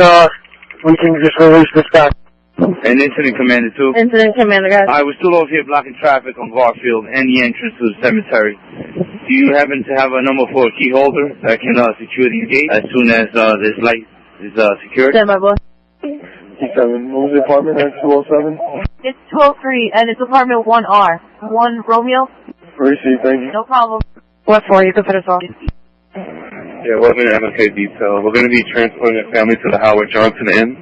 just release this back. And Incident Commander 2. Incident Commander, guys. I was still over here blocking traffic on Garfield and the entrance to the cemetery. Do you happen to have a number for a key holder that can secure the gate as soon as this light is secured? Stand by, boss. What was the apartment at 207? It's 203, and it's apartment 1R. 1 Romeo? Receive, thank you. No problem. What for? You can put us on. Yeah, welcome to MLK Detail. We're going to be transporting the family to the Howard Johnson Inn.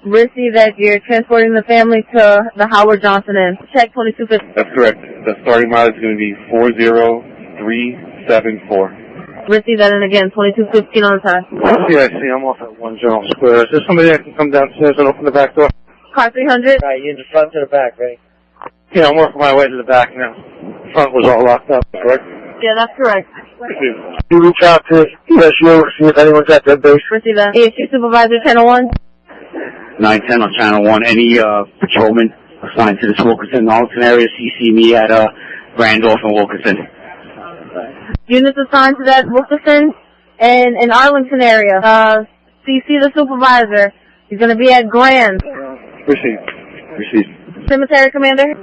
Receive that you're transporting the family to the Howard Johnson Inn. Check 2250. That's correct. The starting mileage is going to be 40374. Receive that in again, 2215 on the time. Yeah, I see. I'm off at 1 General Square. Is there somebody that can come downstairs and open the back door? Car 300. Right, you in the front to the back, ready? Yeah, I'm working my way to the back now. The front was all locked up, correct? Yeah, that's correct. You reach out to ESU, see if anyone's at their base. Receive that. ESU Supervisor, Channel 1. 910 on Channel 1. Any patrolmen assigned to this Wilkinson and Arlington area, CC me at Randolph and Wilkinson. Units assigned to that Wilkinson and Arlington area. CC the supervisor. He's going to be at Grand. Received. Cemetery Commander?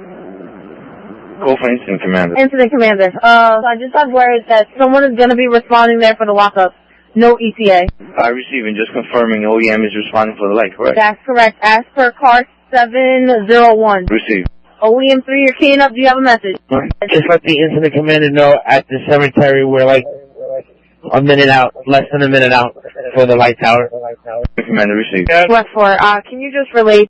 Go for Incident Commander. Incident Commander. So I just got word that someone is going to be responding there for the lockup. No ETA. I receive and just confirming OEM is responding for the light, correct? That's correct. As per car 701. Received. OEM 3, you're keying up. Do you have a message? Just let the Incident Commander know at the cemetery we're like a minute out, less than a minute out for the light tower. Commander received. What for? Can you just relate